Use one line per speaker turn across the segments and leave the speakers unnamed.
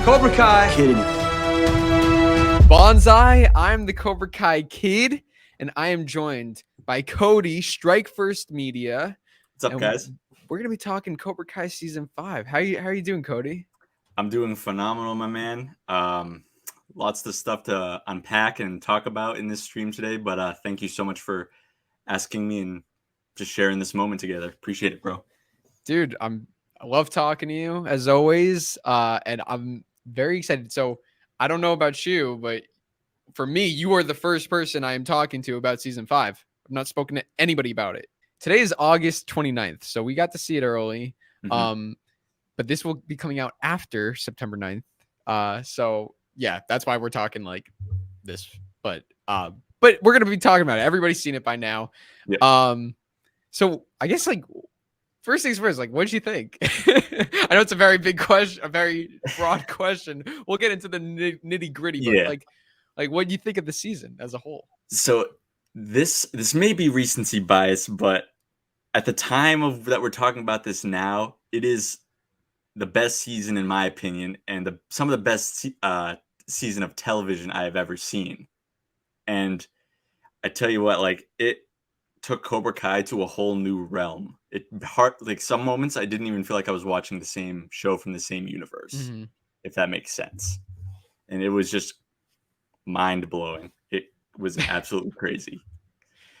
Cobra Kai.
Kidding.
Bonsai, I'm the Cobra Kai Kid, and I am joined by Cody, Strike First Media.
What's up, guys?
We're gonna be talking Cobra Kai season 5. How you doing, Cody?
I'm doing phenomenal, my man. Lots of stuff to unpack and talk about in this stream today, but thank you so much for asking me and just sharing this moment together. Appreciate it, bro.
Dude, I love talking to you as always, and I'm very excited. So I don't know about you, but for me, you are the first person I am talking to about season 5. I've not spoken to anybody about it. Today is August 29th, so we got to see it early.
Mm-hmm.
But this will be coming out after September 9th. So yeah, that's why we're talking like this. But we're gonna be talking about it. Everybody's seen it by now.
Yeah.
So I guess like first things first, like what did you think? I know it's a very big question, a very broad question. We'll get into the nitty gritty, but
Yeah.
like what do you think of the season as a whole?
So this may be recency bias, but at the time of that we're talking about this now, it is the best season in my opinion, and some of the best season of television I have ever seen. And I tell you what, like it took Cobra Kai to a whole new realm. Like some moments I didn't even feel like I was watching the same show from the same universe, if that makes sense. And it was just mind blowing. It was absolutely crazy.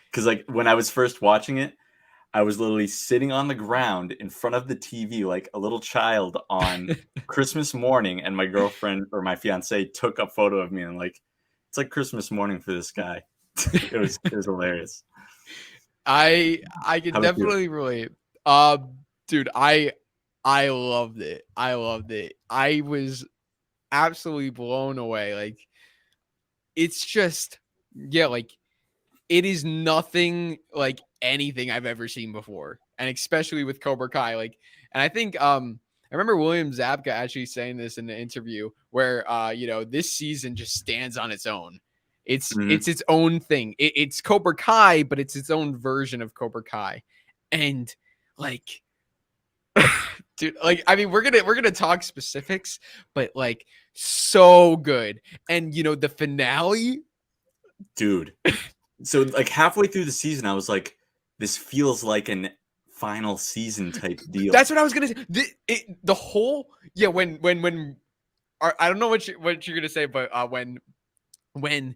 Because like when I was first watching it, I was literally sitting on the ground in front of the TV like a little child on Christmas morning, and my girlfriend or my fiance took a photo of me, and like it's like Christmas morning for this guy. it was hilarious.
I can definitely relate. Dude, I loved it. I was absolutely blown away. Like it's just like it is nothing like anything I've ever seen before, and especially with Cobra Kai. Like, and I think I remember William Zabka actually saying this in the interview where this season just stands on its own. It's its own thing. It's Cobra Kai, but it's its own version of Cobra Kai, and like, dude, like I mean, we're gonna talk specifics, but like so good, and the finale,
dude. So like halfway through the season, I was like, this feels like an final season type deal.
That's what I was gonna say. The whole when I don't know what you're gonna say, but when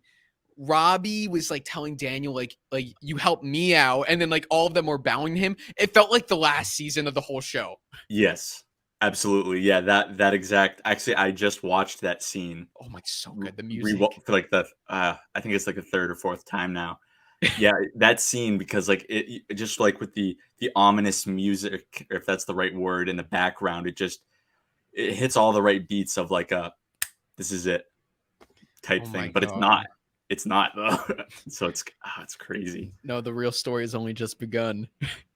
Robby was like telling Daniel like you helped me out, and then like all of them were bowing him, it felt like the last season of the whole show.
Yes, absolutely. Yeah, that exact. Actually, I just watched that scene.
Oh my, so good. The music
for like the I think it's like the third or fourth time now. Yeah, that scene, because like it just like with the ominous music, if that's the right word, in the background, it hits all the right beats of like a this is it type thing, but it's not though. So it's crazy.
No, the real story has only just begun.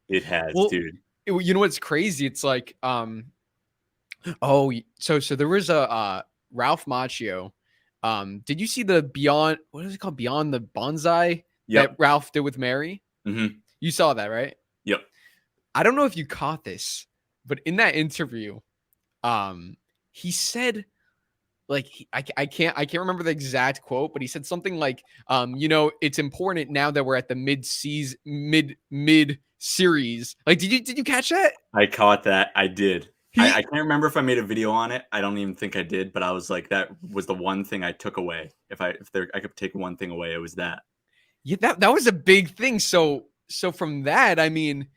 It has, dude.
You know what's crazy? It's like so there was a Ralph Macchio. Did you see the Beyond, what is it called, Beyond the Bonsai that Ralph did with Mary? You saw that, right?
Yep.
I don't know if you caught this, but in that interview, he said, like, I can't remember the exact quote, but he said something like, it's important now that we're at the mid series. Like, did you catch that?
I caught that. I did. I can't remember if I made a video on it. I don't even think I did, but I was like, that was the one thing I took away. If I could take one thing away, it was that.
Yeah, that was a big thing. So from that, I mean,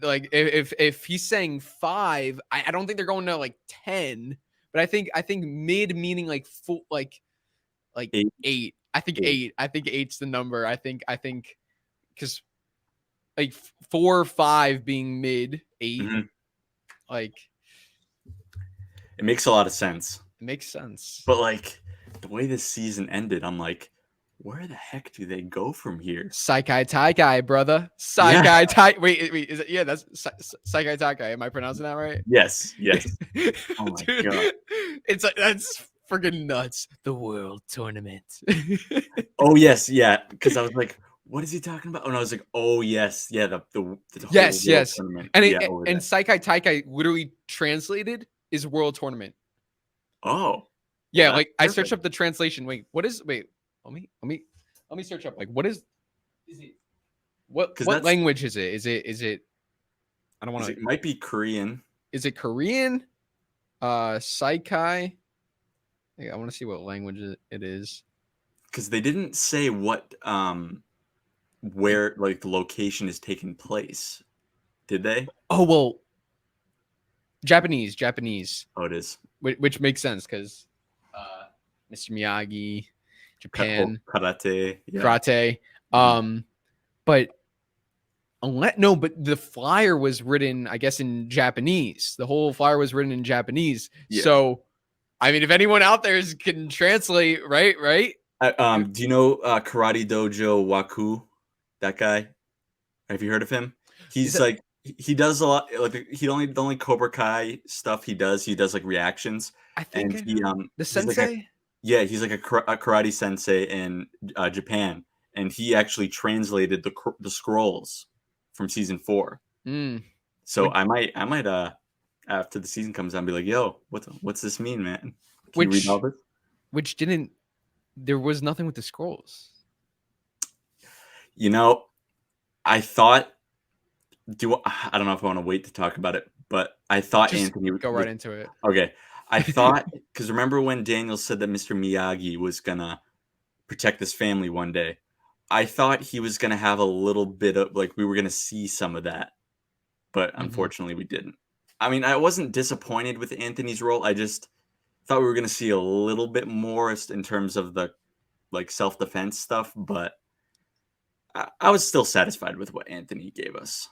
like if he's saying 5, I don't think they're going to like 10, but I think mid meaning like full, like 8. I think 8. I think 8's the number. I think because like 4 or 5 being mid, 8. Like,
it makes a lot of sense.
It makes sense.
But like the way this season ended, I'm like, where the heck do they go from here?
Saikai Taikai, brother. Saikai Tai. Wait, is it? Yeah, that's Saikai Taikai. Am I pronouncing that right?
Yes. Oh my god.
It's like, that's freaking nuts. The World Tournament.
Oh yes, yeah. Because I was like, what is he talking about? And I was like, oh yes, yeah, the whole
yes.
tournament.
And Saikai Taikai literally translated is World Tournament.
Oh,
Yeah,
well,
like I
that's
searched
perfect.
up the translation. Wait, what is? Wait, let me search up. Like, what is? Is it
Because
what
that's
language is it? Is it? I don't want
it
to.
might be Korean.
Is it Korean? Saikai. I want to see what language it is.
Because they didn't say what where like the location is taking place, did they?
Oh well, Japanese,
Oh, it is
which makes sense because Mr. Miyagi, Japan,
karate. Yeah.
karate.
Mhm.
But no, but the flyer was written, I guess, in Japanese. The whole flyer was written in Japanese.
Yeah.
So, I mean, if anyone out there can translate, right?
Do you know Karate Dojo Waku? That guy? Have you heard of him?
Is
He's
it?
like he does a lot. Like he only the only Cobra Kai stuff he does. He does like reactions,
I think
and
I know the
he's like a
sensei.
yeah he's like a karate sensei in Japan, and he actually translated the scrolls from season 4.
Mm.
So
Which,
I might after the season comes out be like, yo, what's this mean, man? Can you read all
which,
this?
which didn't. There was nothing with the scrolls.
You know, I thought I don't know if I want to wait to talk about it, but I thought
Just
Anthony
go
was
right into it.
okay. I thought because remember when Daniel said that Mr. Miyagi was gonna protect his family one day, I thought he was gonna have a little bit of like we were gonna see some of that, but
Mm-hmm.
unfortunately we didn't. I mean, I wasn't disappointed with Anthony's role. I just thought we were gonna see a little bit more in terms of the like self defense stuff, but I was still satisfied with what Anthony gave us.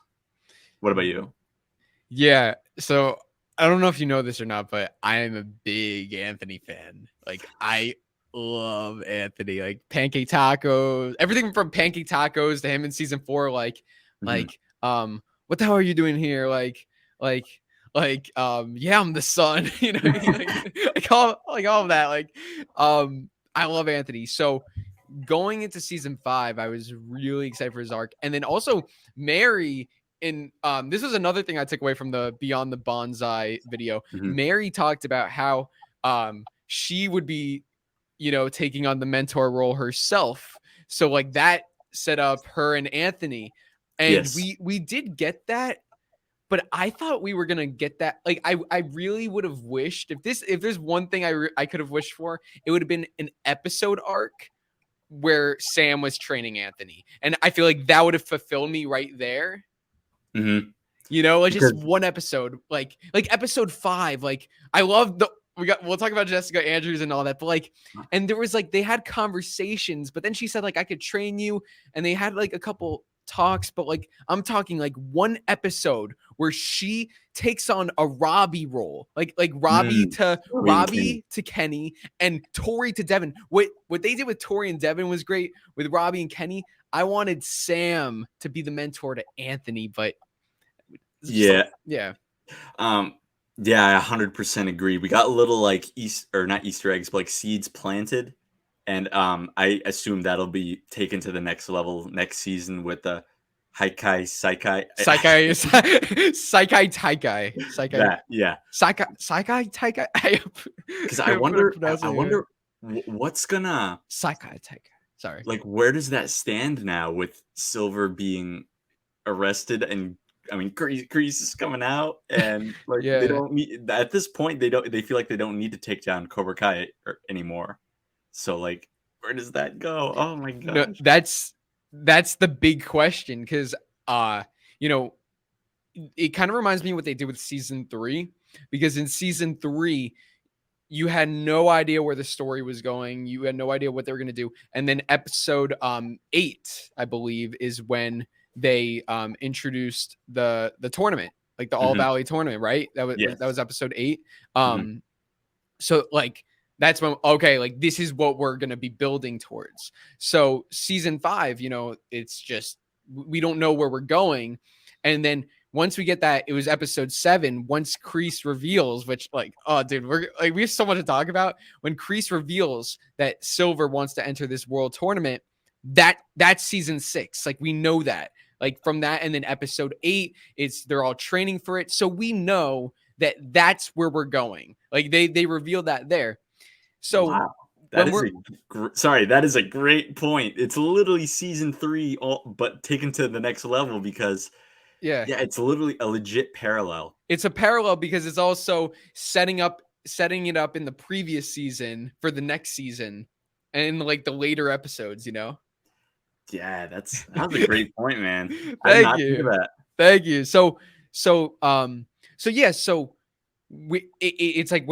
What about you?
Yeah. So I don't know if you know this or not, but I am a big Anthony fan. Like I love Anthony. Like pancake tacos, everything from pancake tacos to him in season 4.
Mhm.
What the hell are you doing here? Like, yeah, I'm the son. You know, what I mean? Like all of that. I love Anthony. So going into season 5, I was really excited for his arc, and then also Mary. In this was another thing I took away from the Beyond the Bonsai video.
Mhm.
Mary talked about how she would be, taking on the mentor role herself. So like that set up her and Anthony, and
Yes.
we did get that. But I thought we were gonna get that. Like I really would have wished if there's one thing I could have wished for, it would have been an episode arc where Sam was training Anthony. And I feel like that would have fulfilled me right there.
Mhm.
Like just
Because
one episode, like episode 5. Like I love we'll talk about Jessica Andrews and all that, but and there was they had conversations, but then she said I could train you, and they had a couple talks, but I'm talking one episode where she takes on a Robby role, like Robby to
Robbie and Kenny.
Kenny, and TORY to Devin. What they did with TORY and Devin was great. With Robby and Kenny, I wanted Sam to be the mentor to Anthony, but
Yeah.
yeah.
Um, yeah, I 100% agree. We got little or not Easter eggs, but seeds planted, and I assume that'll be taken to the next level next season with the Haikai Saikai.
Saikai, Saikai Taikai, Saikai,
That yeah,
Saikai Taikai. I
because I
am
wonder, I
pronouncing it.
wonder what's gonna
Saikai Taikai. Sorry.
where does that stand now with Silver being arrested and I mean Crease is coming out and they
Yeah.
don't need at this point they feel like they don't need to take down Cobra Kai anymore. So where does that go? Oh my
No,
gosh.
that's the big question because you know, it kind of reminds me of what they did with season 3, because in season 3 you had no idea where the story was going. You had no idea what they were going to do. And then episode 8, I believe, is when they introduced the tournament, like the All
Mhm.
Valley tournament, right? That
Yes.
was episode 8.
Mhm.
So that's when this is what we're going to be building towards. So season 5, it's just we don't know where we're going. And then once we get that, it was episode 7. Once Crease reveals, which oh dude, we have so much to talk about. When Crease reveals that Silver wants to enter this world tournament, that's season 6. We know that. From that, and then episode 8, they're all training for it. So we know that's where we're going. Like they revealed that there. So
wow. That is a great point. It's literally season 3, but taken to the next level because
yeah,
it's literally a legit parallel.
It's a parallel because it's also setting it up in the previous season for the next season and like the later episodes, you know?
Yeah, that was a great point, man. I did
Thank
not think of
you.
that.
Thank you. So it's like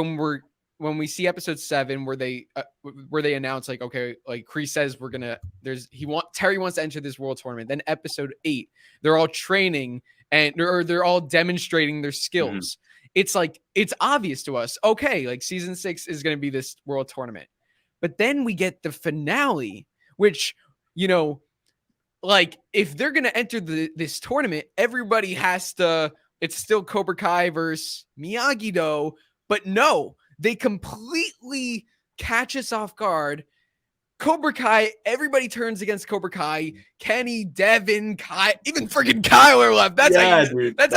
when we see episode 7 where they announce like, okay, like Crease says Terry wants to enter this world tournament. Then episode 8, they're all training or they're all demonstrating their skills. It's like, it's obvious to us, okay, like season 6 is going to be this world tournament. But then we get the finale, which, you know, like if they're going to enter this tournament, everybody has to, it's still Cobra Kai versus Miyagi-Do, but no, they completely catch us off guard. Cobra Kai, everybody turns against Cobra Kai. Kenny, Devin, Kai, even freaking Kyler left. That's how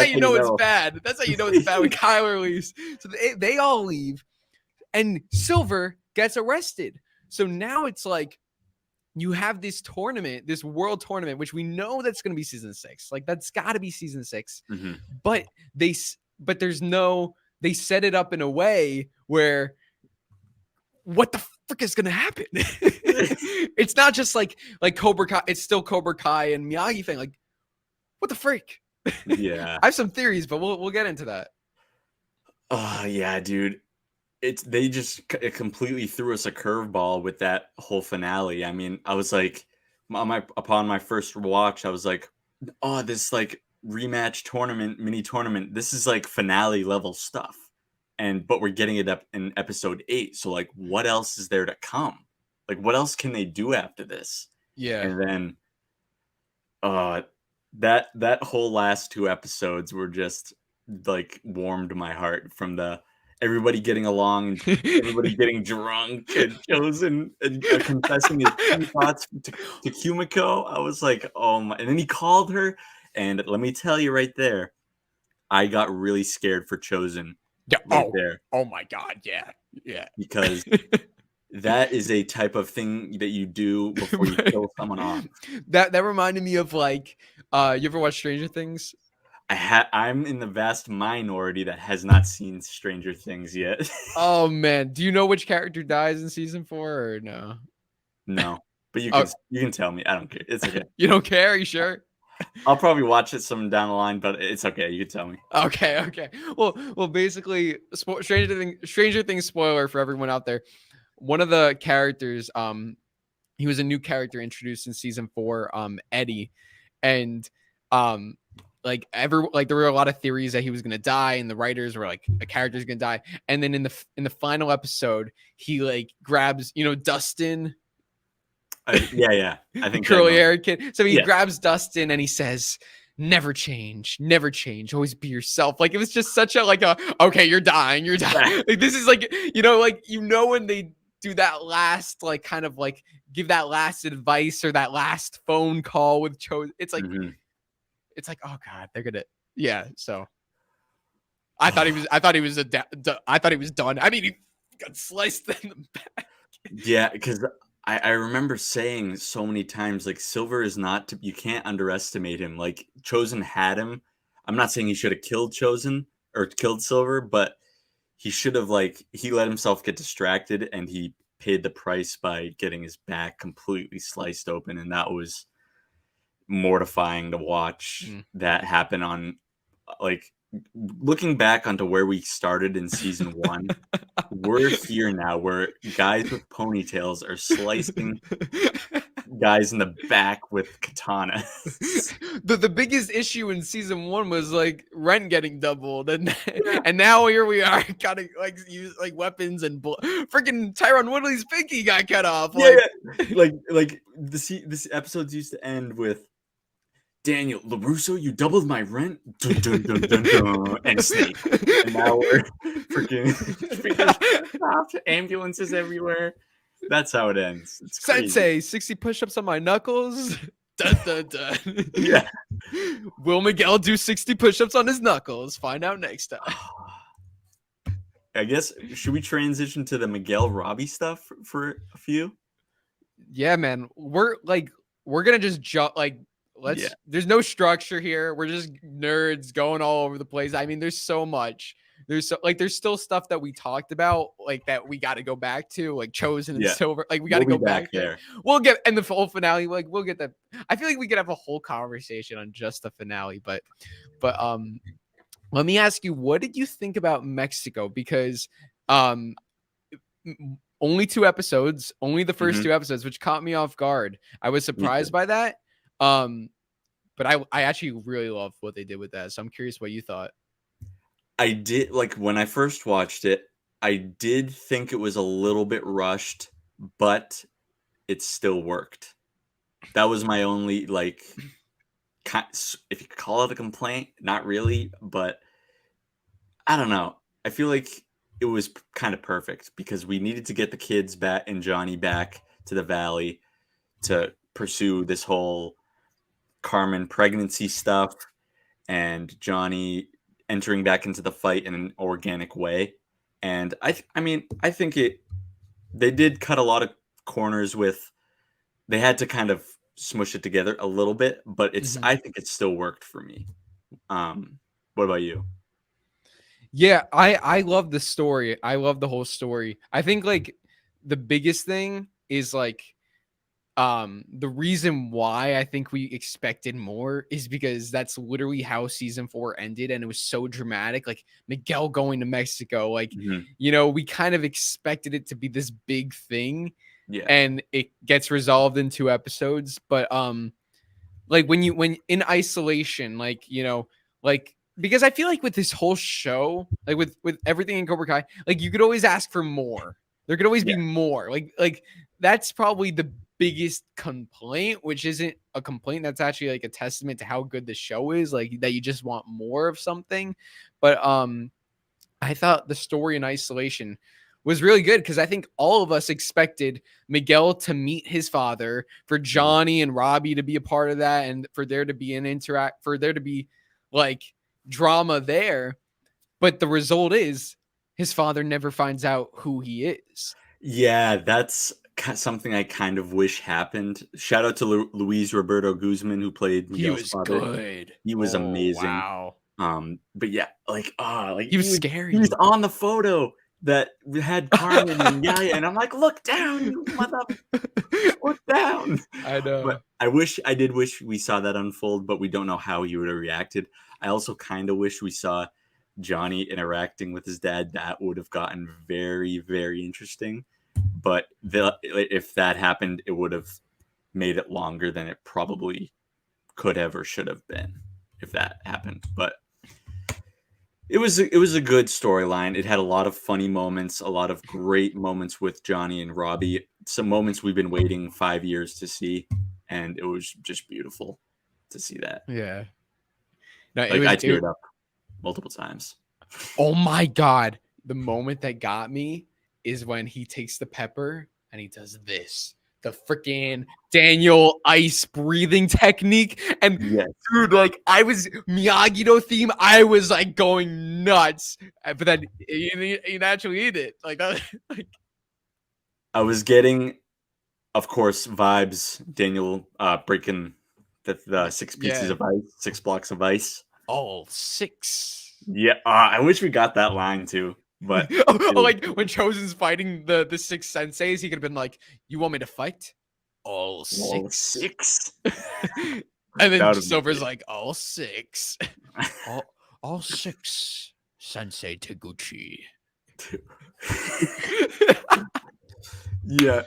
you know it's bad. That's how you know it's bad when Kyler leaves. So they all leave, and Silver gets arrested. So now it's like you have this tournament, this world tournament, which we know that's going to be season 6. Like that's got to be season 6. But they set it up in a way where what the frick is going to happen? It's not just like Cobra Kai. It's still Cobra Kai and Miyagi thing. Like, what the freak?
Yeah.
I have some theories, but we'll get into that.
Oh yeah, dude. They just completely threw us a curveball with that whole finale. I mean, I was like, upon my first watch, I was like, oh, this like rematch tournament, mini tournament. This is like finale level stuff. But we're getting it up in episode 8. So like, what else is there to come? Like, what else can they do after this?
Yeah.
And then, that whole last 2 episodes were just like warmed my heart, from the everybody getting along, everybody getting drunk, and Chozen and confessing his true thoughts to Kumiko. I was like, oh my! And then he called her, and let me tell you right there, I got really scared for Chozen.
Yeah. There. Oh my God. Yeah. Yeah.
Because that is a type of thing that you do before you kill someone off.
That reminded me of like, you ever watch Stranger Things?
I'm in the vast minority that has not seen Stranger Things yet.
Oh man, do you know which character dies in season 4 or no?
No, but you can tell me. I don't care. It's okay.
You don't care? Are you sure?
I'll probably watch it some down the line, but it's okay. You can tell me.
Okay. Well, basically, Stranger Things spoiler for everyone out there. One of the characters, he was a new character introduced in season 4, Eddie, and there were a lot of theories that he was gonna die, and the writers were like, a character's gonna die, and then in the final episode, he like grabs Dustin.
Yeah. I think
curly haired kid. So he grabs Dustin and he says, "Never change, always be yourself." Like it was just such a okay, you're dying. Like this is like when they do that last kind of give that last advice or that last phone call with Chozen. It's like it's like, oh God, they're gonna So I thought he was done. I mean, he got sliced in the back.
Yeah, because I remember saying so many times, like, Silver is not you can't underestimate him. Like, Chozen had him. I'm not saying he should have killed Chozen or killed Silver, but he should have, he let himself get distracted, and he paid the price by getting his back completely sliced open, and that was mortifying to watch that happen on, looking back onto where we started in season 1. We're here now where guys with ponytails are slicing guys in the back with katanas.
The biggest issue in season 1 was rent getting doubled, and now here we are gotta use weapons, and freaking Tyron Woodley's pinky got cut off.
This episodes used to end with, "Daniel LaRusso, you doubled my rent." Dun, dun, dun, dun, dun, and Snake. And now we're freaking ambulances everywhere. That's how it ends. It's
Sensei, 60 push-ups on my knuckles. Dun, dun, dun.
Yeah.
Will Miguel do 60 push-ups on his knuckles? Find out next time.
I guess should we transition to the Miguel Robbie stuff for a few?
Yeah, man. We're gonna just jump
Yeah.
there's no structure here. We're just nerds going all over the place. I mean, there's so much. There's still stuff that we talked about, like that we got to go back to, like Chosen and
Yeah.
Silver. Like we got to
We'll be
go
back
back there.
there.
We'll get and the full finale. Like we'll get that. I feel like we could have a whole conversation on just the finale, but let me ask you, what did you think about Mexico? Because only 2 episodes, only the first 2 episodes, which caught me off guard. I was surprised by that. But I actually really love what they did with that. So I'm curious what you thought.
I did, like, when I first watched it, I did think it was a little bit rushed, but it still worked. That was my only, like, if you could call it a complaint, not really, but I don't know. I feel like it was kind of perfect because we needed to get the kids back and Johnny back to the valley to pursue this whole Carmen pregnancy stuff and Johnny entering back into the fight in an organic way. And I mean, I think they did cut a lot of corners with, they had to kind of smush it together a little bit, but I think it still worked for me. What about you?
Yeah, I love the story. I love the whole story. I think like the biggest thing is like the reason why I think we expected more is because that's literally how season 4 ended, and it was so dramatic, like Miguel going to Mexico, like we kind of expected it to be this big thing.
Yeah.
And it gets resolved in 2 episodes, but like when in isolation, like because I feel like with this whole show, like with everything in Cobra Kai, like you could always ask for more. There could always be more. Like that's probably the biggest complaint, which isn't a complaint. That's actually like a testament to how good the show is, like that you just want more of something. But I thought the story in isolation was really good because I think all of us expected Miguel to meet his father, for Johnny and Robbie to be a part of that, and for there to be for there to be like drama there. But the result is his father never finds out who he is.
Yeah, that's something I kind of wish happened. Shout out to Luis Roberto Guzman, who played
He
Miguel's
was
father.
good.
He was amazing.
Wow.
But yeah, like
He was
he was
scary.
on the photo that had Carmen and Yaya, and I'm like, look down, you mother, look down.
I know.
But I did wish we saw that unfold, but we don't know how he would have reacted. I also kind of wish we saw Johnny interacting with his dad. That would have gotten very, very interesting. But if that happened, it would have made it longer than it probably could have or should have been if that happened. But it was a good storyline. It had a lot of funny moments, a lot of great moments with Johnny and Robbie. Some moments we've been waiting 5 years to see, and it was just beautiful to see that.
Yeah. No,
Like I teared up multiple times.
Oh my God. The moment that got me is when he takes the pepper and he does this. The freaking Daniel ice breathing technique. And dude, like I was Miyagi-Do theme. I was like going nuts. But then you naturally eat it. Like that. Like,
I was getting, of course, vibes. Daniel breaking the 6 pieces of ice, 6 blocks of ice.
All 6.
Yeah, I wish we got that line too. But
like when Chozen's fighting the 6 senseis, he could have been like, "You want me to fight? All 6."
All 6.
And then Silver's like, "All 6. all 6. Sensei Taguchi."
Yeah,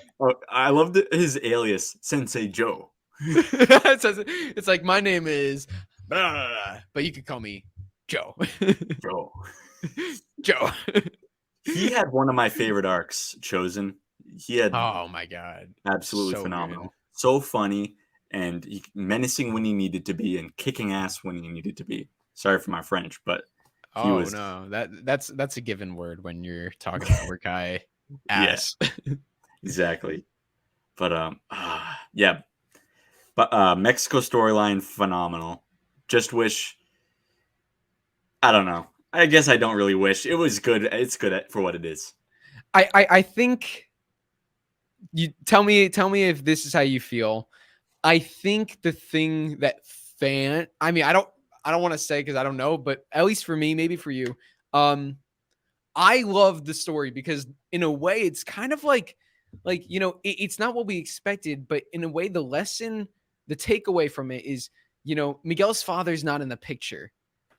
I loved his alias, Sensei Joe.
It's like, my name is, but you could call me Joe.
Joe.
Joe.
He had one of my favorite arcs, Chosen. He had,
oh my God,
absolutely so phenomenal. Good. So funny and menacing when he needed to be and kicking ass when he needed to be. Sorry for my French, but he was.
No, that's a given word when you're talking about Workai ass.
Yeah, exactly. But yeah. But Mexico storyline phenomenal. Just wish, I don't know. I guess I don't really wish. It was good. It's good for what it is.
I think you tell me if this is how you feel. I think the thing that I mean, I don't want to say because I don't know, but at least for me, maybe for you, I love the story because in a way it's kind of like you know, it's not what we expected, but in a way the lesson, the takeaway from it is, you know, Miguel's father's not in the picture.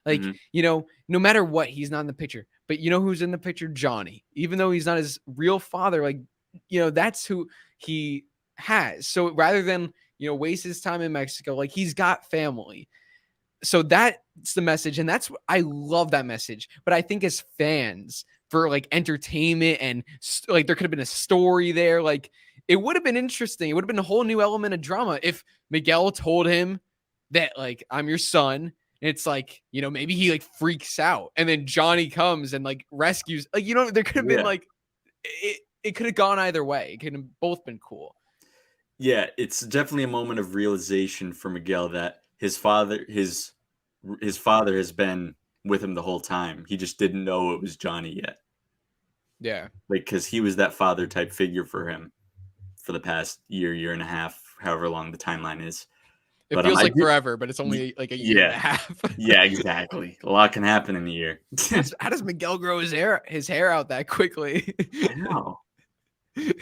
Like,
Mm-hmm.
you know, no matter what, he's not in the picture. But you know who's in the picture? Johnny. Even though he's not his real father, like, you know, that's who he has. So rather than, you know, waste his time in Mexico, like he's got family. So that's the message. And that's what I love that message. But I think as fans, for like entertainment and like there could have been a story there, like it would have been interesting. It would have been a whole new element of drama if Miguel told him that, like, I'm your son. And it's like, you know, maybe he like freaks out and then Johnny comes and like rescues. Like, you know, there could have been like it could have gone either way. It could have both been cool.
Yeah, it's definitely a moment of realization for Miguel that his father has been with him the whole time. He just didn't know it was Johnny yet.
Yeah.
Like, because he was that father type figure for him for the past year and a half, however long the timeline is.
It
But
feels
I
like
did,
forever, but it's only like a year and a
yeah,
half.
yeah, exactly. A lot can happen in a year.
How does Miguel grow his hair out that quickly?
I know.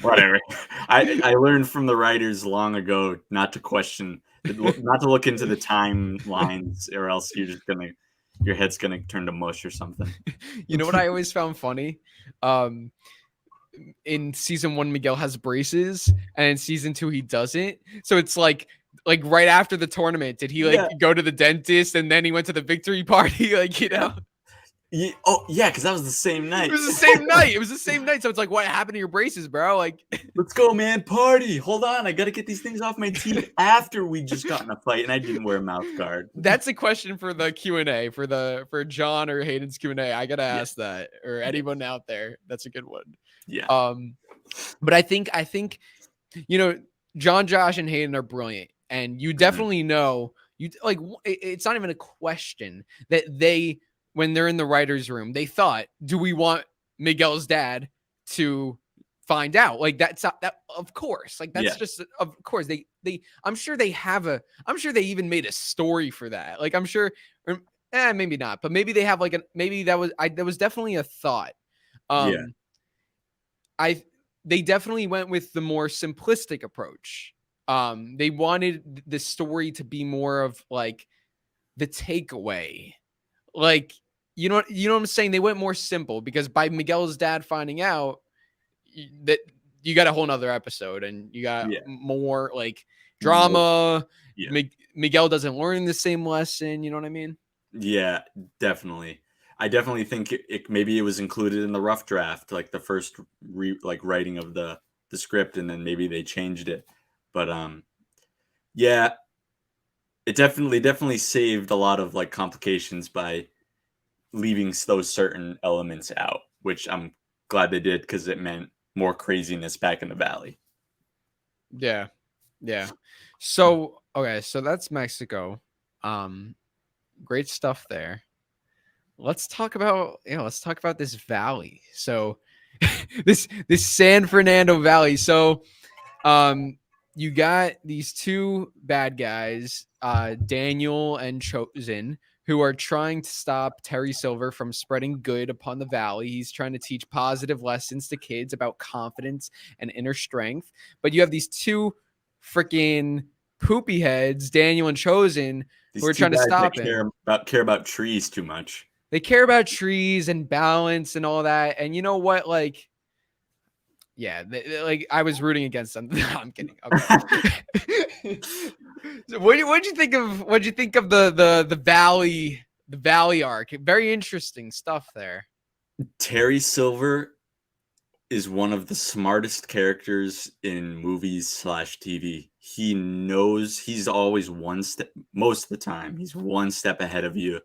Whatever. I learned from the writers long ago not to question, not to look into the timelines, or else your head's gonna turn to mush or something.
You know what I always found funny? Um, in season 1, Miguel has braces, and in season 2, he doesn't. So it's like right after the tournament, did he like
Yeah,
go to the dentist and then he went to the victory party? Like, you know,
yeah. Oh, yeah, because that was the same
it
night.
was the same night. It was the same night. So it's like, what happened to your braces, bro? Like,
Let's go, man! Party. Hold on, I gotta get these things off my teeth after we just got in a fight, and I didn't wear a mouth guard.
that's a question for the Q&A for John or Hayden's Q&A. I gotta
Yeah,
ask that, or
yeah,
anyone out there. That's a good one.
yeah.
But I think you know, John, Josh, and Hayden are brilliant, and you
Mhm.
definitely know you like. It's not even a question that they, when they're in the writers' room, they thought, "Do we want Miguel's dad to find out?" Like that's not, that. Of course, like that's
Yeah,
just of course they. I'm sure they have a. I'm sure they even made a story for that. Like I'm sure, or, maybe not, but maybe they have like a. Maybe that was That was definitely a thought.
yeah,
Um, I They definitely went with the more simplistic approach. They wanted the story to be more of like the takeaway. Like, you know what I'm saying? They went more simple because by Miguel's dad finding out that you got a whole nother episode and you got
yeah.
more like
More,
drama.
yeah.
Miguel doesn't learn the same lesson. You know what I mean?
Yeah, definitely. I definitely think maybe it was included in the rough draft, like the first writing of the script, and then maybe they changed it. But yeah, it definitely saved a lot of like complications by leaving those certain elements out, which I'm glad they did because it meant more craziness back in the valley.
Yeah. Yeah. So, okay. So that's Mexico. Great stuff there. Let's talk about this valley. So this San Fernando Valley. So you got these two bad guys, Daniel and Chosen, who are trying to stop Terry Silver from spreading good upon the valley. He's trying to teach positive lessons to kids about confidence and inner strength. But you have these two freaking poopy heads, Daniel and Chosen, who
These
are
two
trying to
guys that
stop him.
care about trees too much.
They care about trees and balance and all that. And you know what? Like, yeah, like I was rooting against them. No, I'm kidding. Okay. So what'd you think of the valley arc? Very interesting stuff there.
Terry Silver is one of the smartest characters in movies/TV. He knows he's always one step, most of the time, he's one step ahead of you.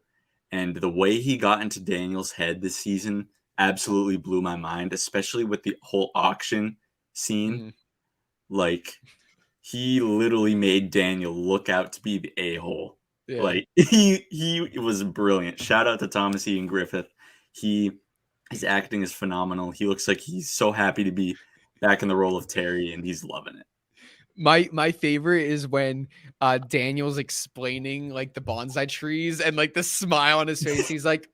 And the way he got into Daniel's head this season absolutely blew my mind, especially with the whole auction scene.
Mm,
Like, he literally made Daniel look out to be the a hole.
yeah.
Like, he was brilliant. Shout out to Thomas Ian Griffith His acting is phenomenal. He looks like he's so happy to be back in the role of Terry, and he's loving it.
My favorite is when Daniel's explaining like the bonsai trees and like the smile on his face. He's like,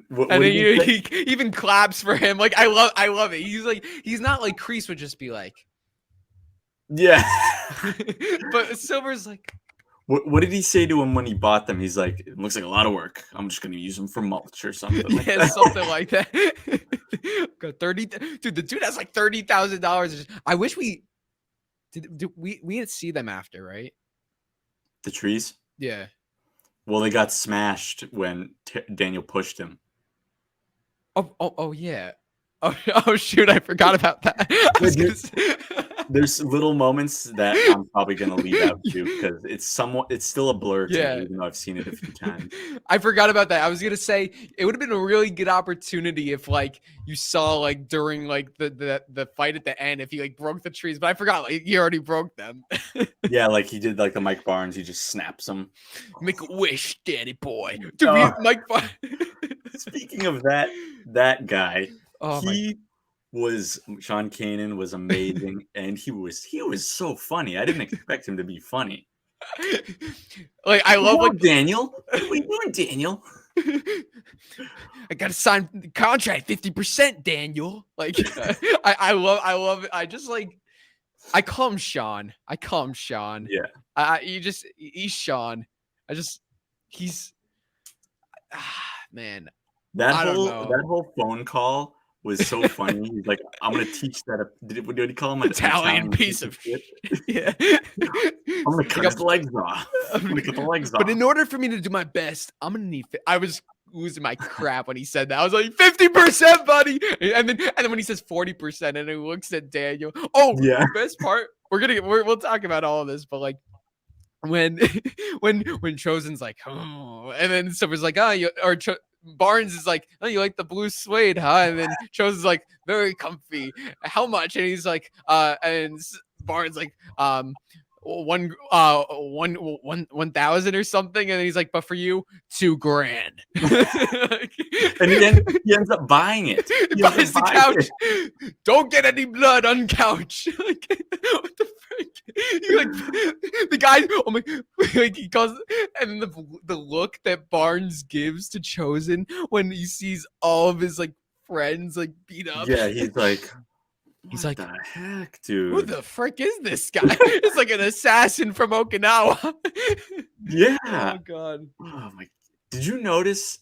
What
and then
did
he even claps for him. Like I love it. He's like, he's not like Crease would just be like,
yeah.
but Silver's like,
what did he say to him when he bought them? He's like, it looks like a lot of work. I'm just gonna use them for mulch or something. Like
yeah,
that.
something like that. Got 30, dude. The dude has like $30,000. I wish we we didn't see them after, right?
The trees.
Yeah.
Well, they got smashed when Daniel pushed him.
Oh yeah. Oh shoot! I forgot about that. I was gonna say...
There's little moments that I'm probably gonna leave out too because it's still a blur to me, even though I've seen it a few times.
I forgot about that. I was gonna say it would have been a really good opportunity if like you saw like during like the fight at the end if he like broke the trees, but I forgot like he already broke them.
Yeah, like he did like the Mike Barnes. He just snaps them.
Make a wish, daddy boy. Dude, Mike Barnes.
Speaking of that guy, Sean Kanan was amazing, and he was so funny. I didn't expect him to be funny.
Like I love like
Daniel. What are you doing, Daniel?
I gotta sign the contract 50%, Daniel. Like I love it. I just like I call him Sean. Yeah. He's Sean. Man.
That whole phone call was so funny. He's like, I'm gonna teach that. Did he call him an
Italian piece of shit? Yeah.
I'm gonna cut his legs off.
But in order for me to do my best, I'm gonna need. I was losing my crap when he said that. I was like 50%, buddy. And then when he says 40%, and he looks at Daniel. Oh, yeah. The best part. We'll talk about all of this, but like when Chozen's like, oh, and then someone's like, oh, Barnes is like, oh, you like the blue suede, huh? And then Chozen's like, very comfy. How much? And he's like, and Barnes like, 1,000 or something, and he's like, but for you, $2,000.
And he ends up buying it.
He buys the couch. Don't get any blood on couch. Like, what the frick? Like the guy, oh my, like he calls, and the look that Barnes gives to Chozen when he sees all of his like friends like beat up.
Yeah, he's like.
He's like,
what the heck, dude?
Who the frick is this guy? It's like an assassin from Okinawa.
Yeah.
Oh god.
Oh my. Did you notice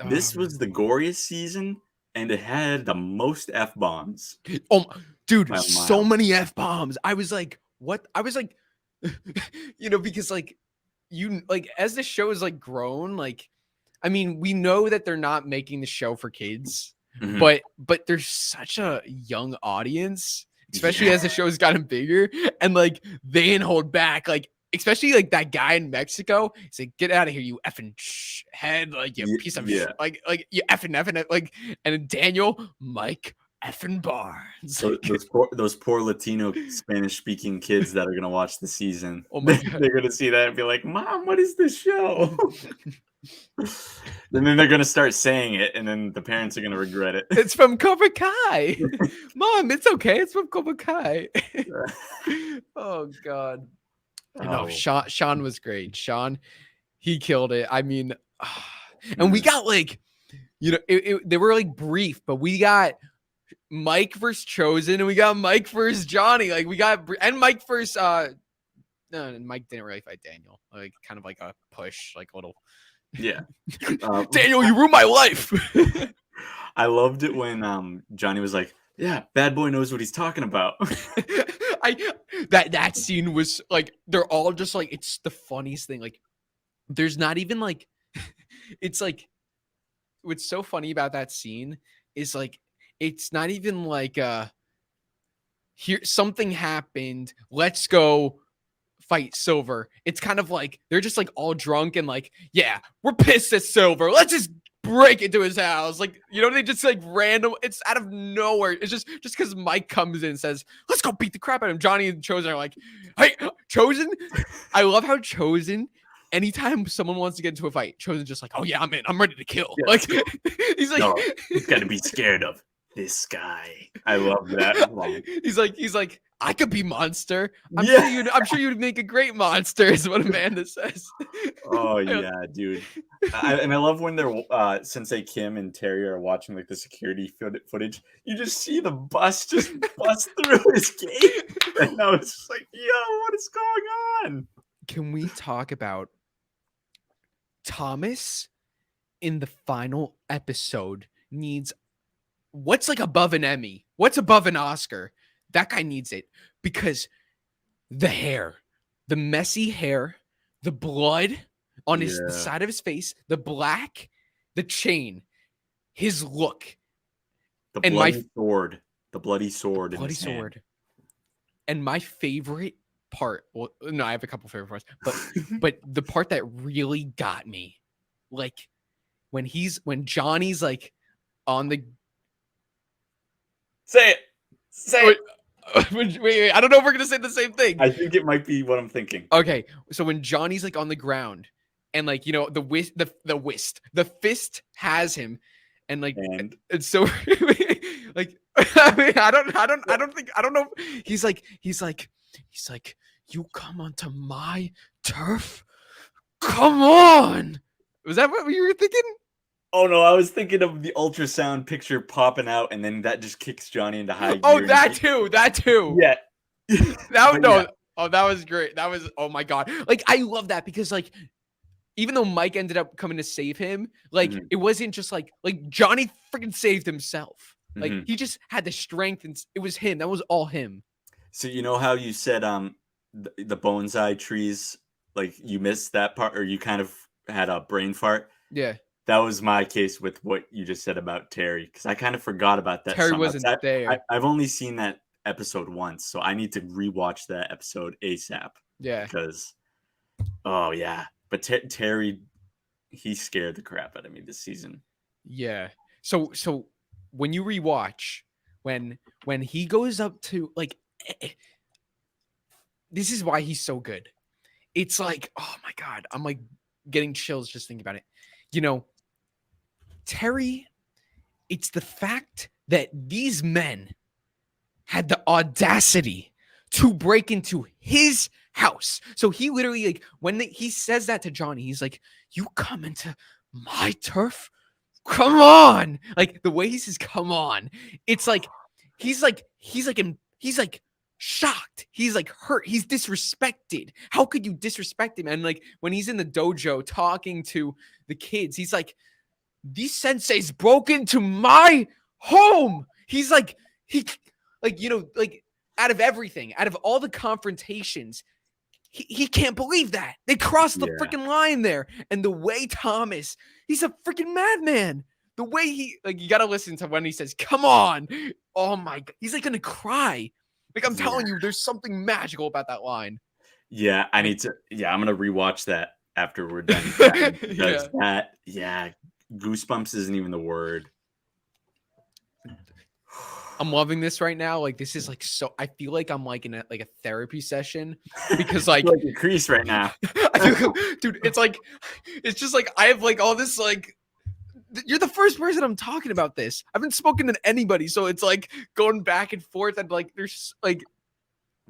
this was the goriest season and it had the most F-bombs?
Oh, dude, so many F-bombs. I was like, what? I was like, because like as the show is like grown, like, I mean, we know that they're not making the show for kids. Mm-hmm. But there's such a young audience, especially as the show's gotten bigger, and like they didn't hold back. Like especially like that guy in Mexico, he's like, "Get out of here, you effing head! Like you piece of like you effing like." And Daniel, Mike effing Barnes.
Those poor Latino Spanish speaking kids that are gonna watch the season.
Oh my god,
they're gonna see that and be like, "Mom, what is this show?" And then they're gonna start saying it, and then the parents are gonna regret it.
It's from Cobra Kai. Mom, it's okay. It's from Cobra Kai. Oh god. No, Sean was great. Sean, he killed it. I mean, and we got like, they were like brief, but we got Mike versus Chozen, and we got Mike versus Johnny. Like we got and Mike versus no, Mike didn't really fight Daniel. Like kind of like a push, like a little.
Yeah.
Daniel, you ruined my life.
I loved it when Johnny was like, yeah, bad boy knows what he's talking about.
That scene was like, they're all just like, it's the funniest thing. Like there's not even like, it's like, what's so funny about that scene is like, it's not even like here something happened, let's go fight Silver. It's kind of like they're just like all drunk and like, yeah, we're pissed at Silver, let's just break into his house. Like, they just like random, it's out of nowhere. It's just because Mike comes in and says, let's go beat the crap out of him. Johnny and Chozen are like, hey, Chozen. I love how Chozen anytime someone wants to get into a fight, Chosen's just like, oh yeah, I'm in. I'm ready to kill.
Yeah,
Like he's like,
no, he's got to be scared of this guy. I love that line.
he's like, I could be monster. I'm sure you'd make a great monster. Is what Amanda says.
Oh yeah, dude. And I love when they're Sensei Kim and Terry are watching like the security footage. You just see the bus just bust through his gate, and I was just like, "Yo, what is going on?"
Can we talk about Thomas in the final episode? Needs what's like above an Emmy? What's above an Oscar? That guy needs it the hair, the messy hair, the blood on the side of his face, the black, the chain, his look,
the bloody sword, the bloody sword,
hand. And my favorite part, well, no, I have a couple favorite parts, but the part that really got me, like when Johnny's like on the
say it.
Wait, I don't know if we're gonna say the same thing.
I think it might be what I'm thinking.
Okay, so when Johnny's like on the ground and like the fist has him, and like and so like I don't know. He's like you come onto my turf. Come on. Was that what you were thinking?
Oh no, I was thinking of the ultrasound picture popping out, and then that just kicks Johnny into high gear.
Oh, that too.
Yeah.
Oh, that was great. That was, oh my God. Like, I love that because like, even though Mike ended up coming to save him, like it wasn't just like Johnny freaking saved himself. Like he just had the strength, and it was him. That was all him.
So you know how you said the bonsai trees, like you missed that part, or you kind of had a brain fart?
Yeah.
That was my case with what you just said about Terry, because I kind of forgot about that.
Terry wasn't there.
I've only seen that episode once, so I need to rewatch that episode ASAP.
Yeah.
Because, oh yeah, but Terry, he scared the crap out of me this season.
Yeah. So when you rewatch, when he goes up to like, this is why he's so good. It's like, oh my God, I'm like getting chills just thinking about it. You know, Terry, it's the fact that these men had the audacity to break into his house. So he literally, like, when he says that to Johnny, he's like, you come into my turf? Come on. Like, the way he says, come on. It's like, he's shocked. He's like hurt. He's disrespected. How could you disrespect him? And like, when he's in the dojo talking to the kids, he's like, these senseis broke into my home. He's like, out of everything, out of all the confrontations, he can't believe that. They crossed the freaking line there. And the way Thomas, he's a freaking madman. The way he, like, you got to listen to when he says, come on. Oh my God. He's like going to cry. Like, I'm telling you, there's something magical about that line.
Yeah, I'm going to rewatch that after we're done. Goosebumps isn't even the word.
I'm loving this right now. Like, this is like, so I feel like I'm like in a therapy session because like
a crease right now.
Dude, it's just like I have like all this, like, you're the first person I'm talking about this. I haven't spoken to anybody, so it's like going back and forth, and like there's like,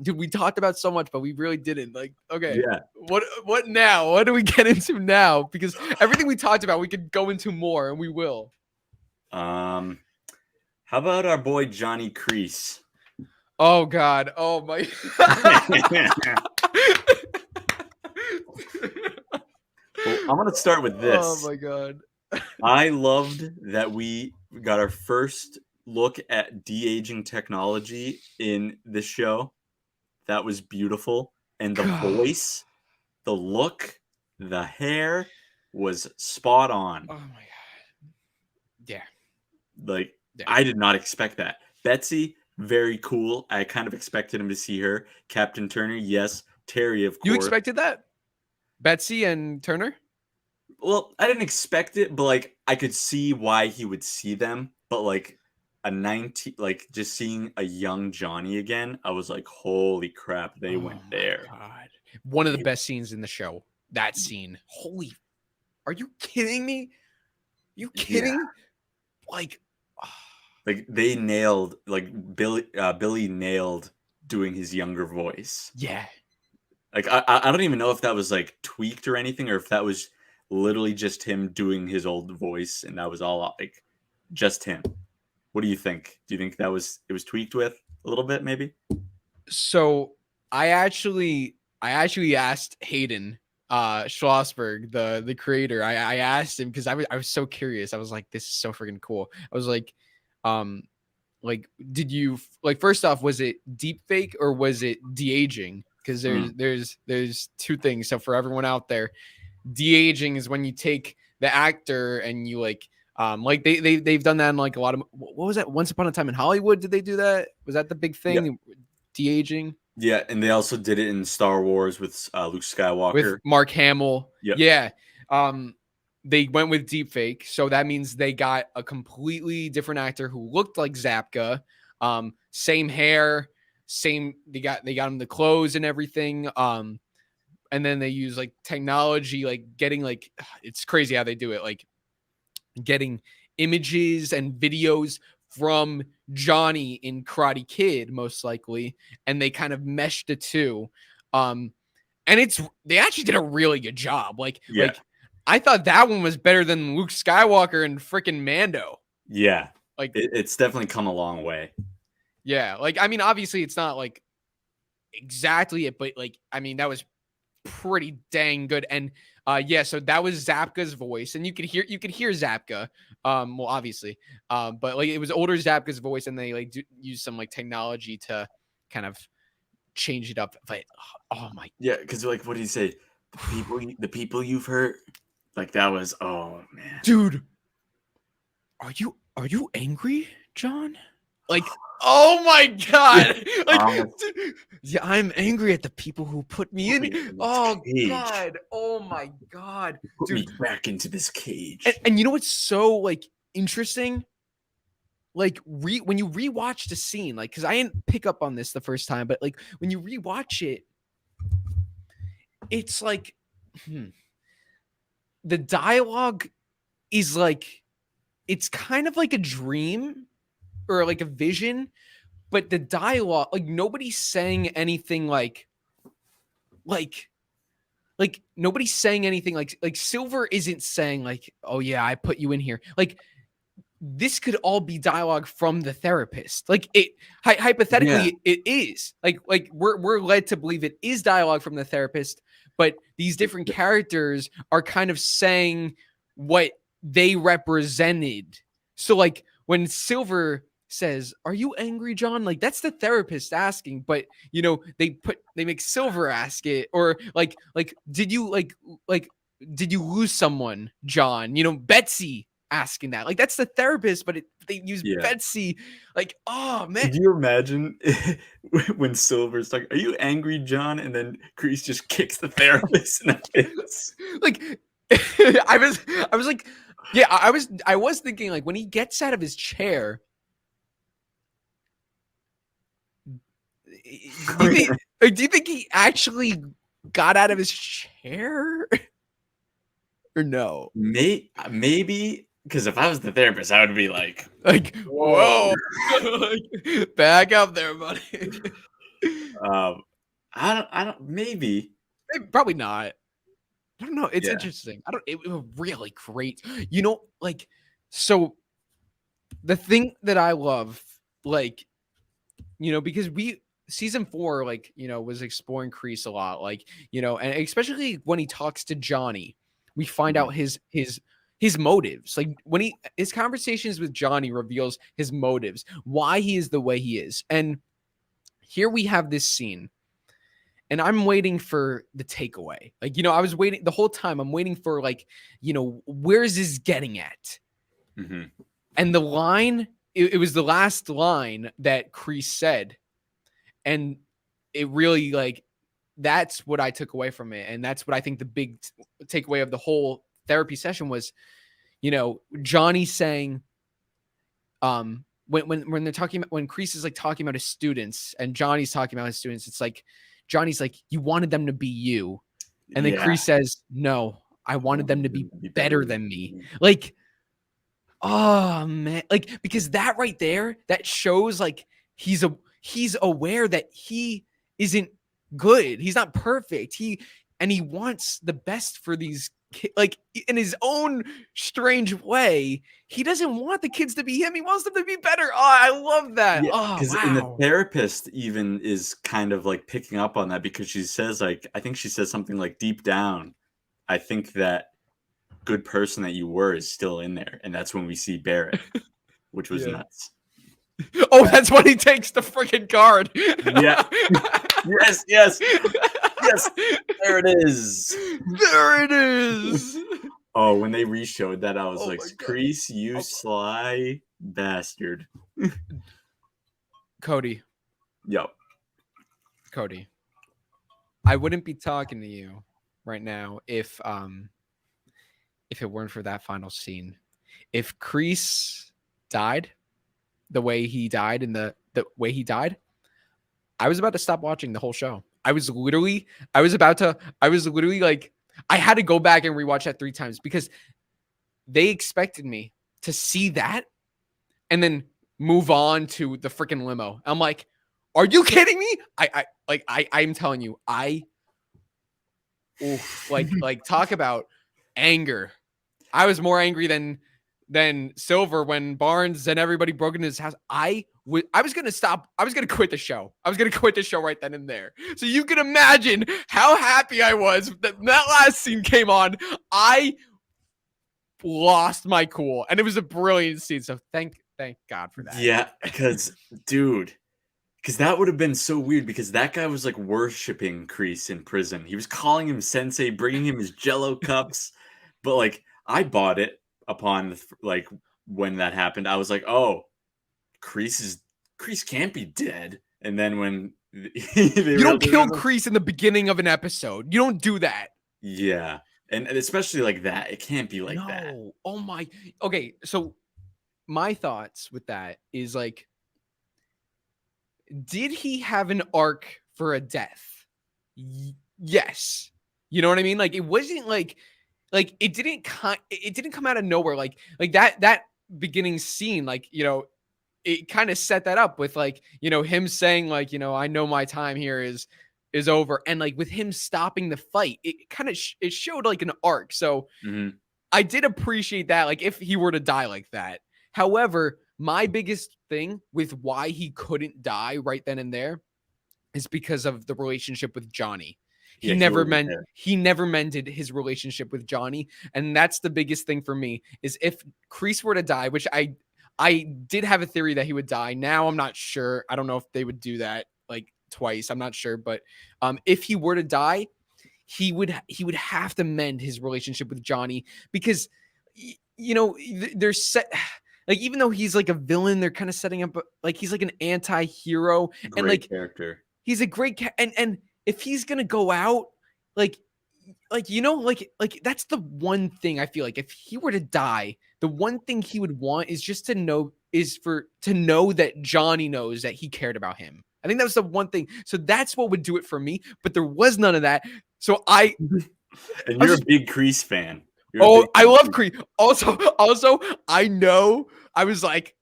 dude, we talked about so much, but we really didn't. Like, okay,
yeah.
What now? What do we get into now? Because everything we talked about, we could go into more, and we will.
How about our boy Johnny Crease?
Oh God! Oh my!
Well, I'm gonna start with this.
Oh my God!
I loved that we got our first look at de-aging technology in this show. That was beautiful, and the voice, the look, the hair was spot on.
Oh my God! Yeah,
like. Yeah. I did not expect that. Betsy, very cool. I kind of expected him to see her. Captain Turner, yes. Terry, of course.
You expected that? Betsy and Turner?
Well, I didn't expect it, but like I could see why he would see them. But like just seeing a young Johnny again, I was like, holy crap, they went there.
God. One of the best scenes in the show. that scene. Holy, are you kidding me? You
Yeah.
kidding? Like
they nailed, like, Billy nailed doing his younger voice.
yeah.
Like I don't even know if that was like tweaked or anything, or if that was literally just him doing his old voice, and that was all like just him. What do you think? Do you think it was tweaked with a little bit, maybe?
So I actually asked Hayden Schlossberg, the creator. I asked him because I was so curious. I was like, this is so freaking cool. I was like, did you like, first off, was it deep fake or was it de-aging? Because there's two things. So for everyone out there, de-aging is when you take the actor and you like they've done that in like a lot of, what was that, Once Upon a Time in Hollywood? Did they do that? Was that the big
Yeah.
thing? De-aging?
Yeah, and they also did it in Star Wars with Luke
With
Skywalker.
Mark Hamill.
Yep.
Yeah. They went with deepfake, so that means they got a completely different actor who looked like Zapka. Same hair, same, they got him the clothes and everything. And then they use like technology, like getting like, it's crazy how they do it, like getting images and videos from Johnny in Karate Kid, most likely, and they kind of meshed the two. And they actually did a really good job. Like I thought that one was better than Luke Skywalker and freaking Mando.
Yeah,
Like
it's definitely come a long way.
Yeah, like I mean, obviously it's not like exactly it, but like I mean that was pretty dang good. And yeah, so that was Zapka's voice, and you could hear Zapka. Well, obviously, but like it was older Zapka's voice, and they like use some like technology to kind of change it up. But oh my,
yeah, because like, what did he say? The people you've hurt. Like that was, oh man,
dude, are you angry, John? Like, oh my god, like, yeah, I'm angry at the people who put me in. Oh god, oh my god,
put me back into this cage.
And you know what's so like interesting? Like when you rewatch the scene, like, because I didn't pick up on this the first time, but like when you rewatch it, it's like the dialogue is like, it's kind of like a dream or like a vision, but the dialogue, like nobody's saying anything like nobody's saying anything like Silver isn't saying like, oh yeah, I put you in here. Like this could all be dialogue from the therapist. Like it hypothetically it is. Like we're led to believe it is dialogue from the therapist, but these different characters are kind of saying what they represented. So like when Silver says, "Are you angry, John?" Like that's the therapist asking, but you know, they make Silver ask it, or like did you did you lose someone, John? You know, Betsy asking that. Like that's the therapist, but they use Betsy. Like, oh man.
Could you imagine when Silver's like, "Are you angry, John?" and then Crease just kicks the therapist in the face?
Like I was like, yeah, I was thinking like when he gets out of his chair, do you think he actually got out of his chair? Or no?
Maybe, because if I was the therapist, I would be like,
whoa. Like, back up there, buddy.
I don't, maybe.
Probably not. I don't know. It's interesting. It was really great. You know, like, so the thing that I love, like, you know, because season 4, like, you know, was exploring Crease a lot, like, you know, and especially when he talks to Johnny, we find out his motives. Like when his conversations with Johnny reveals his motives, why he is the way he is. And here we have this scene, and I'm waiting for the takeaway. Like, you know, I was waiting the whole time. I'm waiting for like, you know, where is this getting at? And the line, it was the last line that Crease said. And it really like, that's what I took away from it. And that's what I think the big takeaway of the whole therapy session was, you know, Johnny saying, when they're talking about, when Crease is like talking about his students and Johnny's talking about his students, it's like, Johnny's like, you wanted them to be you. And then Crease says, no, I wanted them to be better than me. Like, oh man, like, because that right there, that shows like he's aware that he isn't good. He's not perfect. He wants the best for these kids, like in his own strange way. He doesn't want the kids to be him. He wants them to be better. Oh, I love that.
Yeah,
oh,
because
wow.
and the therapist even is kind of like picking up on that, because she says, like, I think she says something like, deep down, I think that good person that you were is still in there. And that's when we see Barrett, which was nuts.
Oh, that's when he takes the freaking card.
Yeah. Yes. There it is.
There it is.
Oh, when they re-showed that, I was like, Crease, you sly bastard.
Cody.
Yo.
Cody. I wouldn't be talking to you right now if it weren't for that final scene. If Crease died the way he died and the way he died, I was about to stop watching the whole show. I was literally like, I had to go back and rewatch that 3 times because they expected me to see that and then move on to the freaking limo. I'm like, are you kidding me? I'm telling you, like talk about anger. I was more angry than Silver when Barnes and everybody broke into his house. I was going to stop. I was going to quit the show. I was going to quit the show right then and there. So you can imagine how happy I was that last scene came on. I lost my cool, and it was a brilliant scene. So thank God for that.
Yeah, because that would have been so weird, because that guy was like worshiping Crease in prison. He was calling him sensei, bringing him his Jello cups. But like, I bought it upon like when that happened. I was like, oh, Crease can't be dead. And then when
you don't kill Crease in the beginning of an episode, you don't do that.
Yeah, and especially like that, it can't be like that.
Oh my. Okay, so my thoughts with that is like, did he have an arc for a death? Yes. You know what I mean? Like, it wasn't like it didn't come out of nowhere. Like that beginning scene, like, you know, it kind of set that up with like, you know, him saying like, you know, I know my time here is over. And like with him stopping the fight, it kind of it showed like an arc. So I did appreciate that. Like if he were to die like that. However, my biggest thing with why he couldn't die right then and there is because of the relationship with Johnny. He never mended his relationship with Johnny. And that's the biggest thing for me, is if Crease were to die, which I did have a theory that he would die. Now I'm not sure. I don't know if they would do that like twice. I'm not sure. But if he were to die, he would have to mend his relationship with Johnny, because, you know, they're set. Like, even though he's like a villain, they're kind of setting up like he's like an anti-hero. And like
character.
He's a great and if he's gonna go out, like you know, like that's the one thing I feel like if he were to die, the one thing he would want is just to know that Johnny knows that he cared about him. I think that was the one thing. So that's what would do it for me. But there was none of that. So
and you're a big Crease fan.
I love Crease. Also, I know I was like,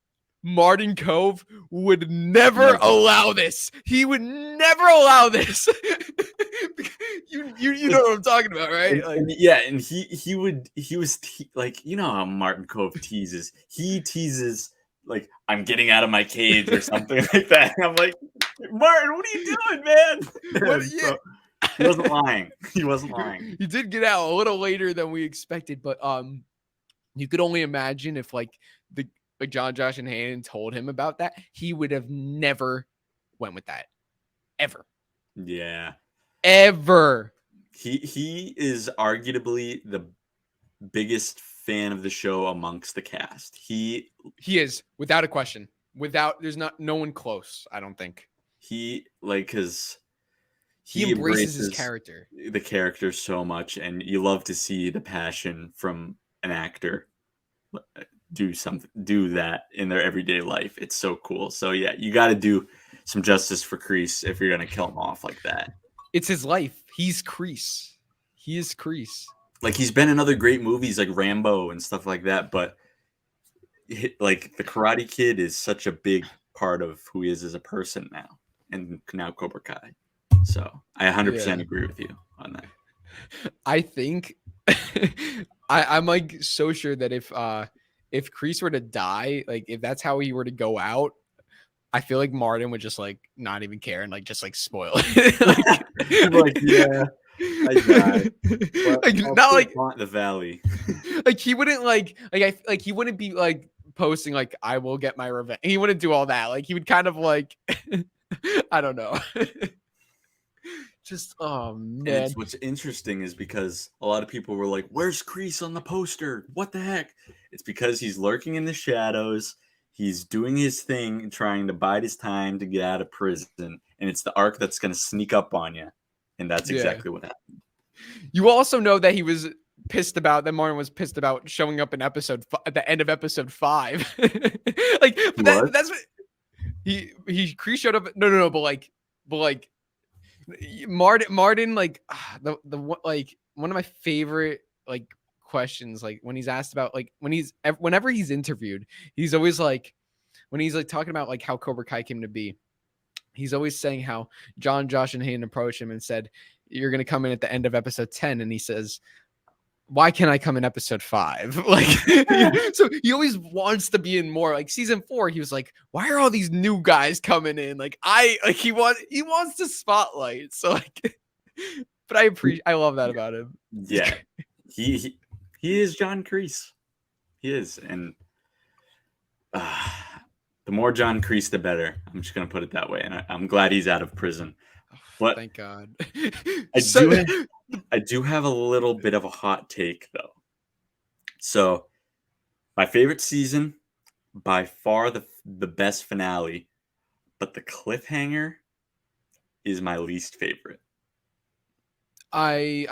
Martin Kove would never allow this. He would never allow this. you know what I'm talking about, right?
And he was like, you know how Martin Kove teases. He teases like, I'm getting out of my cage or something like that. And I'm like, Martin, what are you doing, man? So, he wasn't lying. He wasn't lying.
He did get out a little later than we expected, but you could only imagine if like John, Josh, and Hayden told him about that, he would have never went with that. Ever.
Yeah.
Ever.
He is arguably the biggest fan of the show amongst the cast. He
is, without a question. There's no one close, I don't think.
He like his
he embraces his character.
The character so much, and you love to see the passion from an actor do that in their everyday life. It's so cool. So yeah, you got to do some justice for Crease if you're going to kill him off like that.
It's his life. He's Crease. He is Crease.
Like, he's been in other great movies like Rambo and stuff like that, but like the Karate Kid is such a big part of who he is as a person now, and now Cobra Kai. So I 100% agree with you on that.
I think I'm like so sure that if Crease were to die, like if that's how he were to go out, I feel like Martin would just like not even care and like just like spoil it.
Like, yeah, I died.
Like not like
the Valley.
Like he wouldn't like he wouldn't be like posting like I will get my revenge. He wouldn't do all that. Like he would kind of like I don't know. Just oh man.
And what's interesting is because a lot of people were like, "Where's Crease on the poster? What the heck?" It's because he's lurking in the shadows. He's doing his thing and trying to bide his time to get out of prison. And it's the arc that's going to sneak up on you. And that's exactly what happened.
You also know that he was pissed about that Martin was pissed about showing up in at the end of episode 5. Like that's what he Crease showed up. No, but like Martin like the like one of my favorite like questions, like when he's asked about like whenever he's interviewed, he's always like when he's like talking about like how Cobra Kai came to be, he's always saying how John, Josh, and Hayden approached him and said, "You're gonna come in at the end of episode 10," and he says, "Why can't I come in episode 5?" Like, so he always wants to be in more. Like season 4, he was like, "Why are all these new guys coming in?" Like he wants the spotlight. So like, but I love that about him.
Yeah, he is John Crease. He is, and the more John Crease, the better. I'm just gonna put it that way, and I'm glad he's out of prison. But
thank God.
I do have a little bit of a hot take, though. So, my favorite season, by far the best finale, but the cliffhanger is my least favorite.
I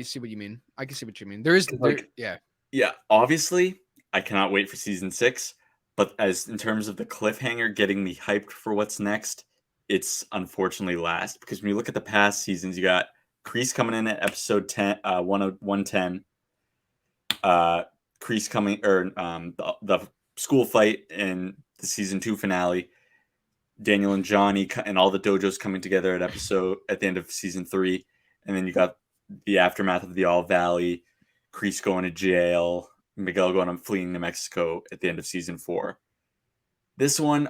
see what you mean. I can see what you mean. Yeah.
Obviously, I cannot wait for season 6. But as in terms of the cliffhanger getting me hyped for what's next, it's unfortunately last, because when you look at the past seasons, you got Crease coming in at episode 10, 110. Crease coming, or the school fight in the season 2 finale. Daniel and Johnny and all the dojos coming together at the end of season 3, and then you got the aftermath of the All Valley, Crease going to jail, Miguel going on fleeing to Mexico at the end of season 4. This one,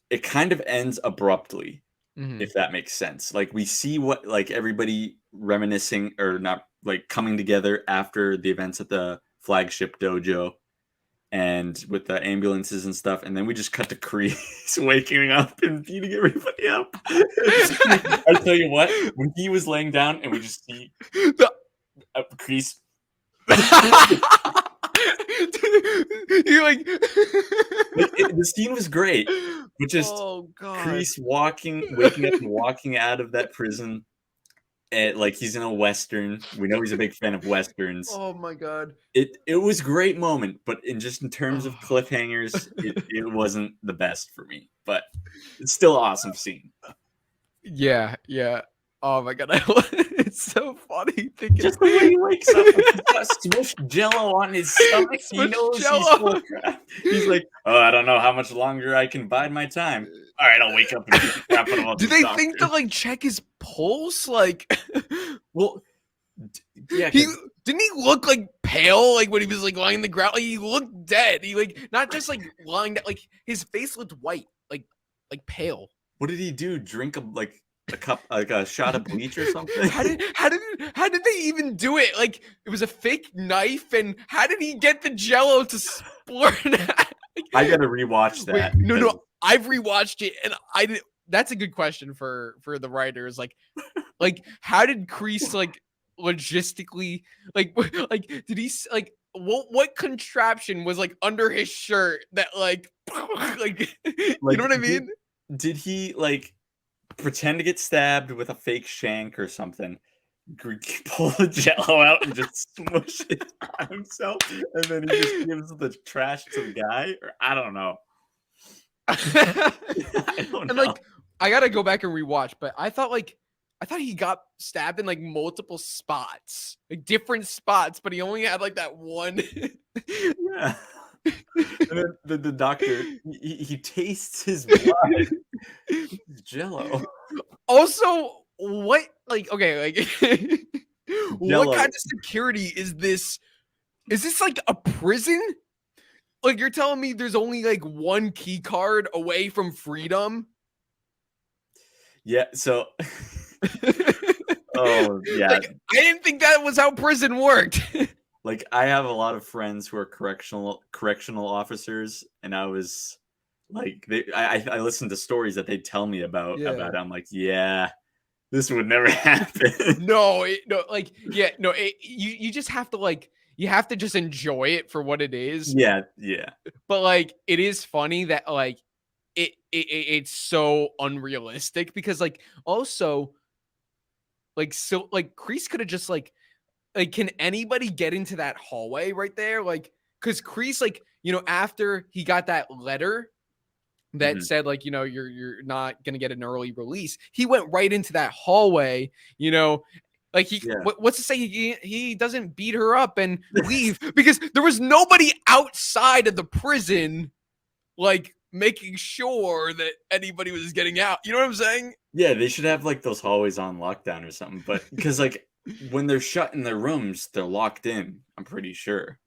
it kind of ends abruptly, if that makes sense. Like we see what like everybody reminiscing or not like coming together after the events at the flagship dojo and with the ambulances and stuff, and then we just cut to Crease waking up and beating everybody up. I tell you what, when he was laying down and we just see Crease.
You're like
the scene was great, but just Crease waking up and walking out of that prison, and like he's in a western. We know he's a big fan of westerns.
Oh my God!
It was a great moment, but in terms of cliffhangers, it wasn't the best for me. But it's still an awesome scene.
Yeah. Oh my God, it's so funny thinking
just the way he wakes up. He's got smushed Jello on his stomach. He knows he's full of crap. He's like, "Oh, I don't know how much longer I can bide my time. All right, I'll wake up and beat the crap out of all."
Do they think to like check his pulse? Like,
well, yeah.
Didn't he look like pale? Like when he was like lying on the ground, like he looked dead. He like not just like lying down, like his face looked white, like pale.
What did he do? Drink a cup, like a shot of bleach or something?
How did they even do it? Like it was a fake knife, and how did he get the Jello to splurt?
I gotta rewatch that.
Wait, no, I've rewatched it, and I did. That's a good question for the writers. Like how did Crease like logistically like did he like what contraption was like under his shirt that like you know what I mean?
Did he like pretend to get stabbed with a fake shank or something, pull the Jello out and just smush it on himself, and then he just gives the trash to the guy? Or I don't know.
And like I gotta go back and rewatch, but I thought like I thought he got stabbed in like multiple spots, like different spots, but he only had like that one.
Yeah. And then the doctor, he tastes his blood. It's Jello.
Also, what like okay, like what kind
Jello.
of security is this? Is this like a prison? Like you're telling me there's only like one key card away from freedom?
Yeah, so oh, yeah.
Like I didn't think that was how prison worked.
Like, I have a lot of friends who are correctional officers, and I was like, I listened to stories that they tell me about
Yeah.
it. I'm like, yeah, this would never happen.
No, like yeah, no, you just have to like you have to just enjoy it for what it is.
Yeah.
But like it is funny that like it's so unrealistic because like also like so like Crease could have just like can anybody get into that hallway right there? Like, because Crease, like, you know, after he got that letter that
Mhm.
said, like, you know, you're not gonna get an early release, he went right into that hallway, you know. Like
Yeah.
what's to say he doesn't beat her up and leave because there was nobody outside of the prison, like making sure that anybody was getting out. You know what I'm saying?
Yeah, they should have, like, those hallways on lockdown or something, but because, like, when they're shut in their rooms, they're locked in, I'm pretty sure,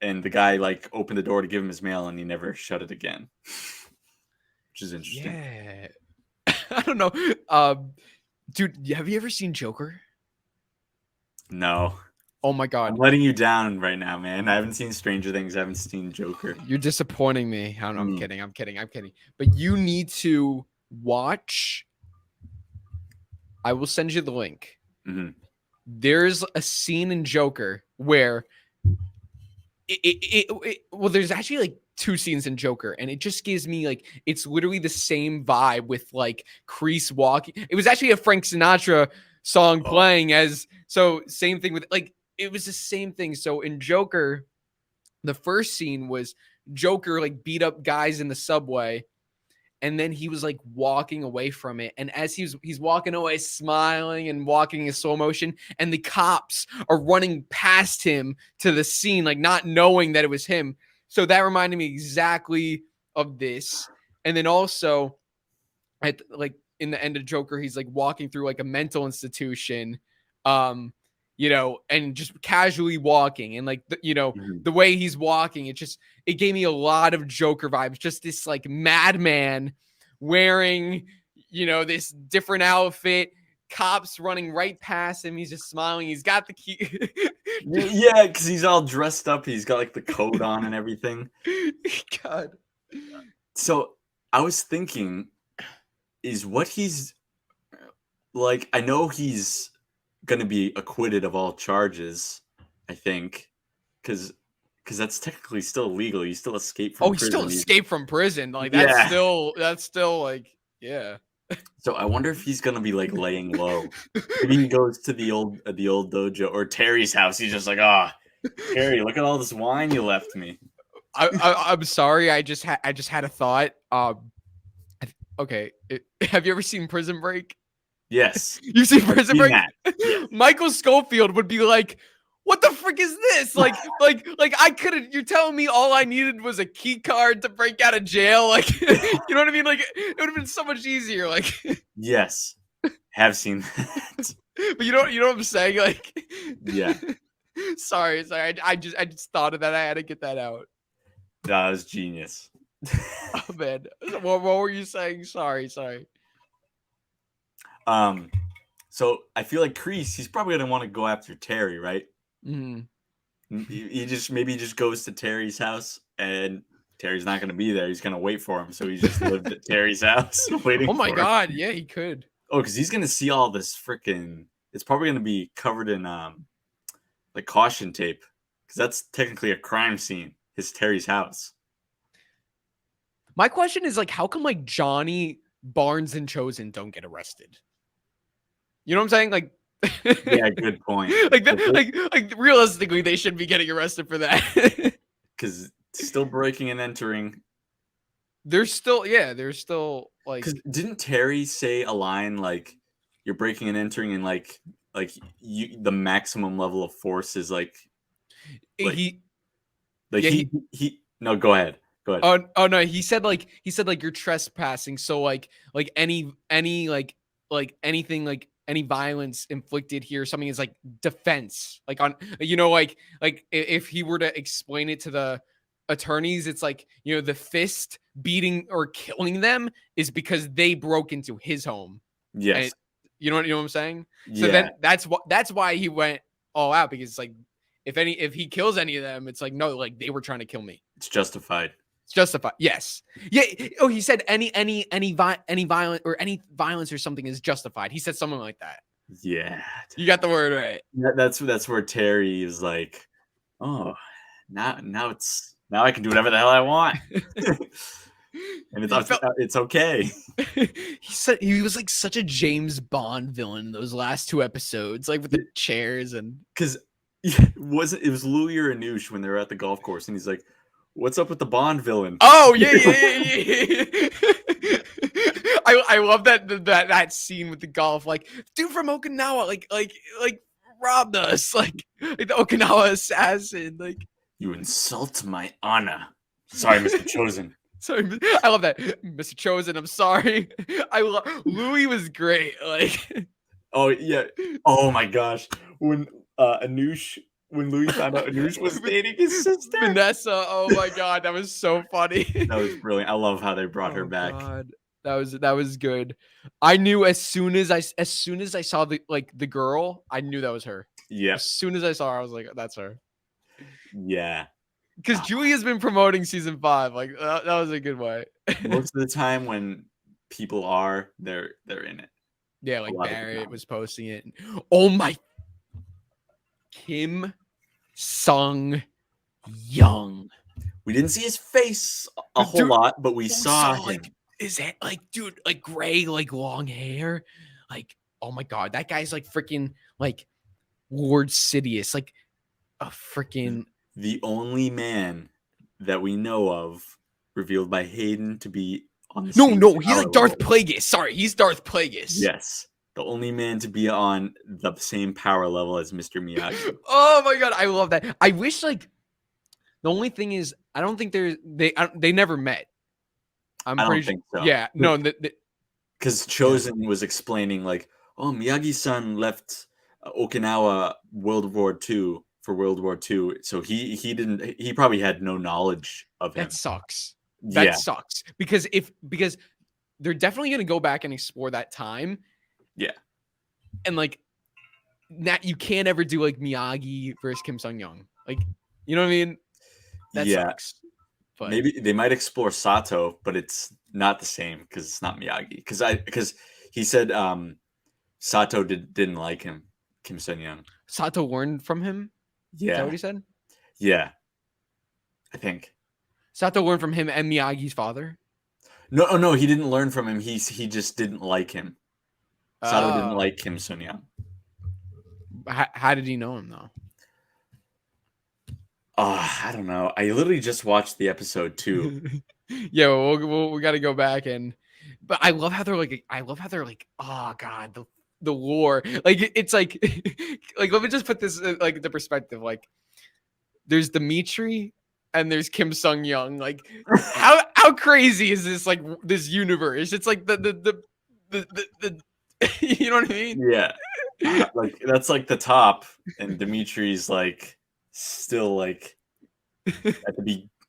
and the guy, like, opened the door to give him his mail, and he never shut it again, which is interesting.
Yeah. I don't know. Dude, have you ever seen Joker?
No.
Oh my
I'm
god.
letting you down right now, man. I haven't seen Stranger Things, I haven't seen Joker.
You're disappointing me. I don't know, I'm
Mm.
kidding. I'm kidding. I'm kidding. But you need to watch. I will send you the link.
Mhm.
There's a scene in Joker where well, there's actually like two scenes in Joker, and it just gives me like it's literally the same vibe with like Crease walking. It was actually a Frank Sinatra song
Oh.
playing as so same thing with like it was the same thing. So in Joker, the first scene was Joker like beat up guys in the subway, and then he was like walking away from it, and as he's walking away smiling and walking in slow motion, and the cops are running past him to the scene like not knowing that it was him. So that reminded me exactly of this. And then also at like in the end of Joker, he's like walking through like a mental institution, um you know, and just casually walking, and like you know,
Mhm.
the way he's walking, it gave me a lot of Joker vibes. Just this like madman wearing, you know, this different outfit, cops running right past him. He's just smiling. He's got the key.
Yeah, because he's all dressed up, he's got, like, the coat on and everything.
God.
So, I was thinking, is what he's like, I know he's gonna be acquitted of all charges, I think, because that's technically still illegal, he still escaped
Oh,
from
he still
prison, he
escaped from prison. Like
Yeah.
that's still like yeah.
So, I wonder if he's gonna be, like, laying low. Maybe he goes to the old dojo or Terry's house, he's just like, "Ah, Terry, look at all this wine you left me."
I'm sorry. I just had a thought. Okay. Have you ever seen Prison Break?
Yes.
You've seen
I've
Prison
seen
Break?
that. Yes.
Michael Schofield would be like, "What the frick is this?" Like I couldn't. You're telling me all I needed was a key card to break out of jail? Like, you know what I mean? Like, it would have been so much easier. Like,
Yes. Have seen that.
but you know what I'm saying? Like,
Yeah.
sorry. I just thought of that. I had to get that out.
That was genius.
Oh man, what were you saying? Sorry.
Um, so I feel like Crease, he's probably gonna want to go after Terry, right?
Mm.
He just maybe he just goes to Terry's house, and Terry's not gonna be there. He's gonna wait for him, so he just lived at Terry's house waiting.
Oh my
for him.
god, yeah, he could.
Oh, because he's gonna see all this freaking. It's probably gonna be covered in like caution tape, because that's technically a crime scene. His Terry's house.
My question is like, how come like Johnny, Barnes, and Chosen don't get arrested? You know what I'm saying? Like,
Yeah, good point.
like realistically, they should be getting arrested for that.
Because still breaking and entering.
They're still like.
Because didn't Terry say a line like, you're breaking and entering, and like the maximum level of force is like
he
no, go ahead.
Oh no, he said like you're trespassing, so like any like anything, like any violence inflicted here, something is like defense, like on, you know, like if he were to explain it to the attorneys, it's like, you know, the fist beating or killing them is because they broke into his home.
Yes.
And you know what I'm saying? So
Yeah.
then that's why he went all out, because it's like, if he kills any of them, it's like, no, like they were trying to kill me.
It's justified.
It's justified. Yes. Yeah. Oh, he said any violent or any violence or something is justified. He said something like that.
Yeah.
You got the word right.
That's where Terry is like, oh, now I can do whatever the hell I want. And it's okay.
He said he was like such a James Bond villain in those last 2 episodes, like with the chairs, and
because it was Louis or Anoush when they were at the golf course, and he's like, "What's up with the Bond villain?"
Oh yeah. I love that scene with the golf, like, dude from Okinawa, like robbed us, like the Okinawa assassin, like,
you insult my honor. Sorry, Mr. Chosen.
Sorry, I love that, Mr. Chosen. I'm sorry. I love Louis was great. Like,
oh yeah. Oh my gosh. When when Louis found out Anoush was dating his sister,
Vanessa. Oh my god, that was so funny.
That was brilliant. I love how they brought her back.
God. That was good. I knew as soon as I saw the girl, I knew that was her.
Yeah.
As soon as I saw her, I was like, that's her.
Yeah.
Because Julia's been promoting season 5. Like that was a good way.
Most of the time when people are, they're in it.
Yeah, like Barrett was posting it. Oh my, Kim Sung Young.
We didn't see his face a whole lot, but we saw him.
Like, is that like, dude, like gray, like long hair? Like, oh my god, that guy's like freaking like Lord Sidious, like a freaking,
the only man that we know of revealed by Hayden to be on the
no, he's like Darth Plagueis. Sorry, he's Darth Plagueis.
Yes, the only man to be on the same power level as Mr. Miyagi.
Oh my god, I love that. I wish, like, the only thing is, I don't think they never met.
I don't think so.
Yeah, no,
because Chozen was explaining like, oh, Miyagi-san left Okinawa World War II for World War II, so he probably had no knowledge of him.
That sucks. That sucks, because they're definitely gonna go back and explore that time.
Yeah,
and like that, you can't ever do like Miyagi versus Kim Sung Young. Like, you know what I mean? That sucks.
But maybe they might explore Sato, but it's not the same because it's not Miyagi. Because he said Sato didn't like him, Kim Sung Young.
Sato learned from him.
Yeah,
is that what he said?
Yeah, I think
Sato learned from him and Miyagi's father.
No, he didn't learn from him. He just didn't like him. Sato didn't like Kim Sung Young.
How did he know him though?
I don't know. I literally just watched the episode too.
Yeah, we got to go back but I love how they're like, oh god, the lore. Like, it's like, like, let me just put this like the perspective. Like, there's Dimitri and there's Kim Sung Young. Like, how crazy is this? Like, this universe? It's like the you know what I mean?
Yeah, like that's like the top, and Dimitri's like still like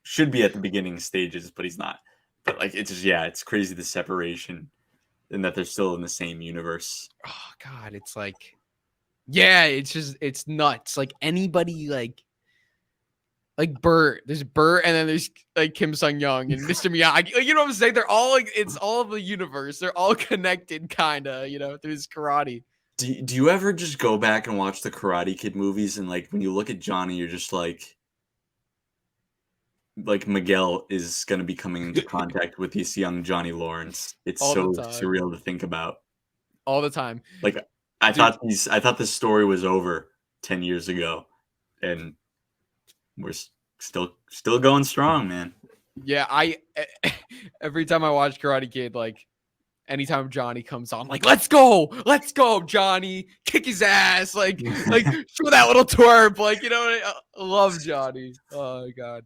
should be at the beginning stages, but he's not. But like, it's just, it's crazy, the separation, and that they're still in the same universe.
Oh god, it's like, it's nuts. Like, anybody like Bert, there's Bert, and then there's like Kim Sung Young and Mr. Miyagi. Like, you know what I'm saying? They're all like, it's all of the universe. They're all connected, kind of, through this karate.
Do you ever just go back and watch the Karate Kid movies, and like when you look at Johnny, you're just like Miguel is going to be coming into contact with this young Johnny Lawrence. It's all so surreal to think about.
All the time.
Like, I thought this story was over 10 years ago, and we're still going strong, man.
Yeah, every time I watch Karate Kid, like, anytime Johnny comes on, like, let's go, Johnny, kick his ass, like show that little twerp, like, you know, I love Johnny. Oh God.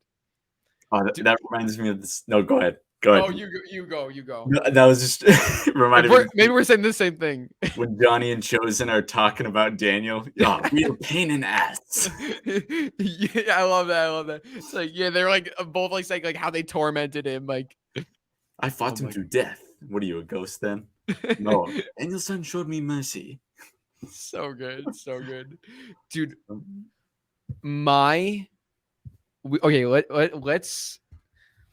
Oh, that reminds me of this. No, go ahead.
Oh, you go.
No, that was just reminded me.
Maybe we're saying the same thing.
When Johnny and Chosen are talking about Daniel, oh, real pain in the ass.
Yeah, I love that. It's like, yeah, they're like both like saying like how they tormented him. Like,
I fought him to death. What are you, a ghost then? No, Danielson showed me mercy.
So good, dude.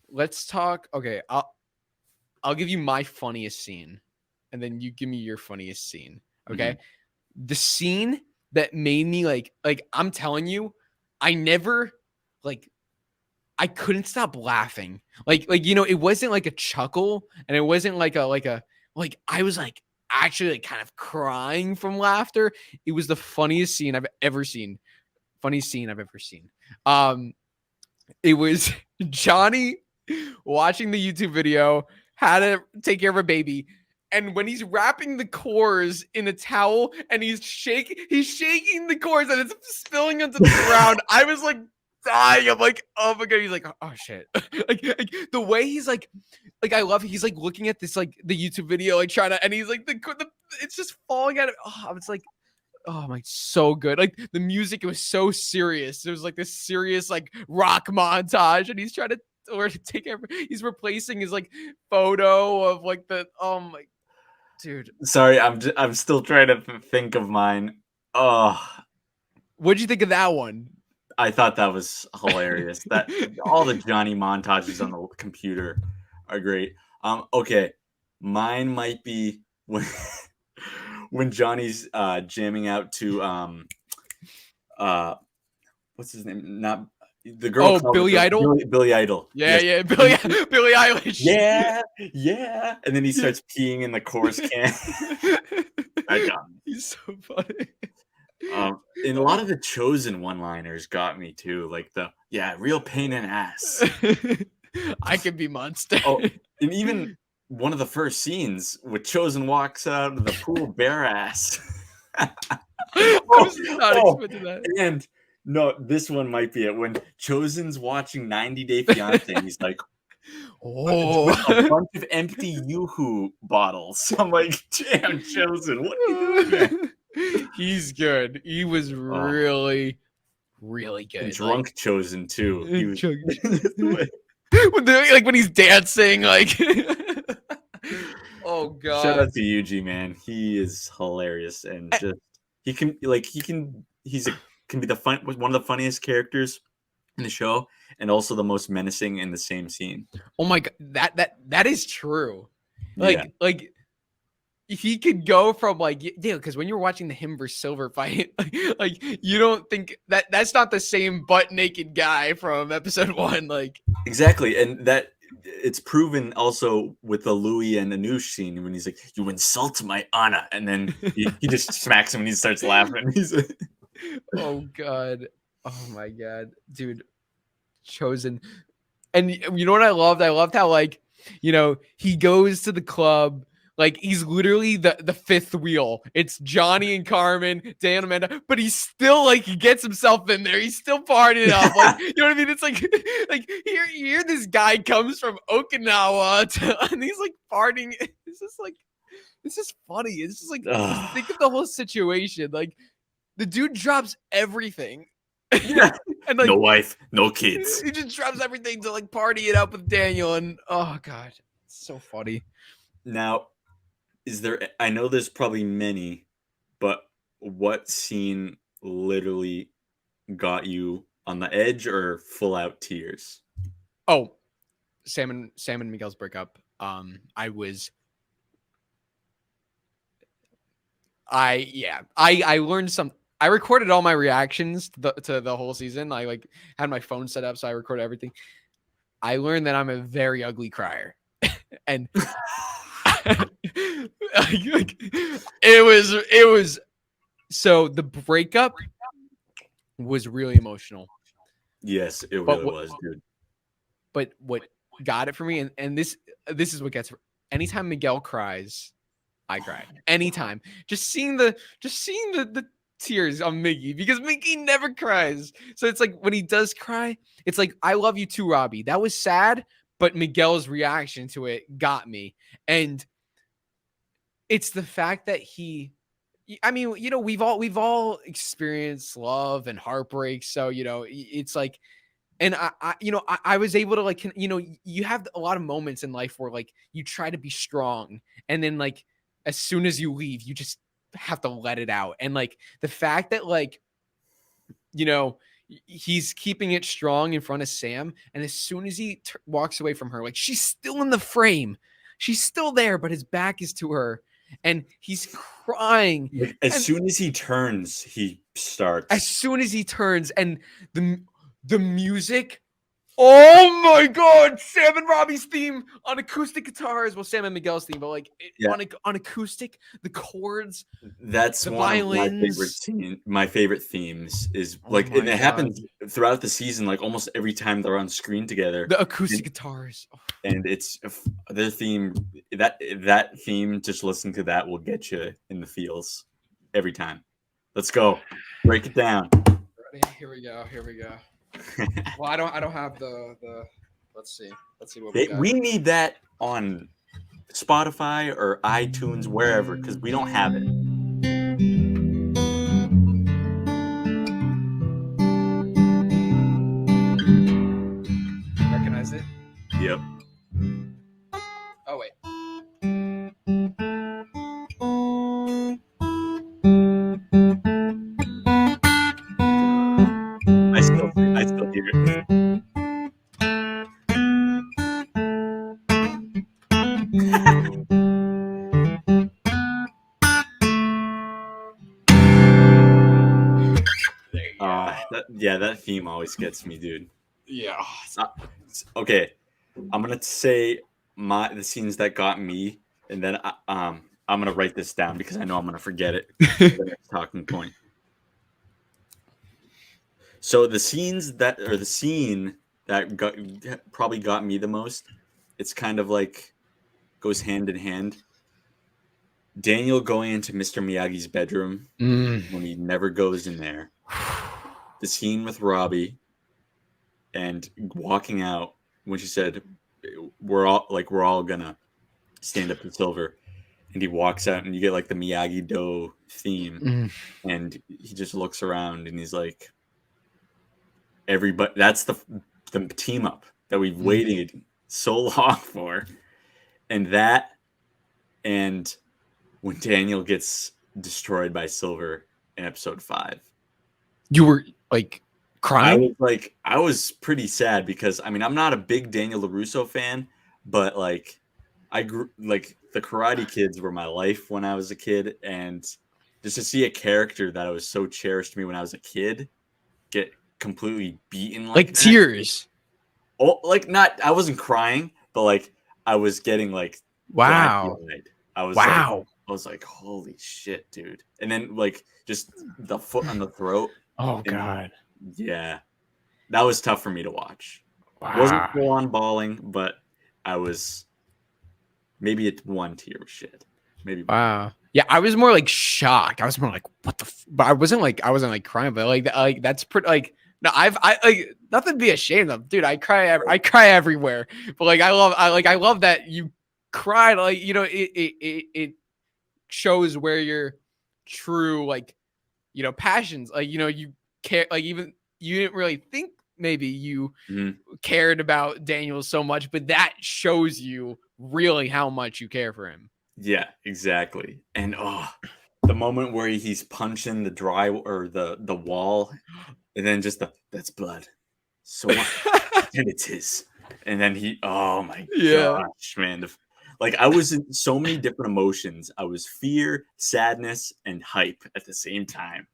Let's talk. Okay, I'll give you my funniest scene, and then you give me your funniest scene. Okay, the scene that made me like I'm telling you, I never I couldn't stop laughing. Like you know, it wasn't like a chuckle, and it wasn't like I was like actually like kind of crying from laughter. It was the funniest scene I've ever seen. It was Johnny watching the YouTube video how to take care of a baby. And when he's wrapping the cores in a towel and he's shaking the cores and it's spilling onto the ground, I was like dying. I'm like, oh my God. He's like, oh shit. like the way he's like I love it. He's like looking at this, like the YouTube video, like trying to, and he's like, it's just falling out of, oh, it's like, oh my, so good. Like the music, it was so serious. It was like this serious, like rock montage, and he's trying to, or to take care. He's replacing his like photo of like the, oh my, dude.
Sorry, I'm still trying to think of mine. Oh,
what'd you think of that one?
I thought that was hilarious. That all the Johnny montages on the computer are great. Okay, mine might be when Johnny's jamming out to what's his name? Not the girl.
Oh, Billy Idol.
Billy Idol.
Yeah, yes. Yeah, Billy Eilish.
Yeah. And then he starts peeing in the chorus can. I got me.
He's so funny.
And a lot of the Chosen one-liners got me too, like the real pain in ass.
I could be monster.
Oh, and even one of the first scenes with Chosen walks out of the pool bare ass.
I was not expecting that.
And no, this one might be it. When Chosen's watching 90 Day Fiance, he's like, oh, a bunch of empty Yoo-hoo bottles. I'm like, damn, Chosen, what are you doing?
He's good. He was really good.
And drunk like, Chosen too. He was
when he's dancing, like. Oh God!
Shout out to Yuji, man. He is hilarious, and just can be one of the funniest characters in the show, and also the most menacing in the same scene.
Oh my God, that is true. Like he could go from like, yeah, because when you're watching the him versus Silver fight, like you don't think that's not the same butt naked guy from episode 1, like
exactly, and that it's proven also with the Louis and Anush scene when he's like, "You insult my honor," and then he just smacks him and he starts laughing. He's like,
oh God, oh my God, dude, Chosen, and you know what I loved? I loved how like, you know, he goes to the club. Like he's literally the fifth wheel. It's Johnny and Carmen, Dan, Amanda, but he's still like he gets himself in there. He's still partying up. Like you know what I mean? It's like here this guy comes from Okinawa and he's like partying. It's just funny. It's just like just think of the whole situation. Like the dude drops everything.
Yeah.
And like
no wife, no kids.
He just drops everything to like party it up with Daniel, and oh God, it's so funny.
Now, I know there's probably many, but what scene literally got you on the edge or full out tears?
Oh, Sam and Miguel's breakup. I learned some. I recorded all my reactions to the whole season. I like had my phone set up, so I recorded everything. I learned that I'm a very ugly crier, and it was so the breakup was really emotional.
Yes, it really was, dude.
But what got it for me, and this is what gets anytime Miguel cries, I cry. Anytime. Just seeing the tears on Miggy, because Miggy never cries. So it's like when he does cry, it's like, I love you too, Robbie. That was sad, but Miguel's reaction to it got me. And it's the fact that I mean, you know, we've all experienced love and heartbreak. So, you know, it's like, and I was able to, like, you know, you have a lot of moments in life where, like, you try to be strong, and then, like, as soon as you leave, you just have to let it out. And, like, the fact that, like, you know, he's keeping it strong in front of Sam, and as soon as he walks away from her, like, she's still in the frame, she's still there, but his back is to her, and he's crying.
Like, as soon as he turns, he starts.
As soon as he turns, and the music. Oh my God, Sam and Robbie's theme on acoustic guitars. Well, Sam and Miguel's theme, but like on acoustic, the chords.
That's
the
one
violins.
of my favorite themes is like, and it happens throughout the season, like almost every time they're on screen together.
The acoustic guitars.
And it's their theme, that theme, just listening to that will get you in the feels every time. Let's go. Break it down.
Ready? Here we go. Well, I don't have the let's see what we got.
We need that on Spotify or iTunes, wherever, because we don't have it.
Recognize it?
Yep.
Oh wait.
I still hear it. That theme always gets me, dude.
Yeah.
Okay, I'm gonna say the scenes that got me, and then I'm gonna write this down because I know I'm gonna forget it. The next talking point. So the scene that probably got me the most, it's kind of like goes hand in hand. Daniel going into Mr. Miyagi's bedroom when he never goes in there. The scene with Robbie and walking out when she said, we're all gonna stand up to Silver, and he walks out and you get like the Miyagi-Do theme, and he just looks around and he's like, everybody, that's the team up that we've waited so long for. And when Daniel gets destroyed by Silver in episode 5,
you were like crying?
I was pretty sad because, I mean, I'm not a big Daniel LaRusso fan, but like I grew, like, the Karate Kids were my life when I was a kid, and just to see a character that was so cherished to me when I was a kid get completely beaten like that.
Tears.
Oh, like, not, I wasn't crying, but like I was getting like,
wow.
I was like, holy shit, dude. And then like just the foot on the throat.
Oh God.
Yeah. That was tough for me to watch.
Wow.
Wasn't full on bawling, but I was maybe at one tear of shit. Maybe.
Wow. Yeah, I was more like shocked. I was more like, what the but I wasn't like crying, but like that's pretty, like, no, I like, nothing to be ashamed of, dude. I cry everywhere. But like I love that you cried. Like, you know, it shows where your true, like, you know, passions, like, you know, you care, like, even you didn't really think maybe you cared about Daniel so much, but that shows you really how much you care for him.
Yeah, exactly. And the moment where he's punching the the wall, and then just that's blood. So what? And it's his. And then oh my gosh, man. Like, I was in so many different emotions. I was fear, sadness, and hype at the same time.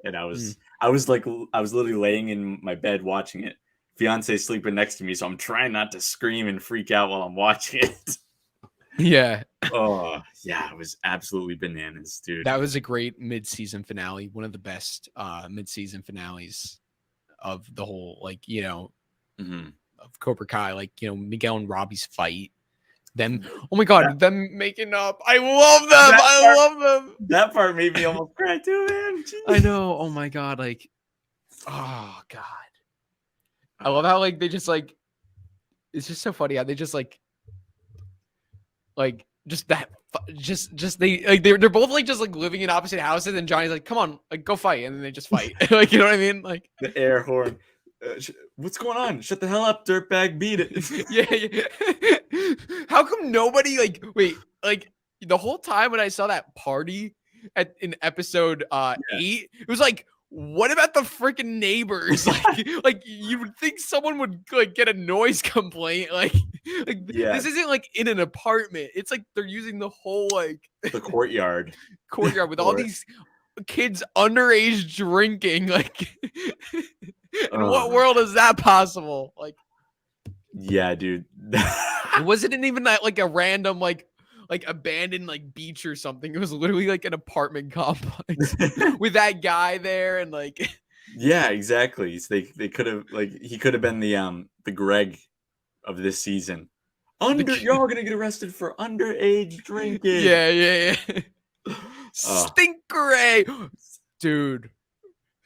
And I was literally laying in my bed watching it. Fiance sleeping next to me, so I'm trying not to scream and freak out while I'm watching it.
Yeah.
Oh, yeah, it was absolutely bananas, dude.
That was a great mid-season finale. One of the best mid-season finales of the whole, like, you know, of Cobra Kai. Like, you know, Miguel and Robbie's fight. Them, oh my god, them making up. I love them. I love them.
That part made me almost cry too, man. Jeez.
I know. Oh my god, like, oh god. I love how like they just like. It's just so funny how they just like just that just they like they're both like just like living in opposite houses, and Johnny's like, come on, like go fight, and then they just fight. Like, you know what I mean? Like
the air horn. What's going on? Shut the hell up, dirtbag! Beat it.
Yeah. How come nobody like wait like the whole time when I saw that party in episode 8, it was like, what about the freaking neighbors? Like you would think someone would like get a noise complaint. Like this isn't like in an apartment. It's like they're using the whole like
the courtyard
with all these kids underage drinking. Like in what world is that possible? Like,
yeah, dude.
wasn't even that like a random like abandoned like beach or something. It was literally like an apartment complex with that guy there, and like
yeah, exactly. So they could have like he could have been the Greg of this season. Y'all gonna get arrested for underage drinking.
Yeah. Stingray, dude.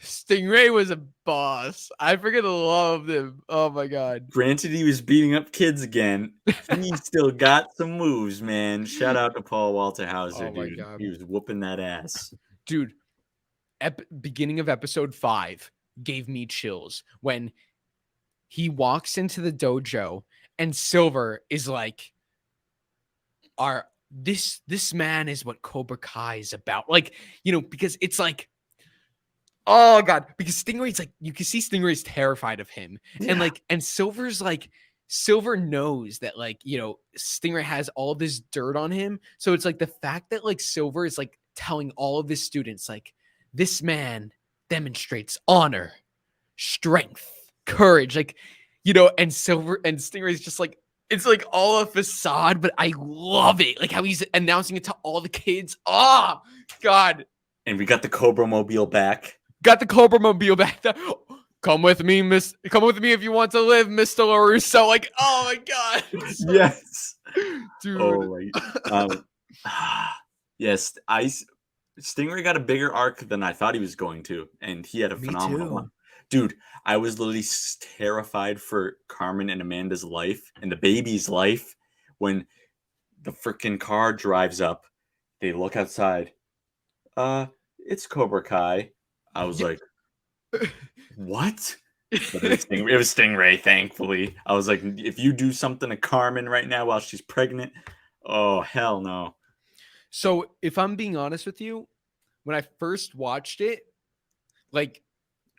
Stingray was a boss. I freaking loved him. Oh my god.
Granted, he was beating up kids again. He still got some moves, man. Shout out to Paul Walter Hauser, dude. God. He was whooping that ass.
Dude, beginning of episode 5 gave me chills when he walks into the dojo and Silver is like, this man is what Cobra Kai is about. Like, you know, because it's like, oh god, because Stingray's like, you can see Stingray's terrified of him. Yeah. And like, and Silver's like, Silver knows that like, you know, Stingray has all this dirt on him. So it's like the fact that like Silver is like telling all of his students, like, this man demonstrates honor, strength, courage, like, you know, and Stingray's just like, it's like all a facade, but I love it. Like how he's announcing it to all the kids. Oh god.
And we got the Cobra mobile back.
Got the Cobra mobile back. Come with me, Come with me if you want to live, Mr. LaRusso. Like, oh my god.
Yes.
Dude.
Oh my. Yes, Stingray got a bigger arc than I thought he was going to, and he had a phenomenal one. Dude, I was literally terrified for Carmen and Amanda's life and the baby's life when the freaking car drives up. They look outside. It's Cobra Kai. I was like, what? But it was Stingray, thankfully. I was like, if you do something to Carmen right now while she's pregnant, oh, hell no.
So if I'm being honest with you, when I first watched it, like,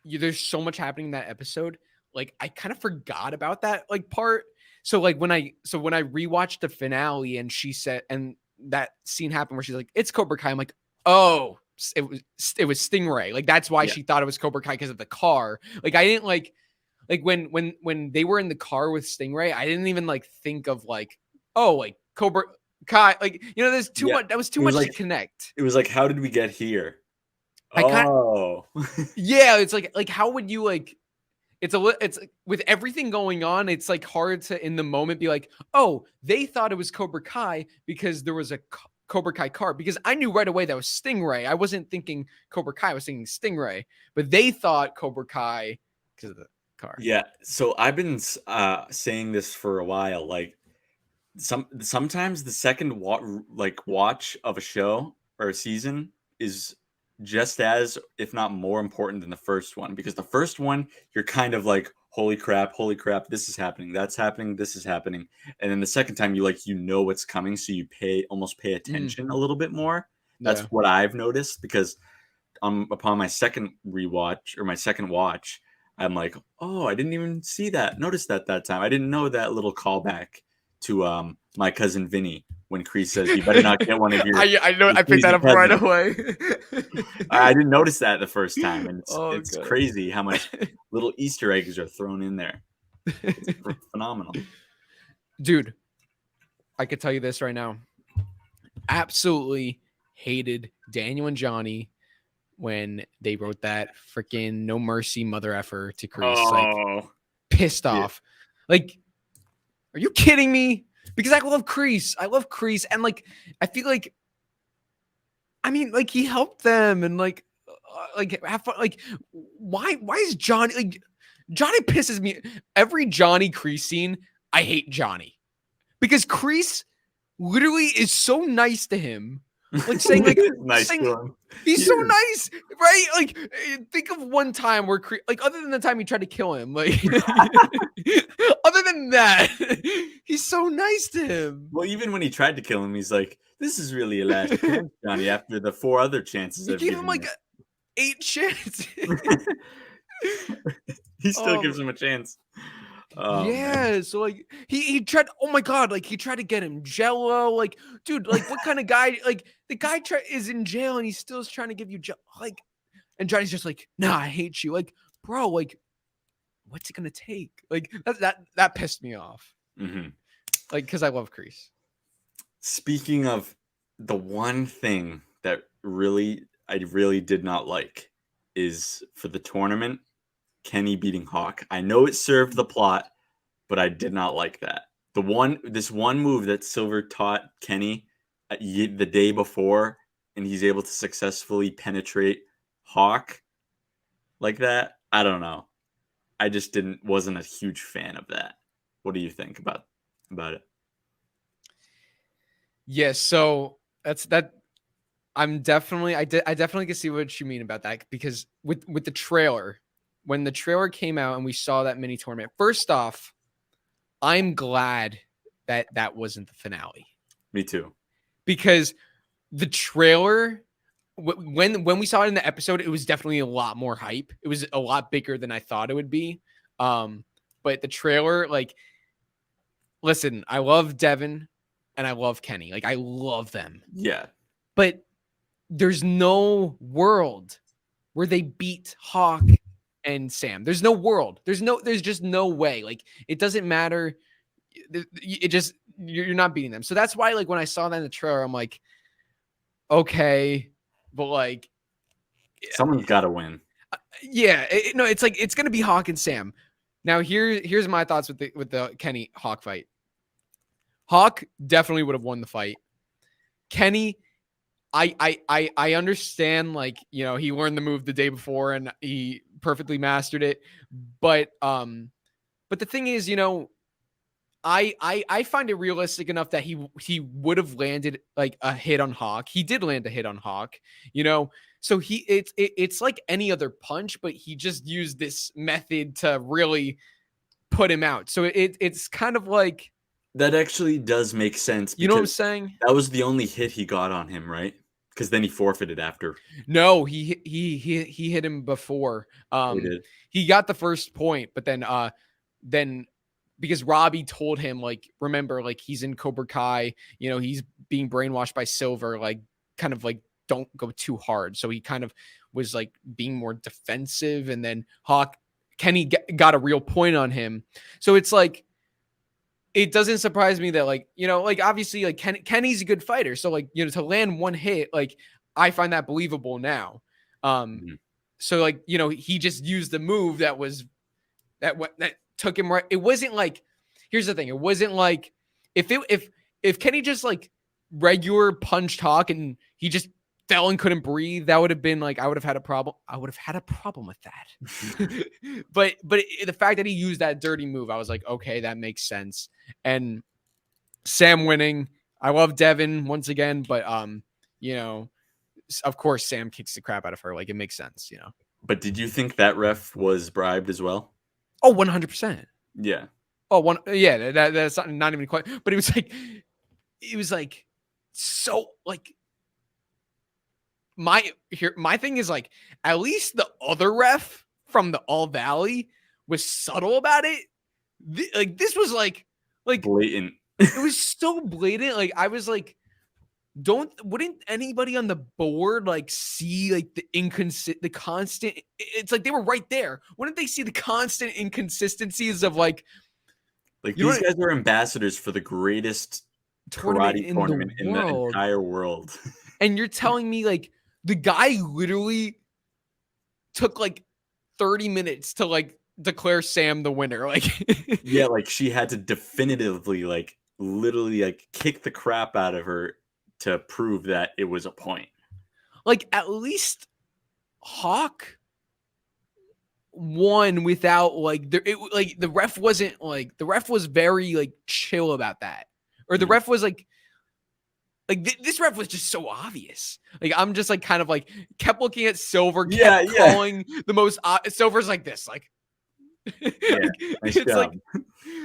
there's so much happening in that episode. Like, I kind of forgot about that like part. So like when I rewatched the finale and she said, and that scene happened where she's like, it's Cobra Kai. I'm like, oh, it was Stingray. Like that's why she thought it was Cobra Kai, because of the car. Like I didn't like when they were in the car with Stingray, I didn't even like think of like, oh, like Cobra Kai. Like, you know, there's too much. That was too much to connect.
It was like, how did we get here?
Yeah, it's like how would you like? It's with everything going on, it's like hard to in the moment be like, oh, they thought it was Cobra Kai because there was a Cobra Kai car, because I knew right away that was Stingray. I wasn't thinking Cobra Kai, I was thinking Stingray, but they thought Cobra Kai because of the car.
Yeah, so I've been saying this for a while. Like sometimes the second watch of a show or a season is just as, if not more important than the first one, because the first one you're kind of like, holy crap, this is happening, that's happening, this is happening, and then the second time you know what's coming, so you almost pay attention a little bit more. That's what I've noticed, because upon my second rewatch or my second watch, I'm like, oh, I didn't even notice that time. I didn't know that little callback to My Cousin Vinny when Crease says, you better not get one of your
I know, I picked that up right away.
I didn't notice that the first time, and it's crazy how much little Easter eggs are thrown in there. It's phenomenal.
Dude, I could tell you this right now. Absolutely hated Daniel and Johnny when they wrote that freaking no mercy mother effer to Crease. Like, pissed off. Like, are you kidding me? because I love Crease. I love Crease, and like I feel like, I mean, like he helped them, and like have fun. Like why is Johnny like Johnny pisses me every Johnny Crease scene. I hate Johnny because Crease literally is so nice to him, like saying like
nice
saying.
to him.
He's so nice, right? Like, think of one time where, like, other than the time he tried to kill him, like, other than that, he's so nice to him.
Well, even when he tried to kill him, he's like, "This is really a last chance, Johnny." After the 4 other chances
He
I've
gave him
given
like
you,
8 chances.
he still gives him a chance. Oh,
yeah,
man.
so like he tried. Oh my god, like he tried to get him Jello. Like, dude, like what kind of guy? Like the guy is in jail and he still is trying to give you like, and Johnny's just like, nah, I hate you. Like, bro, like, what's it gonna take? Like that pissed me off.
Mm-hmm.
Like, because I love Crease.
Speaking of the one thing that I really did not like is for the tournament, Kenny beating Hawk. I know it served the plot, but I did not like that. This one move that Silver taught Kenny the day before, and he's able to successfully penetrate Hawk like that. I don't know. I just wasn't a huge fan of that. What do you think about it?
Yes, so that's that. I definitely can see what you mean about that, because with the trailer, when the trailer came out and we saw that mini tournament, first off, I'm glad that that wasn't the finale.
Me too.
Because the trailer, when we saw it in the episode, it was definitely a lot more hype. It was a lot bigger than I thought it would be. But the trailer, like, listen, I love Devin and I love Kenny. Like, I love them.
Yeah.
But there's no world where they beat Hawk and Sam. There's no world. There's just no way. Like, it doesn't matter. It just, you're not beating them. So that's why, like, when I saw that in the trailer, I'm like, okay, but like,
someone's got to win.
Yeah, no, it's like it's gonna be Hawk and Sam. Now here's my thoughts with the Kenny Hawk fight. Hawk definitely would have won the fight. Kenny, I understand, like, you know, he learned the move the day before and he perfectly mastered it, but the thing is, you know, I find it realistic enough that he would have landed like a hit on Hawk. He did land a hit on Hawk, you know. So it's like any other punch, but he just used this method to really put him out. So it's kind of like,
that actually does make sense.
You know what I'm saying?
That was the only hit he got on him, right? Because then he forfeited after.
No, he hit him before.
He did.
He got the first point, but then because Robby told him, like, remember, like, he's in Cobra Kai, you know, he's being brainwashed by Silver, like, kind of like, don't go too hard. So he kind of was like being more defensive, and then Kenny got a real point on him. So it's like, it doesn't surprise me that, like, you know, like, obviously, like, Kenny's a good fighter. So, like, you know, to land one hit, like, I find that believable now. So, like, you know, he just used the move that took him right. It wasn't like, here's the thing. It wasn't like if Kenny just like regular punched Hawk and he just fell and couldn't breathe, that would have been like, I would have had a problem. I would have had a problem with that. but the fact that he used that dirty move, I was like, okay, that makes sense. And Sam winning, I love Devin once again, but you know, of course Sam kicks the crap out of her. Like, it makes sense, you know.
But did you think that ref was bribed as well?
Oh, 100%.
Yeah.
Oh, yeah, that's not even quite, but it was like so, like, my thing is, like, at least the other ref from the All Valley was subtle about it. Like, this was like
blatant.
It was so blatant. Like, I was like, wouldn't anybody on the board like see like the constant, it's like they were right there. Wouldn't they see the constant inconsistencies of like
these guys were ambassadors for the greatest karate tournament in the entire world.
And you're telling me, like, the guy literally took like 30 minutes to like declare Sam the winner. Like,
yeah, like she had to definitively like literally like kick the crap out of her to prove that it was a point.
Like, at least Hawk won without like the ref wasn't like, the ref was very like chill about that, or the ref was like this ref was just so obvious. Like, I'm just like kind of like kept looking at Silver, kept calling the most Silver's like this, like,
nice job.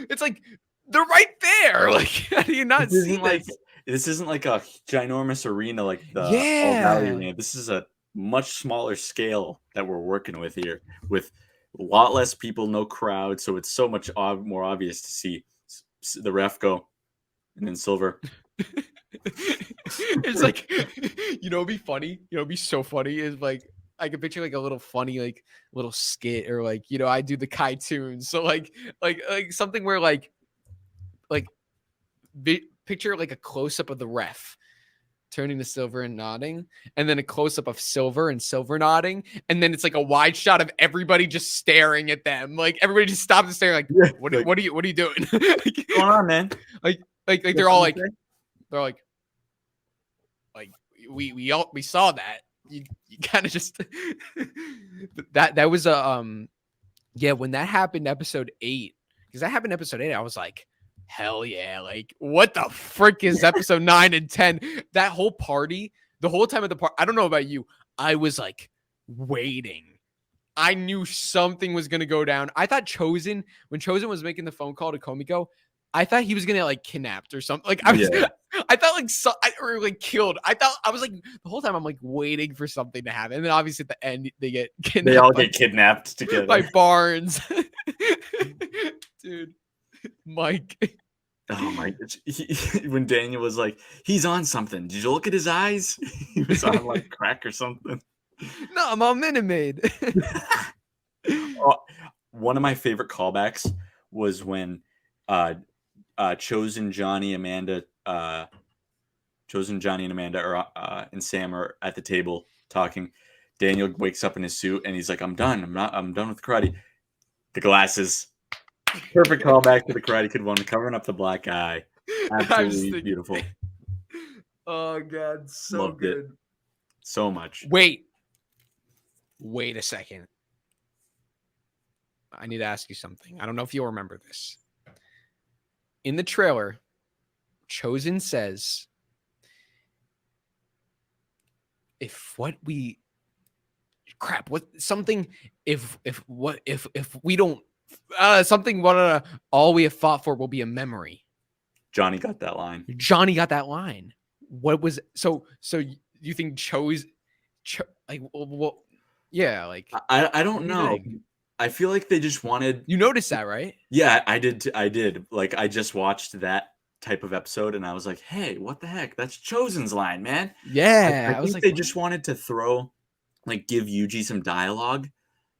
It's like they're right there. Like, how do you not see this?
This isn't like a ginormous arena like the All Valley arena. This is a much smaller scale that we're working with here, with a lot less people, no crowd, so it's so much more obvious to see the ref go, and then Silver.
It's like, it'd be funny. It'd be so funny. Is like, I could picture like a little funny, like little skit, or like, I do the Kai tunes. So like something where like picture like a close up of the ref turning to Silver and nodding, and then a close up of Silver and Silver nodding, and then it's like a wide shot of everybody just staring at them. Like, everybody just stops and staring. Like, what are you doing?
What's going on, man?
Like they're all like, we saw that. You kind of just that was when that happened, episode 8, because that happened episode 8, I was like, hell yeah, like, what the frick is episode 9 and 10? That whole party, the whole time at the party, I don't know about you, I was like waiting. I knew something was gonna go down. I thought when Chozen was making the phone call to Komiko, I thought he was gonna like kidnapped or something. Like, I thought like killed. I was like, the whole time I'm like waiting for something to happen. And then obviously at the end they get kidnapped.
They all get kidnapped together
by Barnes. Dude, Mike.
Oh my! When Daniel was like, he's on something. Did you look at his eyes? He was on like crack or something.
No, I'm on Minute Maid.
One of my favorite callbacks was when Chozen, Johnny, Amanda, and Sam are at the table talking. Daniel wakes up in his suit and he's like, I'm done with karate. The glasses. Perfect callback to the Karate Kid 1, covering up the black eye. Absolutely beautiful.
Oh God, so
Loved
good.
It so much.
Wait a second. I need to ask you something. I don't know if you'll remember this. In the trailer, Chozen says, if we don't all we have fought for will be a memory.
Johnny got that line.
What was so you think like, well, yeah, like,
I don't know. I feel like they just wanted.
You noticed that, right?
Yeah, I did. Like, I just watched that type of episode and I was like, hey, what the heck? That's Chozen's line, man.
Yeah.
I think they just wanted to give Yuji some dialogue,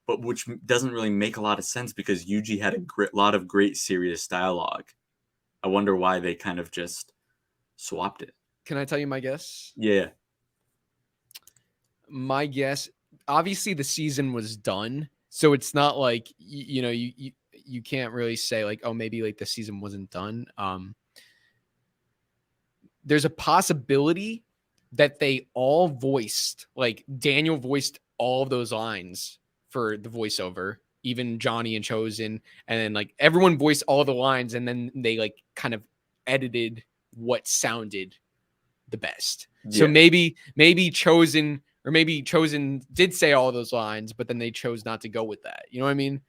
but which doesn't really make a lot of sense because Yuji had a lot of great serious dialogue. I wonder why they kind of just swapped it.
Can I tell you my guess?
Yeah.
My guess, obviously the season was done, so it's not like, you can't really say like, oh, maybe like the season wasn't done. There's a possibility that they all voiced, like Daniel voiced all of those lines for the voiceover, even Johnny and Chozen, and then like everyone voiced all of the lines, and then they like kind of edited what sounded the best. Yeah. So maybe Chozen did say all of those lines, but then they chose not to go with that. You know what I mean?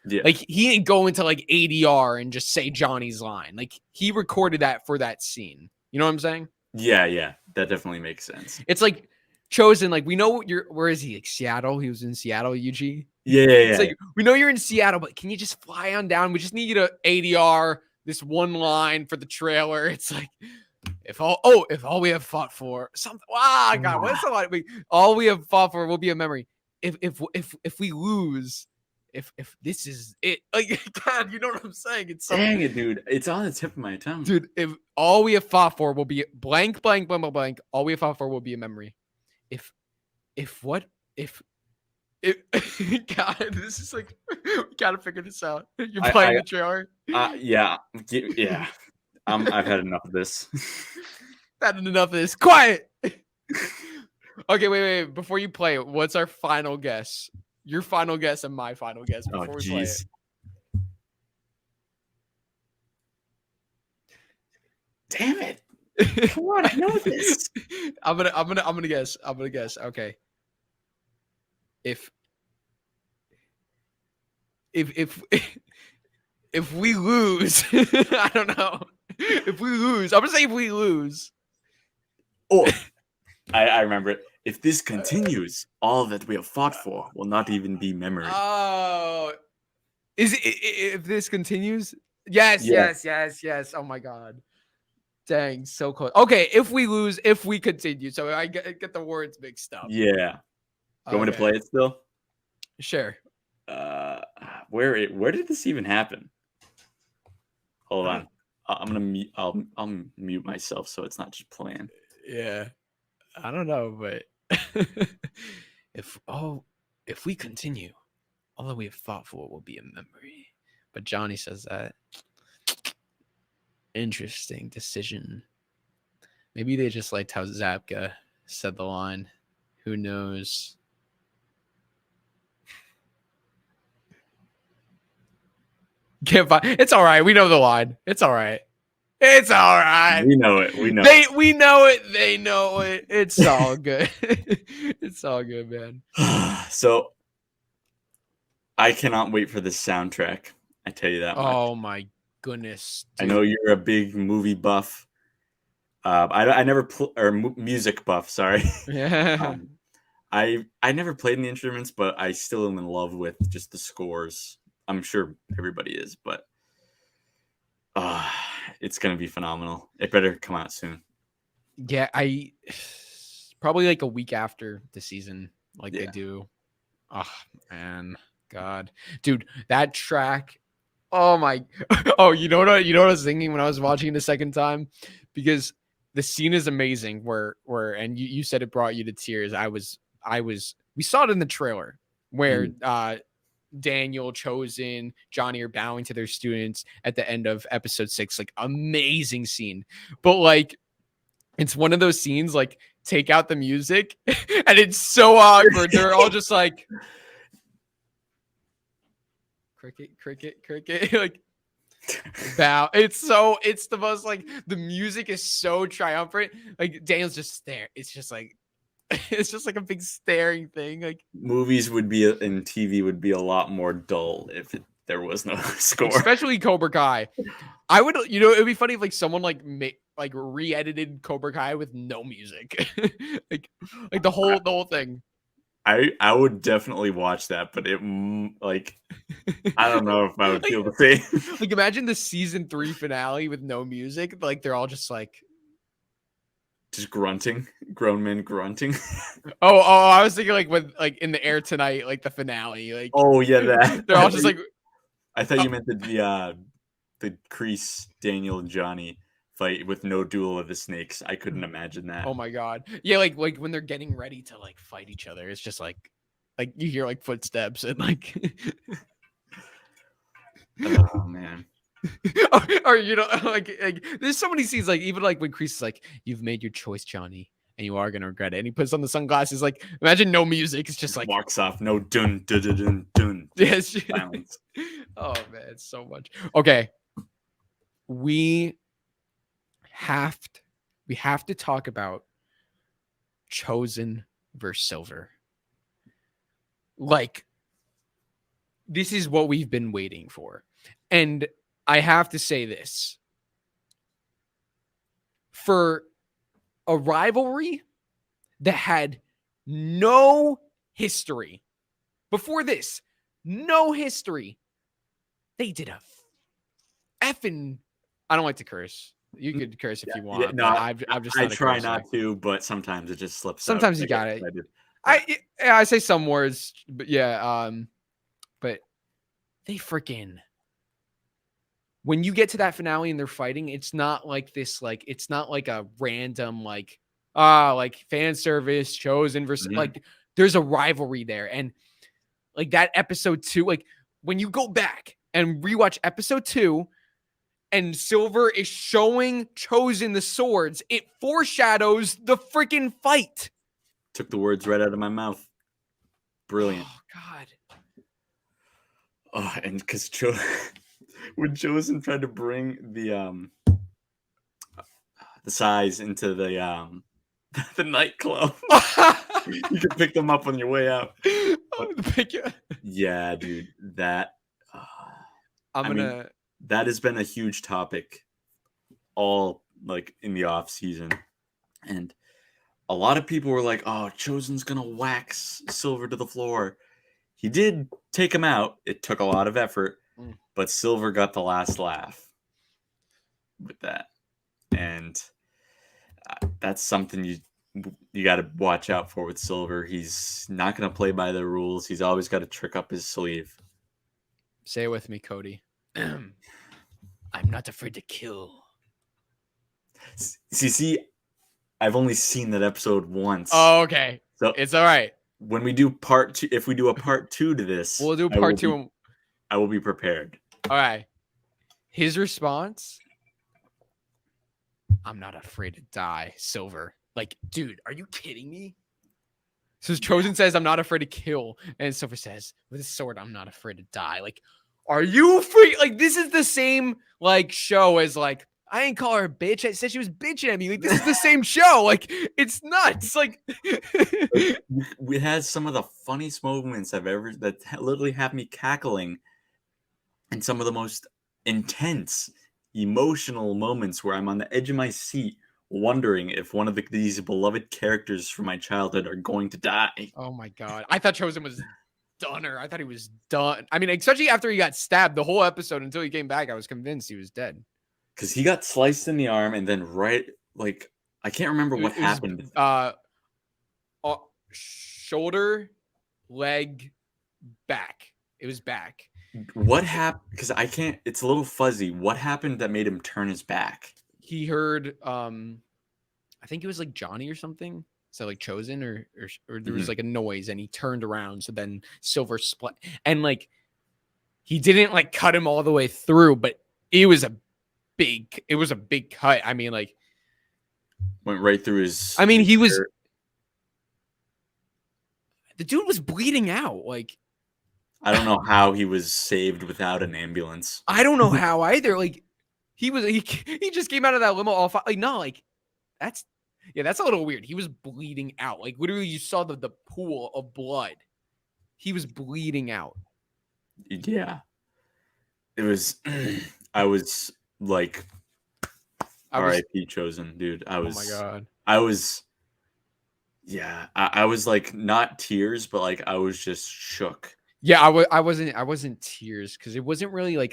Yeah.
Like, he didn't go into like ADR and just say Johnny's line. Like, he recorded that for that scene. You know what I'm saying?
Yeah. That definitely makes sense.
It's like Chozen, like, we know where is he? Like, Seattle? He was in Seattle, UG?
Yeah.
It's like, we know you're in Seattle, but can you just fly on down? We just need you to ADR this one line for the trailer. It's like, if all we have fought for something. Wow, God, what's the line? All we have fought for will be a memory. If we lose, if this is it, like, God, you know what I'm saying? It's something.
Dang it, dude! It's on the tip of my tongue,
dude. If all we have fought for will be blank, blank, blank, blank. All we have fought for will be a memory. If God, this is like, we gotta figure this out. You're playing the trailer.
Yeah. I've had enough of this.
Had enough of this. Quiet. Okay, wait. Before you play it, what's our final guess? Your final guess and my final guess before we play it.
Damn it. Come on, I know this.
I'm gonna guess. Okay. If we lose, I don't know. If we lose, I'm gonna say if we lose.
Oh, I remember it. If this continues, all that we have fought for will not even be memory.
Oh, is it if this continues? Yes. Oh my god. Dang, so close. Okay, if we lose, if we continue. So I get the words mixed up.
Yeah. You want me to play it still?
Sure.
Where did this even happen? Hold on. I'll mute myself so it's not just playing.
Yeah. I don't know, but if we continue, all that we have fought for will be a memory. But Johnny says that. Interesting decision. Maybe they just liked how Zapka said the line. Who knows? Can't find. It's all right. We know the line. It's all right. It's all right.
We know it. We know
we know it. They know it. It's all good. It's all good, man.
So I cannot wait for this soundtrack. I tell you that much.
Oh my goodness.
Dude. I know you're a big movie buff. I never music buff. Sorry.
Yeah.
I never played any instruments, but I still am in love with just the scores. I'm sure everybody is, but it's gonna be phenomenal. It better come out soon.
Yeah, probably like a week after the season, like they do. Oh man, God, dude, that track. Oh my. Oh, you know what I was thinking when I was watching it the second time, because the scene is amazing. Where and you said it brought you to tears. We saw it in the trailer where Daniel, Chozen, Johnny are bowing to their students at the end of episode 6. Like, amazing scene. But like, it's one of those scenes, like, take out the music and it's so awkward. They're all just like cricket, like bow. It's the most, like, the music is so triumphant. Like, Daniel's just there. It's just like a big staring thing. Like,
movies would be and TV would be a lot more dull if there was no score.
Especially Cobra Kai. I would, it'd be funny if like someone like re-edited Cobra Kai with no music, like the whole thing.
I would definitely watch that, but it like I don't know if I would feel the same.
Like, imagine the season 3 finale with no music. Like, they're all just like.
Just grunting, grown men grunting.
Oh, I was thinking like with like In the Air Tonight, like the finale. Like,
oh yeah, that
they're all just like.
I thought you meant the Crease, Daniel and Johnny fight with no duel of the snakes. I couldn't imagine that.
Oh my god, yeah, like when they're getting ready to like fight each other, it's just like you hear like footsteps and like.
Oh man.
Or like there's so many scenes, like even like when Crease is like, "You've made your choice, Johnny, and you are gonna regret it," and he puts on the sunglasses. Like, imagine no music. It's just like
walks off, no dun dun dun dun dun.
Yes. Silence. Oh man, it's so much. Okay, we have to talk about Chozen versus Silver. Like, this is what we've been waiting for, and I have to say this. For a rivalry that had no history before this, no history, they did a effing. I don't like to curse. You could curse if you want.
Yeah, no,
I'm just.
I try not to, but sometimes it just slips.
Sometimes you got it. I say some words, but yeah. But they freaking. When you get to that finale and they're fighting, it's not like this, like, it's not like a random, like fan service, Chozen versus, like, there's a rivalry there. And like that episode 2, like when you go back and rewatch episode 2, and Silver is showing Chosen the swords, it foreshadows the freaking fight.
Took the words right out of my mouth. Brilliant.
Oh, God.
Oh, and because when Chosen tried to bring the size into the nightclub, you can pick them up on your way out. Yeah, dude, that that has been a huge topic all like in the off season, and a lot of people were like, "Oh, Chosen's gonna wax Silver to the floor." He did take him out. It took a lot of effort, but Silver got the last laugh with that, and that's something you got to watch out for with Silver. He's not going to play by the rules. He's always got a trick up his sleeve.
Say it with me, Cody. I'm not afraid to kill.
See, I've only seen that episode once.
Oh, okay. So it's all right.
When we do part 2, if we do a part 2 to this,
we'll do part 2.
I will be prepared.
All right. His response: I'm not afraid to die, Silver. Like, dude, are you kidding me? So Chosen says, I'm not afraid to kill. And Silver says, with his sword, I'm not afraid to die. Like, are you free? Like, this is the same, like, show as, like, I ain't call her a bitch. I said she was bitching at me. Like, this is the same show. Like, it's nuts. Like,
we had some of the funniest moments I've ever, that literally have me cackling. And some of the most intense, emotional moments where I'm on the edge of my seat wondering if one of these beloved characters from my childhood are going to die.
Oh my God. I thought Chosen was done. I thought he was done. I mean, especially after he got stabbed the whole episode until he came back, I was convinced he was dead.
Because he got sliced in the arm and then like, I can't remember what happened.
Shoulder, leg, back. It was back.
What happened? Because I can't, it's a little fuzzy. What happened that made him turn his back?
He heard, I think it was like Johnny or something. So like Chosen or there was like a noise and he turned around. So then Silver split. And like, he didn't like cut him all the way through, but it was a big cut. I mean, like,
went right through his.
I mean, he was. The dude was bleeding out. Like,
I don't know how he was saved without an ambulance.
I don't know how either. Like, he just came out of that limo all fine. Like, no, like, that's a little weird. He was bleeding out. Like, literally, you saw the pool of blood. He was bleeding out.
Yeah. It was. I was like, R.I.P. Chosen, dude.
Oh my God.
I was. Yeah, I was like not tears, but like I was just shook.
Yeah, I wasn't tears because it wasn't really like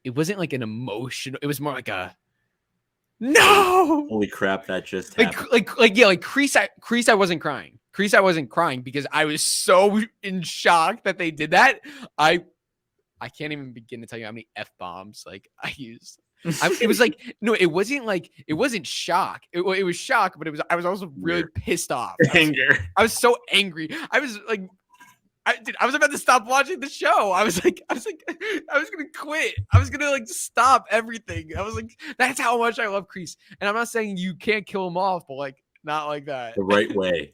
it wasn't like an emotion. It was more like a no.
Holy crap, that just happened.
Like Crease. I wasn't crying. Crease, I wasn't crying because I was so in shock that they did that. I can't even begin to tell you how many F-bombs like I used. It was like, no, it wasn't shock. It was shock, but I was also really pissed off.
Anger.
I was so angry. I was like, I was about to stop watching the show. I was going to quit. I was going to like stop everything. I was like, that's how much I love Crease. And I'm not saying you can't kill him off, but like, not like that.
The right way.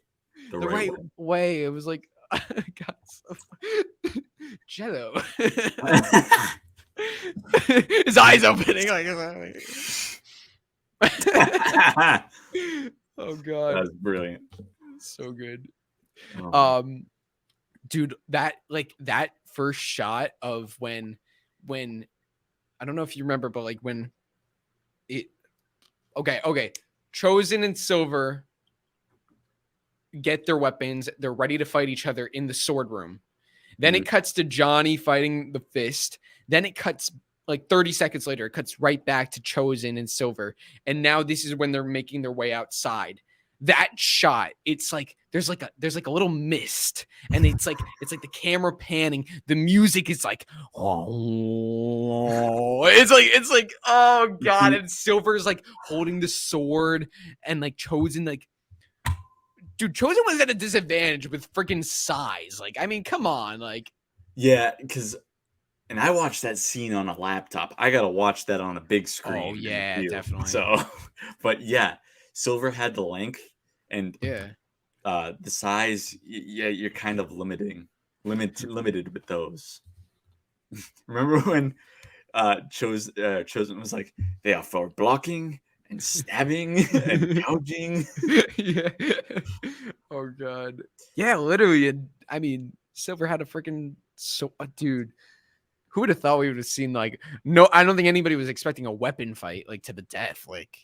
The right way. It was like, God, so Jello. His eyes opening like oh God.
That's brilliant.
So good.
Oh.
Dude, that first shot of when I don't know if you remember, but like when it okay. Chosen and Silver get their weapons, they're ready to fight each other in the sword room. Then it cuts to Johnny fighting the fist. Then it cuts like 30 seconds later, it cuts right back to Chosen and Silver. And now this is when they're making their way outside. That shot, it's like there's like a little mist, and it's like the camera panning. The music is like, oh, it's like oh God, and Silver's like holding the sword, and like Chosen, like, dude, Chosen was at a disadvantage with freaking size. Like, I mean, come on, like,
yeah, because And I watched that scene on a laptop. I gotta watch that on a big screen.
Oh yeah,
view.
definitely.
So, but yeah, Silver had the length and
Yeah.
the size. Yeah, you're kind of limited with those. Remember when Chosen was like, they are for blocking and stabbing and gouging.
Yeah. Oh god. Yeah, literally. And I mean, Silver had a freaking dude. Who would have thought we would have seen like no? I don't think anybody was expecting a weapon fight like to the death. Like,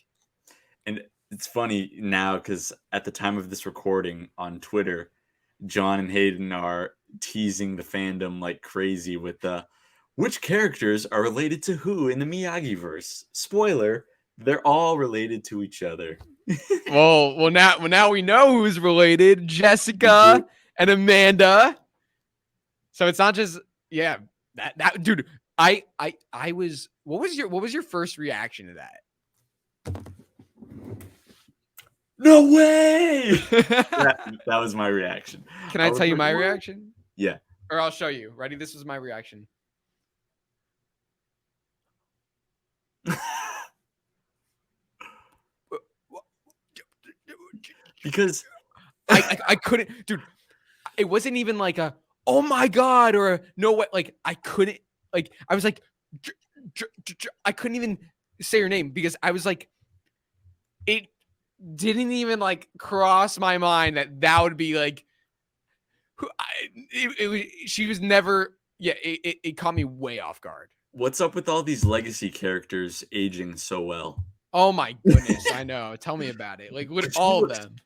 And it's funny now because at the time of this recording on Twitter, John and Hayden are teasing the fandom like crazy with the which characters are related to who in the Miyagi verse. Spoiler, they're all related to each other.
now we know who's related: Jessica and Amanda. So it's not just that dude. I was. What was your first reaction to that?
No way! that was my reaction.
Can I tell you my reaction?
Yeah.
Or I'll show you. Ready? This was my reaction.
Because
I couldn't, dude. It wasn't even like a oh my god or a no way. Like I couldn't. Like I was like, I couldn't even say her name because I was like, it didn't even like cross my mind that would be like. She was never. Yeah, it caught me way off guard.
What's up with all these legacy characters aging so well?
Oh my goodness, I know. Tell me about it. Like all of them.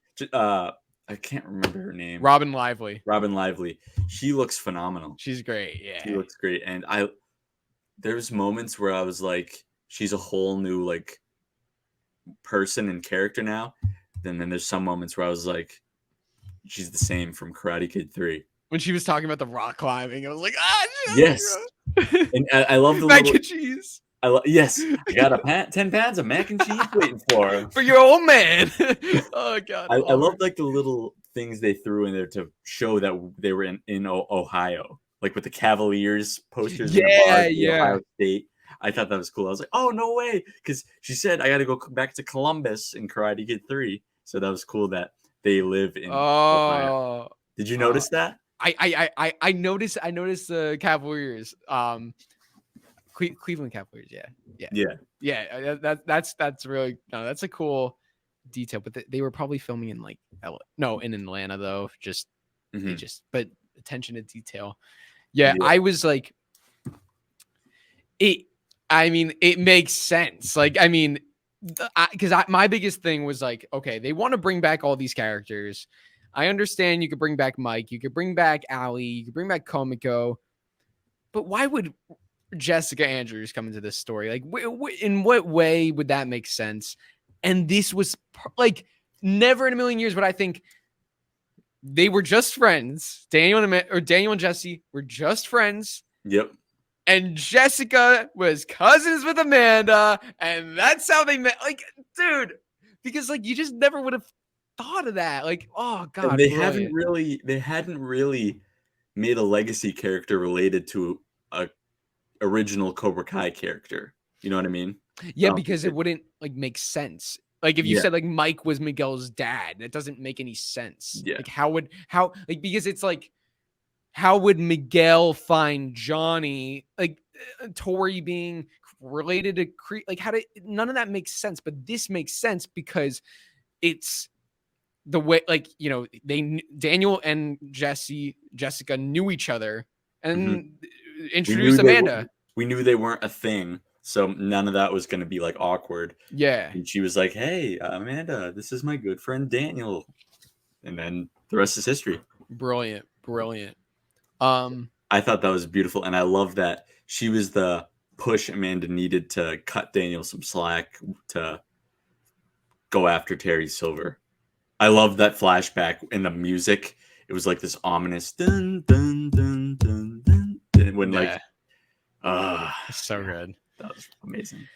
I can't remember her name.
Robin Lively.
Robin Lively. She looks phenomenal.
She's great. Yeah.
She looks great. And there's moments where I was like, she's a whole new like person and character now. Then there's some moments where I was like, she's the same from Karate Kid 3.
When she was talking about the rock climbing, I was like,
yes. And I love the
mac and cheese.
Yes, I got 10 pounds of mac and cheese waiting for
for your old man. Oh god,
I love like the little things they threw in there to show that they were in Ohio, like with the Cavaliers posters.
Yeah,
Ohio State. I thought that was cool. I was like, oh no way, because she said I got to go back to Columbus in Karate Kid 3. So that was cool that they live in Ohio. Did you notice that?
I noticed the Cavaliers. Cleveland Cavaliers, yeah. That's really that's a cool detail. But they were probably filming in like in Atlanta though. Just but attention to detail. Yeah, I was like, it. I mean, it makes sense. Like, I mean, because my biggest thing was like, okay, they want to bring back all these characters. I understand you could bring back Mike, you could bring back Allie, you could bring back Komiko, but why would Jessica Andrews come into this story? Like, in what way would that make sense? And this was like never in a million years would I think they were just friends. Daniel and Jesse were just friends.
Yep.
And Jessica was cousins with Amanda, and that's how they met. Like, dude, because like you just never would have thought of that. Like, oh god,
and they hadn't really made a legacy character related to a original Cobra Kai character. You know what I mean?
Yeah, because it wouldn't like make sense. Like if you said like Mike was Miguel's dad, that doesn't make any sense.
Yeah.
Like because it's like how would Miguel find Johnny? Like TORY being related to Crease, like none of that makes sense. But this makes sense because it's the way, like, you know, Daniel and Jessica knew each other and introduced Amanda.
We knew they weren't a thing, so none of that was going to be like awkward.
Yeah.
And she was like, "Hey, Amanda, this is my good friend Daniel," and then the rest is history.
Brilliant.
I thought that was beautiful, and I love that she was the push Amanda needed to cut Daniel some slack to go after Terry Silver. I love that flashback in the music. It was like this ominous dun dun dun dun dun when like
so good.
That was amazing.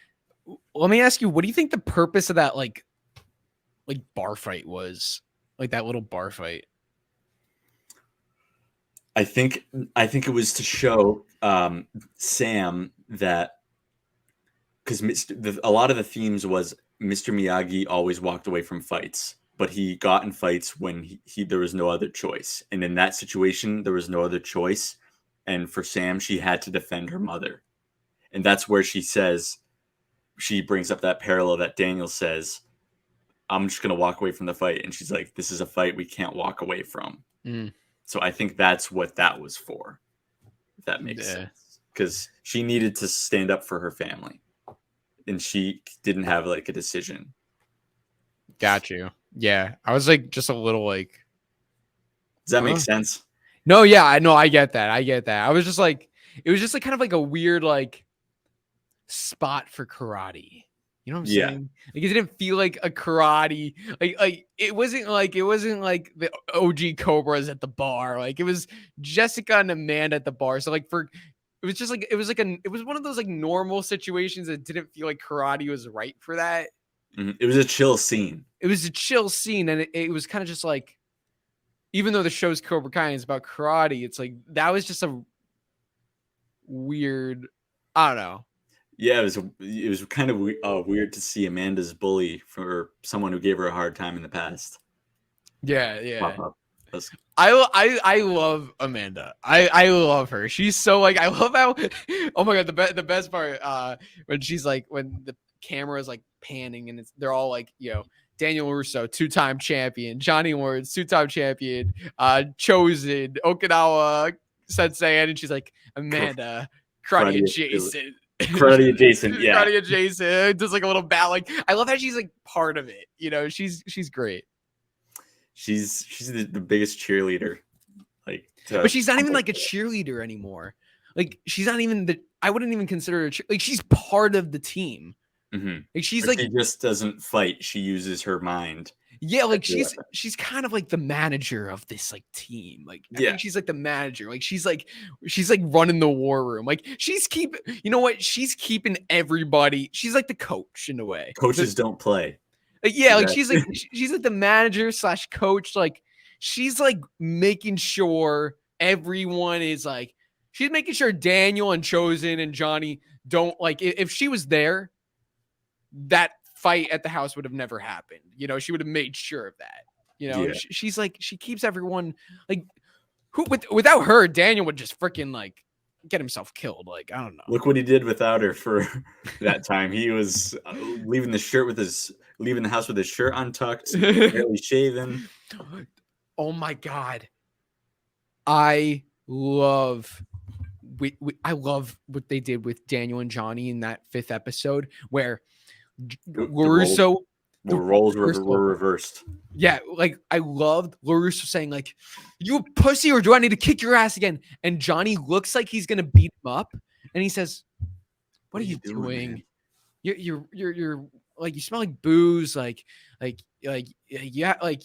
Let me ask you, what do you think the purpose of that like bar fight was? Like that little bar fight?
I think it was to show Sam that, because a lot of the themes was Mr. Miyagi always walked away from fights, but he got in fights when there was no other choice, and in that situation there was no other choice, and for Sam she had to defend her mother, and that's where she brings up that parallel that Daniel says, I'm just gonna walk away from the fight, and she's like, this is a fight we can't walk away from. So I think that's what that was for, if that makes sense, because she needed to stand up for her family, and she didn't have like a decision.
Got you. Yeah, I was like just a little like.
Does that make sense?
No, yeah, I know, I get that. I was just like, it was just like kind of like a weird like spot for karate. You know what I'm saying? Like it didn't feel like a karate. Like it wasn't like the OG Cobras at the bar. Like it was Jessica and Amanda at the bar. So like it was just like it was one of those like normal situations that didn't feel like karate was right for that.
It was a chill scene.
It was a chill scene, and it was kind of just like, even though the show's Cobra Kai is about karate, it's like that was just a weird. I don't know.
Yeah, it was kind of weird to see Amanda's bully for someone who gave her a hard time in the past.
Yeah. I love Amanda. I love her. She's so like, I love how, oh my god, the best part when she's like, when the camera is like panning and they're all like, Daniel Russo, 2-time champion, Johnny Lawrence, 2-time champion, CHOZEN, Okinawa Sensei, and she's like, Amanda, karate adjacent.
Karate adjacent, yeah.
Karate adjacent. Does like a little bow. Like, I love how she's like part of it. She's great.
She's the biggest cheerleader. Like,
but she's not even like a cheerleader anymore. Like, she's not even I wouldn't even consider her like, she's part of the team. Like she's like,
she just doesn't fight. She uses her mind.
Yeah, like she's kind of like the manager of this like team. Like I think she's like the manager. Like she's like running the war room. Like she's keeping everybody. She's like the coach in a way.
Coaches don't play.
Like, yeah, like she's like the manager / coach. Like she's like making sure everyone is like, she's making sure Daniel and CHOZEN and Johnny don't like, if she was there, that fight at the house would have never happened. She would have made sure of that. She's like, she keeps everyone like, without her, Daniel would just freaking like get himself killed. Like, I don't know.
Look what he did without her for that time. He was leaving the house with his shirt untucked, barely shaven.
Oh my god, I love what they did with Daniel and Johnny in that 5th episode, where LaRusso,
the roles were reversed.
Yeah, like I loved LaRusso saying like, "You a pussy, or do I need to kick your ass again?" And Johnny looks like he's gonna beat him up, and he says, "What are you doing? You're like, you smell like booze, yeah, like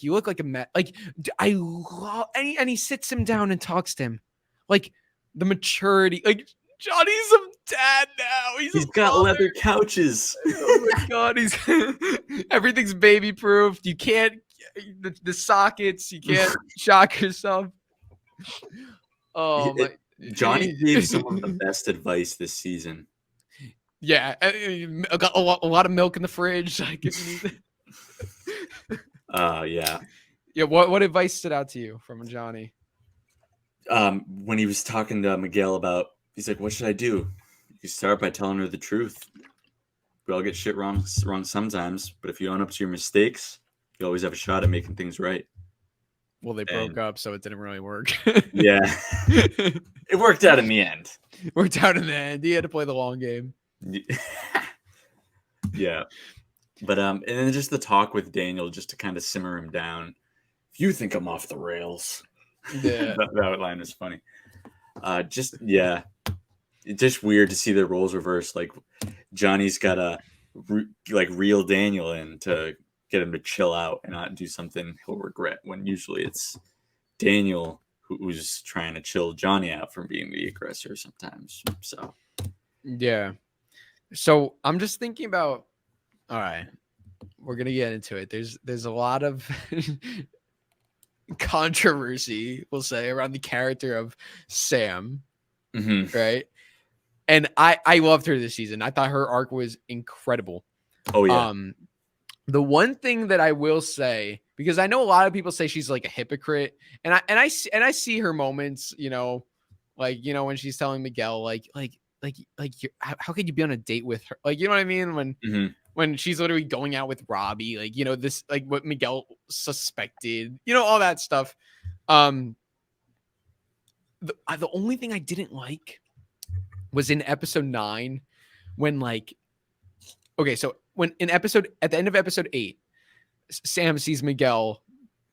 you look like a like." I love, and he sits him down and talks to him, like the maturity, like. Johnny's a dad now. He's
got leather couches.
Oh my god, everything's baby proof. You can't the sockets. You can't shock yourself. Oh my!
Johnny gave some of the best advice this season.
Yeah, I got a lot of milk in the fridge. Like, if you need
yeah.
Yeah. What advice stood out to you from Johnny?
When he was talking to Miguel about. He's like, what should I do? You start by telling her the truth. We all get shit wrong sometimes, but if you own up to your mistakes, you always have a shot at making things right.
Well, they broke up, so it didn't really work.
Yeah. It worked out in the end.
Worked out in the end. He had to play the long game.
Yeah. But and then just the talk with Daniel, just to kind of simmer him down. If you think I'm off the rails.
Yeah.
that line was funny. It's just weird to see their roles reversed. Like Johnny's got to reel Daniel in to get him to chill out and not do something he'll regret, when usually it's Daniel who's trying to chill Johnny out from being the aggressor sometimes. So
yeah. So I'm just thinking about, all right, we're gonna get into it. There's a lot of controversy, we'll say, around the character of Sam,
Mm-hmm.
right? And I loved her this season. I thought her arc was incredible.
Oh yeah.
The one thing that I will say, because I know a lot of people say she's like a hypocrite, and I see her moments, you know, like, you know, when she's telling Miguel how could you be on a date with her, like, you know what I mean, when she's literally going out with Robby, like, you know, this, like, what Miguel suspected, you know, all that stuff. The only thing I didn't like was in episode 9 when, like, okay, so when at the end of episode 8, Sam sees Miguel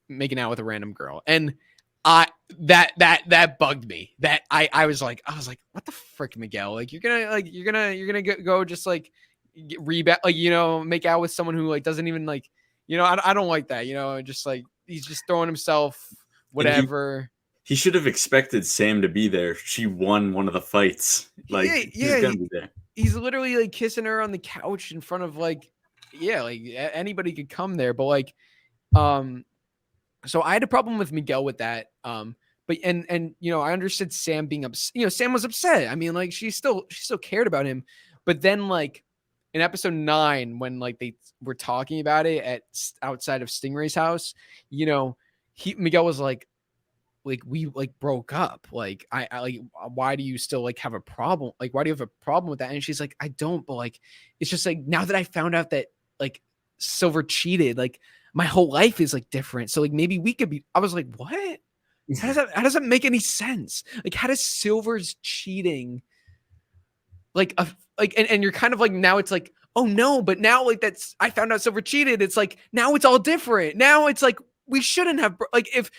making out with a random girl, and that bugged me. That I was like, what the frick, Miguel? Like, you're gonna go just like rebound, like, you know, make out with someone who, like, doesn't even, like, you know, I don't like that, you know, just like he's just throwing himself whatever.
He should have expected Sam to be there. She won one of the fights. Like, he's gonna be there.
He's literally, like, kissing her on the couch in front of, like, yeah, like, anybody could come there, but, like, so I had a problem with Miguel with that. But you know, I understood Sam being upset. You know, Sam was upset. I mean, like, she still cared about him. But then, like, in episode 9, when, like, they were talking about it at outside of Stingray's house, you know, Miguel was like, we, like, broke up. Like, I like, why do you still, like, have a problem? Like, why do you have a problem with that? And she's like, I don't, but, like, it's just like, now that I found out that, like, Silver cheated, like, my whole life is, like, different. So, like, maybe we could be. I was like, what? How does that make any sense? Like, how does Silver's cheating, like, and you're kind of like, now it's like, oh no, but now, like, that's, I found out Silver cheated. It's like, now it's all different. Now it's like, we shouldn't have, like, if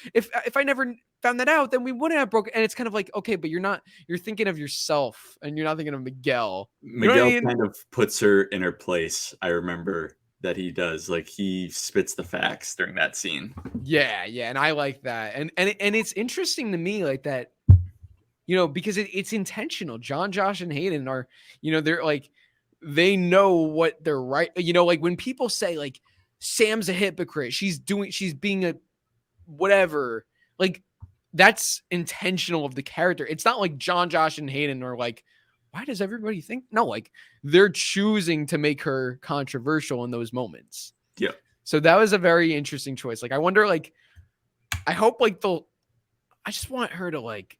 I never found that out, then we wouldn't have broken. And it's kind of like, okay, but you're thinking of yourself, and you're not thinking of Miguel. You know what I
Miguel
mean?
kind of puts her in her place. I remember that he does. Like, he spits the facts during that scene.
Yeah, and I like that. And it's interesting to me, like, that, you know, because it's intentional. John, Josh, and Hayden are, you know, they're like, they know what they're right. You know, like, when people say, like, Sam's a hypocrite, she's being a whatever, like, that's intentional of the character. It's not like John, Josh, and Hayden are like, why does everybody think? No, like, they're choosing to make her controversial in those moments.
Yeah.
So that was a very interesting choice. Like, I wonder, like, I hope, like, I just want her to, like,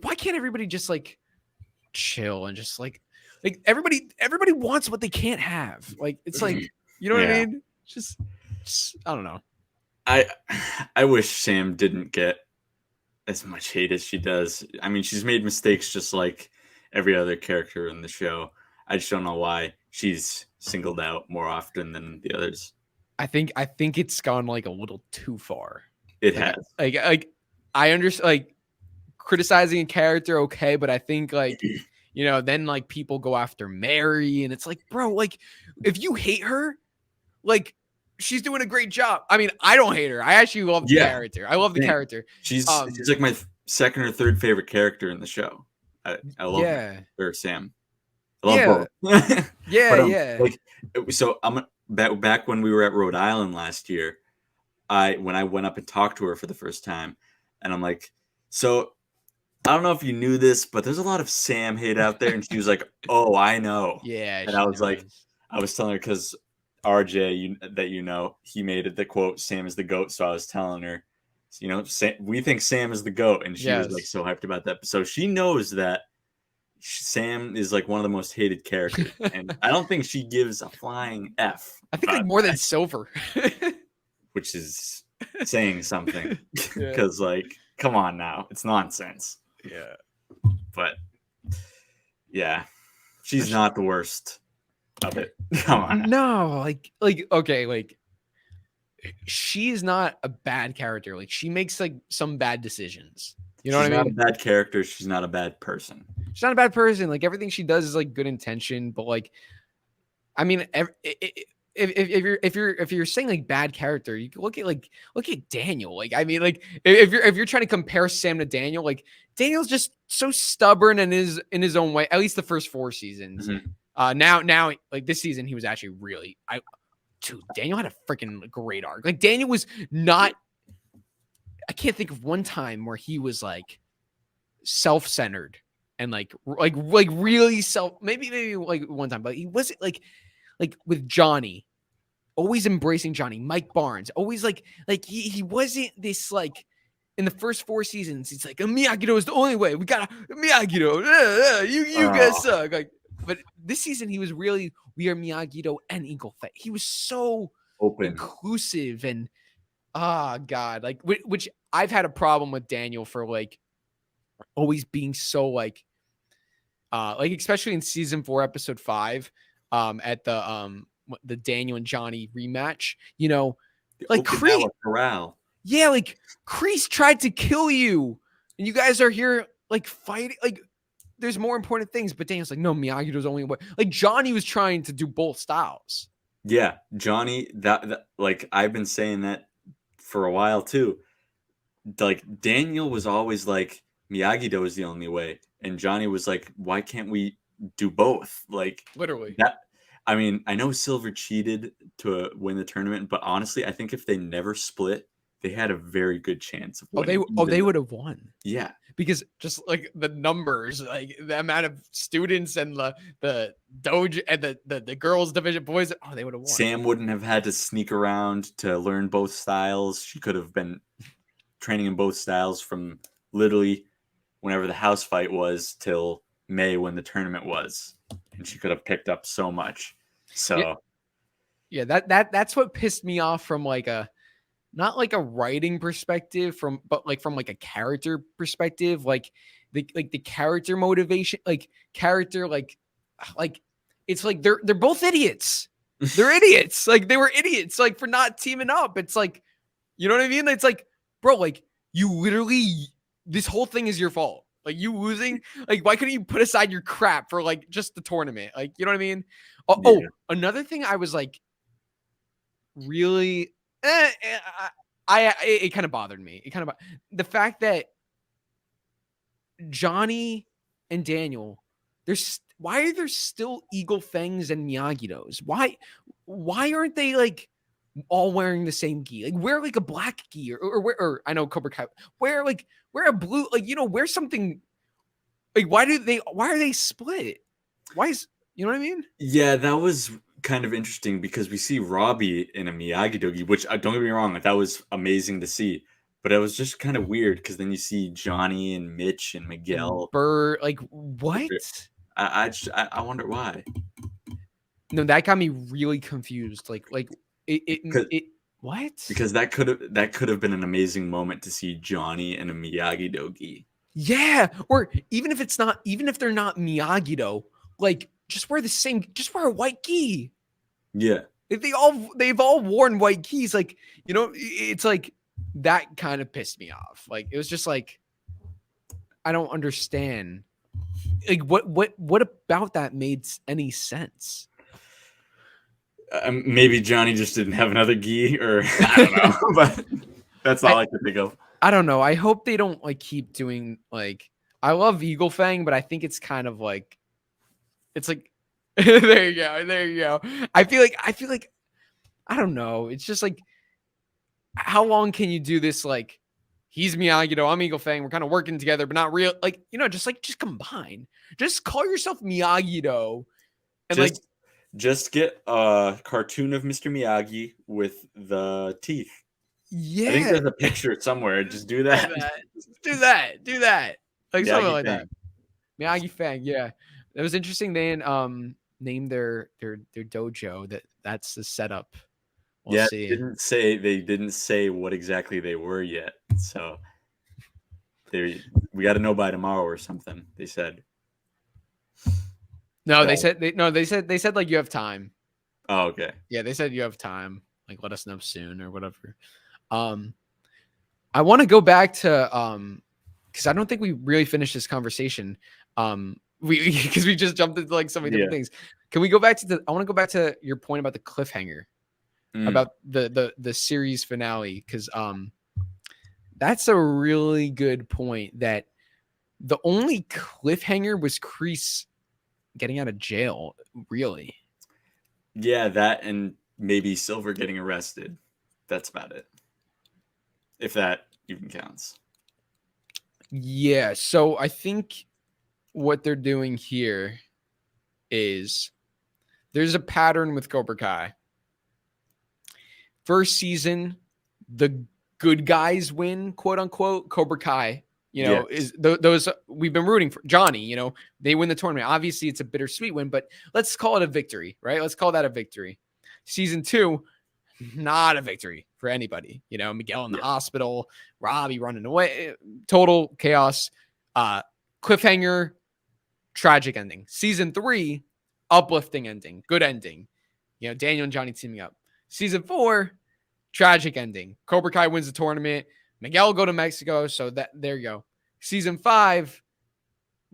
why can't everybody just, like, chill and just, like everybody wants what they can't have. Like, it's like, you know what I mean? Just I don't know.
I wish Sam didn't get as much hate as she does. I mean, she's made mistakes just like every other character in the show. I just don't know why she's singled out more often than the others.
I think it's gone, like, a little too far.
It
like,
has.
Like, I understand, like, criticizing a character, okay, but I think, like, you know, then, like, people go after Mary, and it's like, bro, like, if you hate her, like, she's doing a great job. I mean, I don't hate her. I actually love the character. I love the character.
She's like my second or third favorite character in the show. I love her, or Sam. I love both. Like, so I'm back when we were at Rhode Island last year. When I went up and talked to her for the first time, and I'm like, so I don't know if you knew this, but there's a lot of Sam hate out there. And she was like, oh, I know.
Yeah.
And I was like, I was telling her, because RJ, that you know, he made it the quote, Sam is the GOAT. So I was telling her, you know, we think Sam is the GOAT. And she was, like, so hyped about that. So she knows that Sam is, like, one of the most hated characters. And I don't think she gives a flying F.
I think, like, more than Silver.
Which is saying something. Because, like, come on now. It's nonsense.
Yeah.
But, yeah. She's not the worst of it. Come on.
No, like, okay, like, she's not a bad character. Like, she makes, like, some bad decisions. You know what I mean?
She's not a bad character. She's not a bad person.
She's not a bad person. Like, everything she does is, like, good intention. But, like, I mean, if you're saying, like, bad character, you can look at Daniel. Like, I mean, like, if you're trying to compare Sam to Daniel, like, Daniel's just so stubborn and is in his own way. At least the first 4 seasons. Mm-hmm. Now, like, this season, he was actually really. Dude, Daniel had a freaking great arc. Like, Daniel was not I can't think of one time where he was like self-centered and like really maybe like one time, but he wasn't like with Johnny, always embracing Johnny. Mike Barnes, always like he wasn't this like in the first 4 seasons. He's like, Miyagi-Do is the only way. We got Miyagi-Do. You guys suck. Like, but this season he was really, we are Miyagi-Do and Eagle Fang. He was so
open,
inclusive, and God, like which I've had a problem with Daniel for like always being so like especially in season 4, episode 5, at the Daniel and Johnny rematch, you know, like Crease,
corral.
Yeah, like Crease tried to kill you, and you guys are here like fighting. Like, there's more important things, but Daniel's like, no, Miyagi-Do's only way. Like Johnny was trying to do both styles.
Yeah, Johnny, that like I've been saying that for a while too. Like Daniel was always like Miyagi-Do is the only way, and Johnny was like, why can't we do both? Like
Literally.
that. I mean, I know Silver cheated to win the tournament, but honestly, I think if they never split, they had a very good chance of winning.
They would have won.
Yeah,
because just like the numbers, like the amount of students and the doge and the girls division, boys, they would have won.
Sam wouldn't have had to sneak around to learn both styles. She could have been training in both styles from literally whenever the house fight was till May when the tournament was, and she could have picked up so much. So
yeah, that's what pissed me off from like not like a writing perspective, but like from like a character perspective, like the character motivation, like character, like it's like they're both idiots. They're idiots. Like they were idiots, like for not teaming up. It's like, you know what I mean? It's like, bro, like you literally, this whole thing is your fault. Like you losing, like why couldn't you put aside your crap for like just the tournament? Like, you know what I mean? Oh, another thing I was like really it kind of bothered me. The fact that Johnny and Daniel, why are there still Eagle Fangs and Miyagi-Dos? Why aren't they like all wearing the same gi? Like wear like a black gi or I know Cobra Kai, wear a blue, like, you know, wear something. Like why are they split? You know what I mean?
Yeah, that was kind of interesting because we see Robby in a Miyagi-Do gi, which don't get me wrong, that was amazing to see. But it was just kind of weird because then you see Johnny and Mitch and Miguel.
Burr, like what?
I wonder why.
No, that got me really confused. Like it what?
Because that could have been an amazing moment to see Johnny and a Miyagi-Do gi.
Yeah, or even if they're not Miyagi-Do, like just wear a white gi.
Yeah.
If they've all worn white keys, like, you know, it's like that kind of pissed me off. Like it was just like, I don't understand. Like what about that made any sense?
Maybe Johnny just didn't have another gi, or I don't know, but that's all I could think of.
I don't know. I hope they don't like keep doing like, I love Eagle Fang, but I think it's kind of like, it's like there you go. I feel like I don't know. It's just like, how long can you do this? Like, he's Miyagi-Do, I'm Eagle Fang. We're kind of working together, but not real. Like, you know, just combine. Just call yourself Miyagi-Do, and
just get a cartoon of Mr. Miyagi with the teeth.
Yeah,
I think there's a picture somewhere. Just do that.
Do that. Like
Miyagi
something like
Fang.
that. Miyagi Fang. Yeah, it was interesting. They named their dojo. That's the setup. We'll see.
They didn't say what exactly they were yet. So we got to know by tomorrow or something. They said.
No, they said like you have time.
Oh, okay.
Yeah, they said you have time. Like let us know soon or whatever. I want to go back to because I don't think we really finished this conversation. Because we just jumped into like so many different things. Can we go back to I want to go back to your point about the cliffhanger. About the series finale, because that's a really good point, that the only cliffhanger was Crease getting out of jail, really.
Yeah, that and maybe Silver getting arrested. That's about it. If that even counts.
Yeah, so I think what they're doing here is there's a pattern with Cobra Kai. First season, the good guys win, quote unquote. Cobra Kai, is those we've been rooting for. Johnny, they win the tournament. Obviously, it's a bittersweet win, but let's call it a victory, right? Let's call that a victory. Season 2, not a victory for anybody. Miguel in the hospital, Robby running away, total chaos, cliffhanger, tragic ending. Season 3, uplifting ending, good ending. Daniel and Johnny teaming up. Season 4, tragic ending. Cobra Kai wins the tournament. Miguel will go to Mexico. So there you go. Season 5,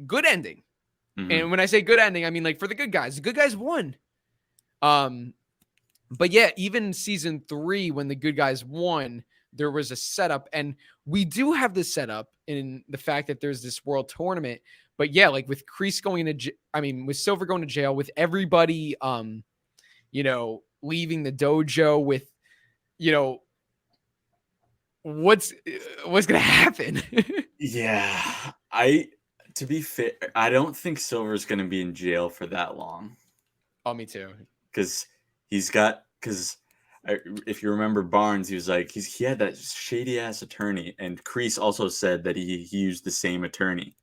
good ending. Mm-hmm. And when I say good ending, I mean like for the good guys won. But yeah, even season 3, when the good guys won, there was a setup, and we do have this setup in the fact that there's this world tournament. But yeah, like with Crease with Silver going to jail, with everybody, leaving the dojo, with, what's gonna happen?
Yeah, to be fair, I don't think Silver's gonna be in jail for that long.
Oh, me too.
Because if you remember Barnes, he was like, he had that shady ass attorney, and Crease also said that he used the same attorney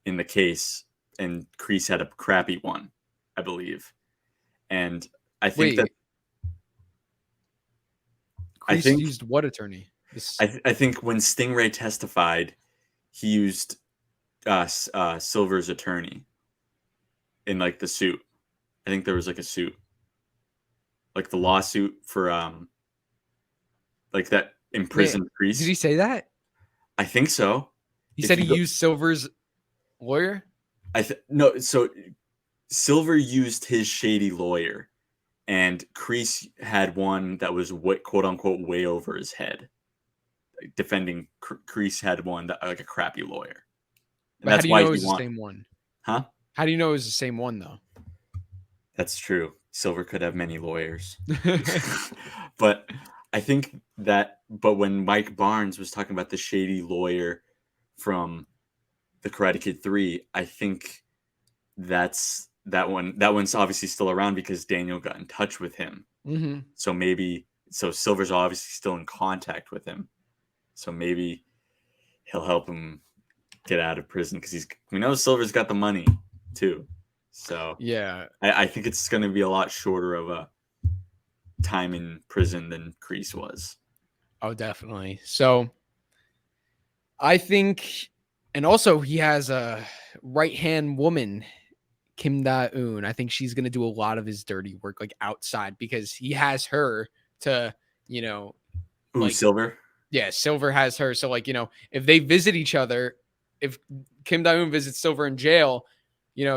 in the case, and Crease had a crappy one, I believe. And I think
Crease used what attorney?
I think when Stingray testified, he used Silver's attorney in like the suit. I think there was like a suit, like the lawsuit for like that imprisoned Crease.
Did he say that?
I think so.
He said he used Silver's lawyer?
No, so Silver used his shady lawyer, and Crease had one that was quote unquote way over his head. Defending Crease had one that like a crappy lawyer.
And that's why it was the same one.
Huh?
How do you know it was the same one though?
That's true. Silver could have many lawyers. But I think but when Mike Barnes was talking about the shady lawyer from the Karate Kid 3, I think that one's obviously still around because Daniel got in touch with him.
Mm-hmm.
So Silver's obviously still in contact with him. So maybe he'll help him get out of prison because we know Silver's got the money too. So
yeah,
I think it's going to be a lot shorter of a time in prison than Crease was.
Oh, definitely. So I think, and also he has a right-hand woman, Kim Da-eun. I think she's going to do a lot of his dirty work like outside because he has her to,
Silver?
Yeah, Silver has her. So like, if they visit each other, if Kim Da-eun visits Silver in jail,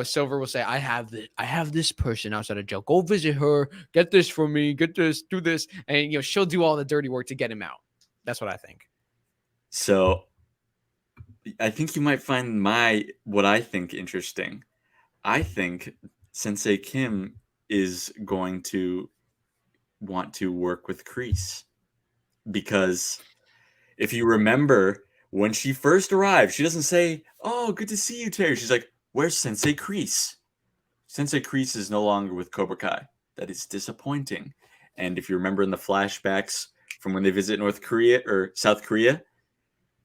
Silver will say, I have this person outside of jail. Go visit her. Get this for me. Get this. Do this. And, she'll do all the dirty work to get him out. That's what I think.
So I think you might find what I think interesting. I think Sensei Kim is going to want to work with Crease because if you remember when she first arrived, she doesn't say, "Oh, good to see you, Terry." She's like, "Where's Sensei Crease?" Sensei Crease is no longer with Cobra Kai. That is disappointing. And if you remember in the flashbacks from when they visit North Korea or South Korea,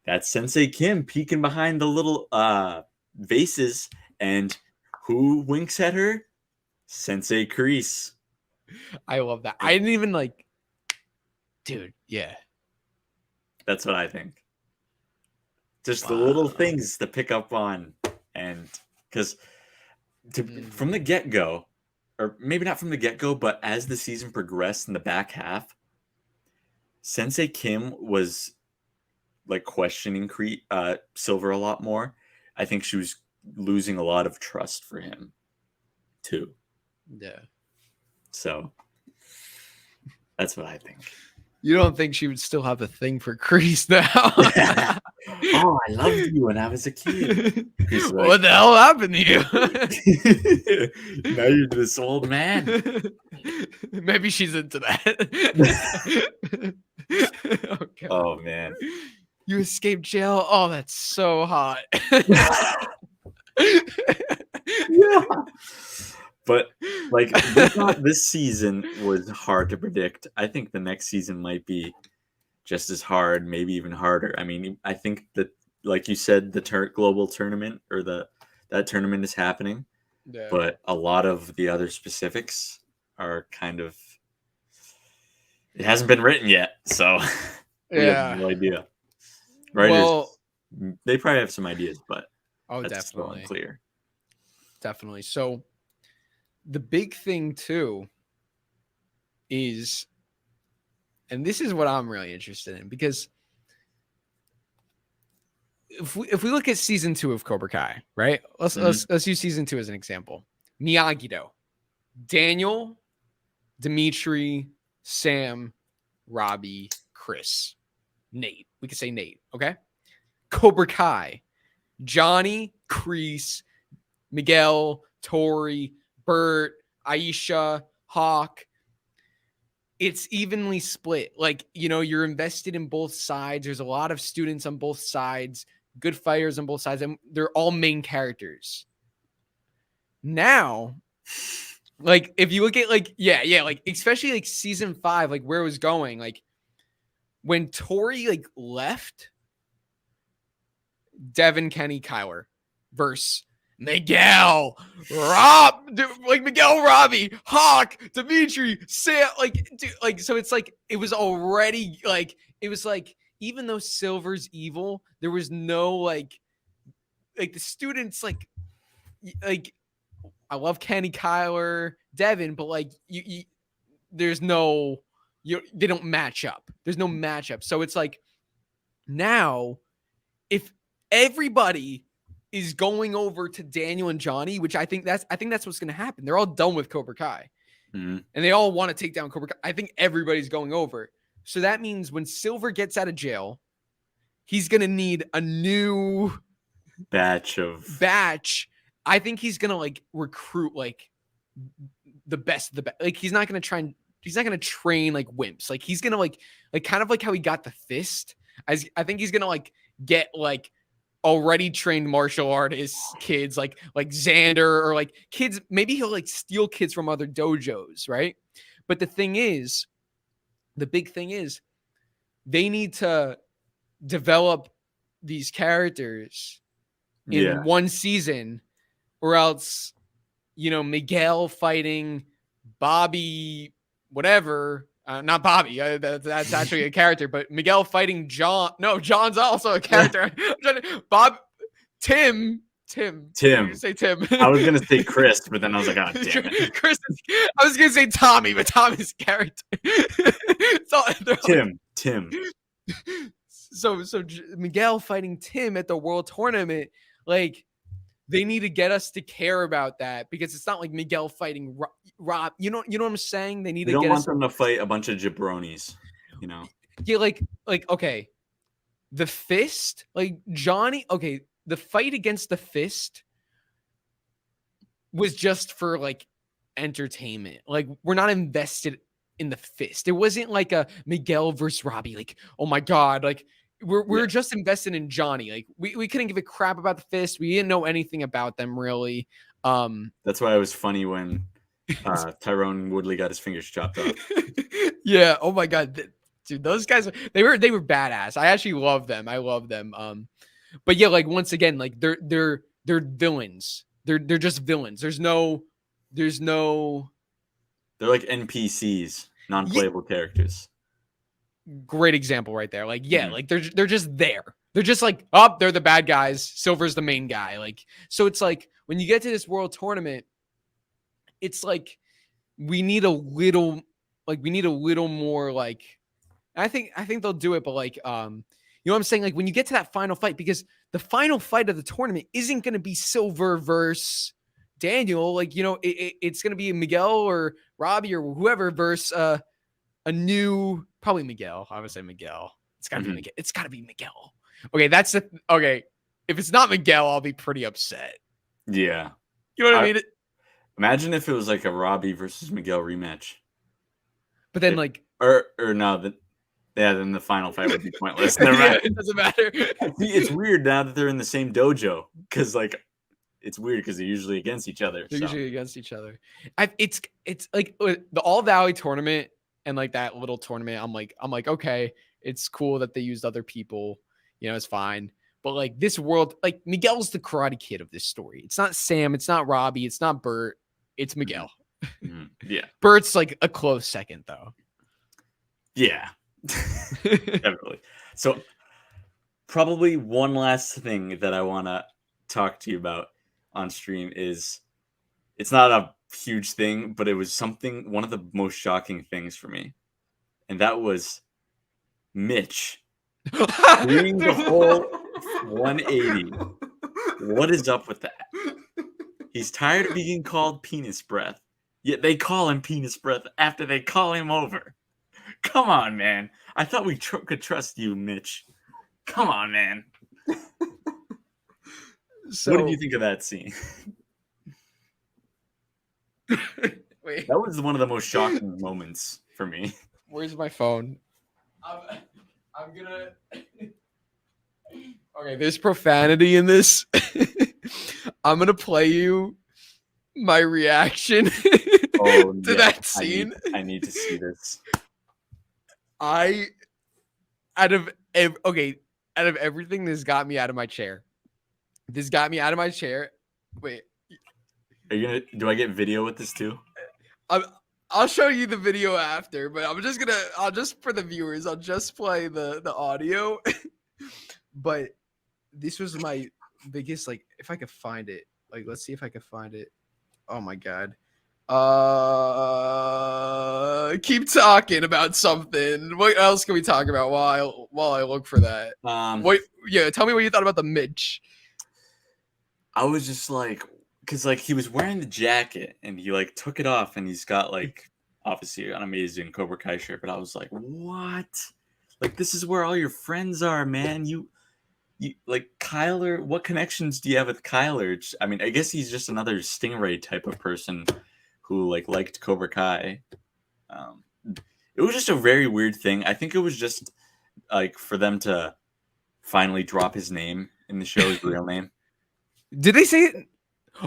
that's Sensei Kim peeking behind the little vases. And who winks at her? Sensei Crease.
I love that. I didn't even dude, yeah.
That's what I think. Just the little things to pick up on. And because from the get-go, or maybe not from the get-go, but as the season progressed in the back half, Sensei Kim was like questioning Silver a lot more. I think she was losing a lot of trust for him too.
Yeah.
So that's what I think.
You don't think she would still have a thing for Crease now?
Oh, I loved you when I was a kid. Like,
what the hell happened to
you? Now you're this old man.
Maybe she's into that. Okay.
Oh man.
You escaped jail. Oh, that's so hot.
Yeah. But like this season was hard to predict. I think the next season might be just as hard, maybe even harder. I mean, I think that, like you said, the global tournament or that tournament is happening,
Yeah.
but a lot of the other specifics are kind of, it hasn't been written yet, so we have
Yeah.
no idea. Writers,
Well,
they probably have some ideas, but
oh,
that's still
definitely.
unclear.
Definitely. So the big thing too is, and this is what I'm really interested in, because if we look at season 2 of Cobra Kai, right? Let's use season 2 as an example. Miyagi-Do, Daniel, Dimitri, Sam, Robbie, Chris, Nate. We could say Nate, okay? Cobra Kai, Johnny, Crease, Miguel, Tori, Bert, Aisha, Hawk. It's evenly split. Like, you know, you're invested in both sides. There's a lot of students on both sides, good fighters on both sides, and they're all main characters. Now, like, if you look at, like, yeah, like, especially, like, season 5, like, where it was going, like, when Tori, like, left, Devin, Kenny, Kyler versus Miguel, Miguel, Robbie, Hawk, Dimitri, Sam, like, dude, like, so it's like, it was already, like, it was like, even though Silver's evil, there was no, like the students, like, I love Kenny, Kyler, Devin, but, like, you there's no, they don't match up. There's no matchup. So it's like, now, if everybody is going over to Daniel and Johnny, which I think that's what's going to happen. They're all done with Cobra Kai, and they all want to take down Cobra Kai. I think everybody's going over. So that means when Silver gets out of jail, he's going to need a new batch. I think he's going to, like, recruit, like, the best of the best. Like, he's not going to train like wimps. Like, he's going to, like kind of like how he got the fist. I think he's going to, like, get, like, already trained martial artists kids, like Xander, or, like, kids. Maybe he'll, like, steal kids from other dojos, right? But the big thing is, they need to develop these characters in one season, or else, you know, Miguel fighting Bobby, whatever. Not Bobby. That's actually a character, but Miguel fighting John. No, John's also a character. Tim. You say Tim.
I was gonna say Chris, but then I was like, oh damn it.
Chris. I was gonna say Tommy, but Tommy's character.
Tim.
So Miguel fighting Tim at the World Tournament, like, they need to get us to care about that, because it's not like Miguel fighting Rob. You know what I'm saying? They need to
don't
get
want
us
them to fight a bunch of jabronis, you know?
Yeah, like okay, the fist, like, Johnny. Okay, the fight against the fist was just for, like, entertainment. Like, we're not invested in the fist. It wasn't like a Miguel versus Robbie. Like, oh my god, like, we're just invested in Johnny. Like, we couldn't give a crap about the fist. We didn't know anything about them, really.
That's why it was funny when Tyrone Woodley got his fingers chopped off.
Yeah. Oh my god, dude, those guys, they were badass. I actually love them. I love them. But yeah, like, once again, like, they're villains. They're just villains. They're
like NPCs, non-playable characters.
Great example right there. Like, yeah, like, they're just there. They're just like, oh, they're the bad guys. Silver's the main guy. Like, so it's like, when you get to this World Tournament, it's like, we need a little more, like, I think they'll do it, but, like, you know what I'm saying? Like, when you get to that final fight, because the final fight of the tournament isn't going to be Silver versus Daniel. Like, you know, it's going to be Miguel or Robbie or whoever versus a new, probably Miguel. I would say Miguel. It's got to be Miguel. It's got to be Miguel. Okay, okay. If it's not Miguel, I'll be pretty upset.
Yeah.
You know what I mean?
Imagine if it was like a Robbie versus Miguel rematch.
But then, like,
or no, Yeah, then the final fight would be pointless.
Yeah, it doesn't matter.
See, it's weird now that they're in the same dojo because like it's weird because they're usually against each other.
They're usually against each other. It's like the All Valley tournament and like that little tournament. I'm like, okay, it's cool that they used other people. You know, it's fine. But like this world, like Miguel's the Karate Kid of this story. It's not Sam. It's not Robbie. It's not Bert. It's Miguel.
Mm-hmm. Yeah.
Bert's like a close second though.
Yeah. Definitely. So probably one last thing that I want to talk to you about on stream is it's not a huge thing, but it was one of the most shocking things for me. And that was Mitch doing the whole 180. What is up with that? He's tired of being called penis breath, yet they call him penis breath after they call him over. Come on, man. I thought we could trust you, Mitch. Come on, man. So, what did you think of that scene?
Wait.
That was one of the most shocking moments for me.
Where's my phone? I'm gonna... Okay, there's profanity in this. I'm gonna play you my reaction to that scene.
I need to see this.
Out of everything, this got me out of my chair. Wait.
Are you gonna? Do I get video with this too?
I'll show you the video after, but I'll just for the viewers, I'll just play the audio. But this was my biggest, like, if I could find it, like, let's see if I can find it. Oh my God. Keep talking about something. What else can we talk about while I look for that? Tell me what you thought about the Mitch.
I was just like, because like he was wearing the jacket and he like took it off and he's got like obviously an amazing Cobra Kai shirt, but I was like, what? Like this is where all your friends are, man. You like Kyler. What connections do you have with Kyler? I mean, I guess he's just another Stingray type of person who like liked Cobra Kai. It was just a very weird thing. I think it was just like for them to finally drop his name in the show, his real name.
Did they say it?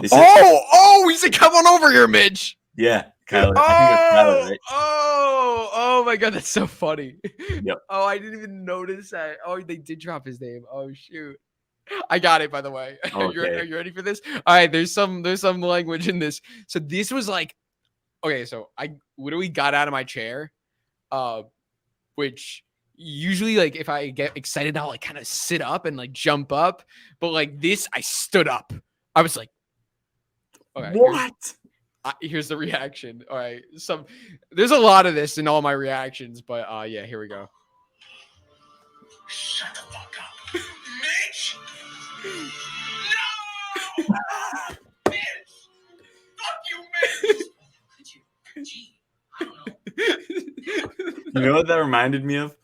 He said, "Come on over here, Mitch."
Yeah, Kyler. I think it's Kyler, right?
Oh my God, that's so funny.
Yep.
Oh, I didn't even notice that. Oh, they did drop his name. Oh shoot. I got it, by the way.
Okay.
Are you ready for this? All right, there's some language in this. So this was like, okay, so I literally got out of my chair, which usually like if I get excited, I'll like kind of sit up and like jump up. But like this, I stood up. I was like, okay,
what?
Here's the reaction. All right, there's a lot of this in all my reactions, but yeah, here we go.
Shut the fuck up, Mitch! No! Mitch! Fuck you, Mitch! Gee, I don't know.
You know what that reminded me of?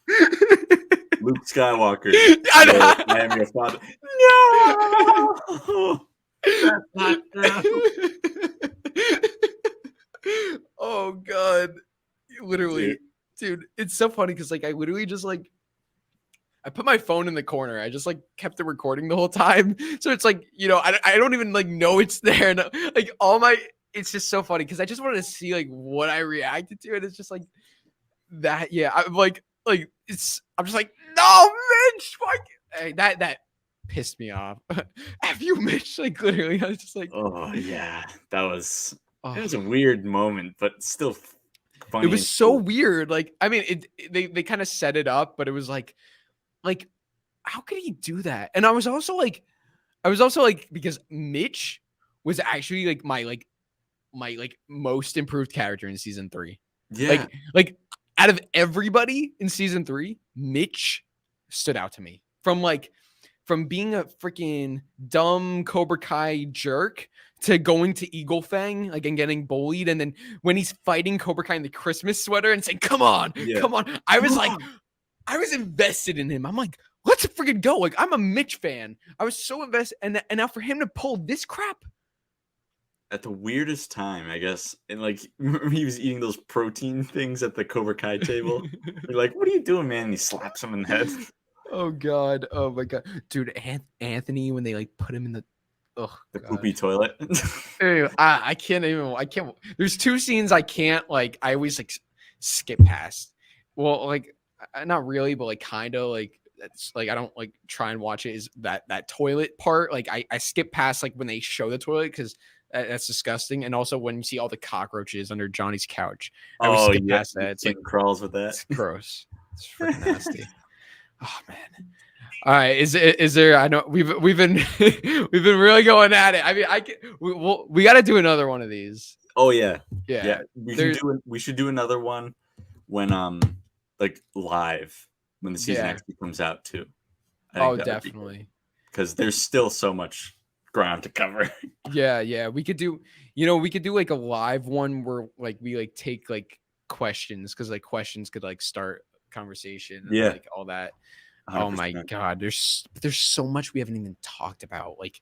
Luke Skywalker. I am your father. No! That's not true.
Oh God, literally, dude, it's so funny because like I literally just like I put my phone in the corner. I just like kept it recording the whole time, so it's like, you know, I don't even like know it's there. No, like it's just so funny because I just wanted to see like what I reacted to, and it's just like that. Yeah, I'm like I'm just like, no, Mitch, like that pissed me off. F you, Mitch. Like literally, I was just like,
oh yeah, that was. It was a weird moment, but still funny.
It was so weird. Like, I mean, they kind of set it up, but it was like, how could he do that? And I was also like, because Mitch was actually like my most improved character in season 3.
Yeah.
Like out of everybody in season 3, Mitch stood out to me from being a freaking dumb Cobra Kai jerk to going to Eagle Fang, like, and getting bullied. And then when he's fighting Cobra Kai in the Christmas sweater and saying, come on. I was invested in him. I'm like, let's freaking go. Like, I'm a Mitch fan. I was so invested. And now for him to pull this crap,
at the weirdest time, I guess. And like, remember he was eating those protein things at the Cobra Kai table. You're like, what are you doing, man? And he slaps him in the head.
Oh God. Oh my God, dude. Anthony, when they like put him in the
The poopy toilet.
Ew, I can't even. I can't. There's two scenes I can't like. I always like skip past. Well, like not really, but like kind of like that's like I don't like try and watch it. Is that toilet part? Like I skip past like when they show the toilet because that's disgusting. And also when you see all the cockroaches under Johnny's couch, I always skip past that. It's like
crawls with that.
It's gross. It's freaking nasty. Oh man. All right, is there? I know we've been we've been really going at it. I mean, we got to do another one of these.
Oh yeah.
Yeah.
We should do another one when like live when the season actually comes out too.
Oh, definitely.
Because there's still so much ground to cover.
Yeah. We could do like a live one where like we like take like questions because like questions could like start conversation and like all that. 100%. Oh my God, there's so much we haven't even talked about. Like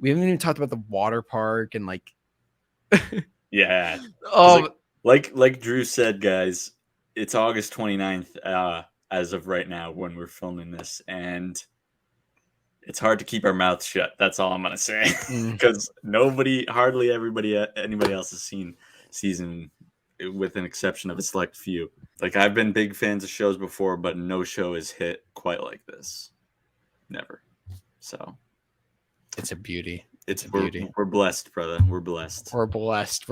we haven't even talked about the water park and like
yeah. Oh, like Drew said, guys, it's August 29th as of right now when we're filming this, and it's hard to keep our mouths shut. That's all I'm gonna say. Because anybody else has seen season, with an exception of a select few. Like I've been big fans of shows before, but no show has hit quite like this. Never. So
it's a beauty.
We're blessed, brother. We're blessed.
We're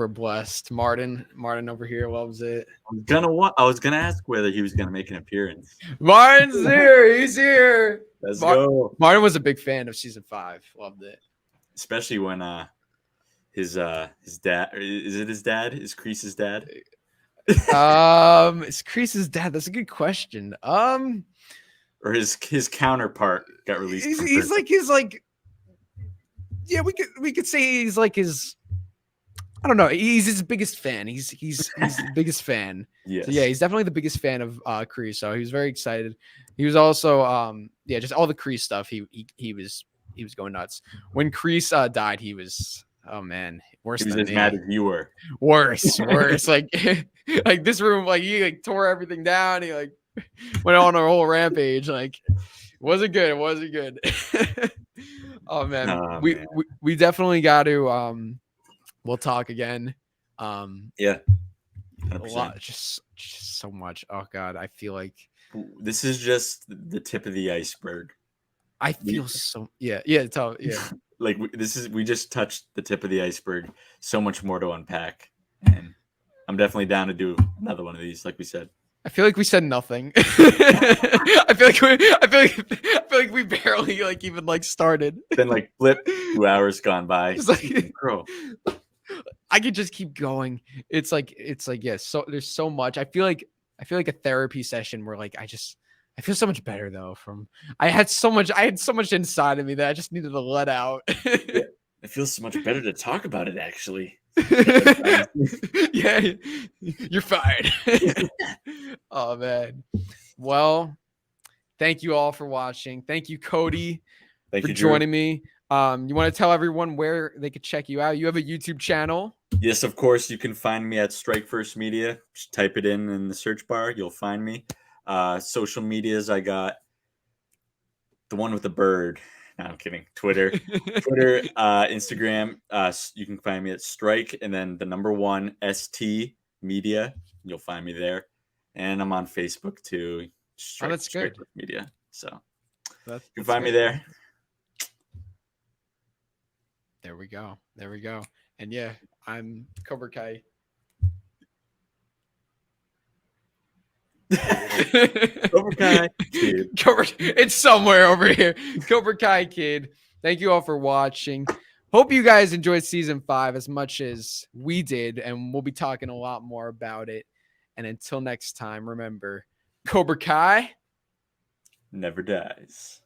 blessed. Martin over here loves it.
I was gonna ask whether he was gonna make an appearance.
Martin's here. He's here.
Let's go.
Martin was a big fan of season 5. Loved it.
Especially when his dad, is it his dad? Is Creese's dad?
Is Creese's dad? That's a good question.
Or his counterpart got released.
He's like yeah, we could say he's like his, I don't know, he's his biggest fan. He's the biggest fan.
Yes.
So yeah, he's definitely the biggest fan of Crease. So he was very excited. He was also just all the Crease stuff. He was going nuts. When Crease died, he was, oh man, worse than me. He was as
mad as you were.
Worse. Like like this room, like he like tore everything down. He like went on a whole rampage. Like wasn't good. Oh man, we definitely got to we'll talk again.
Yeah, 100%.
A lot, just so much. Oh God, I feel like
this is just the tip of the iceberg.
I feel yeah.
Like we just touched the tip of the iceberg. So much more to unpack, and I'm definitely down to do another one of these. Like we said.
I feel like we said nothing. I feel like we barely like even like started.
Then like flip 2 hours gone by.
It's like, bro, I could just keep going. It's like yes. So there's so much. I feel like a therapy session where like I feel so much better though. I had so much inside of me that I just needed to let out.
Yeah, it feels so much better to talk about it actually.
Yeah, you're fired. Oh man. Well, thank you all for watching. Thank you, Cody, for joining me. You want to tell everyone where they could check you out? You have a YouTube channel.
Yes, of course. You can find me at Strike First Media. Just type it in the search bar. You'll find me. Social medias, I got the one with the bird. No, I'm kidding. Twitter, Instagram. You can find me at Strike and then the number 1 ST Media. You'll find me there, and I'm on Facebook too.
Strike, that's good.
Strike Media. So
you
can find me there.
There we go. And yeah, I'm Cobra Kai.
Cobra Kai Kid.
It's somewhere over here. Cobra Kai Kid. Thank you all for watching. Hope you guys enjoyed season 5 as much as we did, and we'll be talking a lot more about it. And until next time, remember, Cobra Kai
never dies.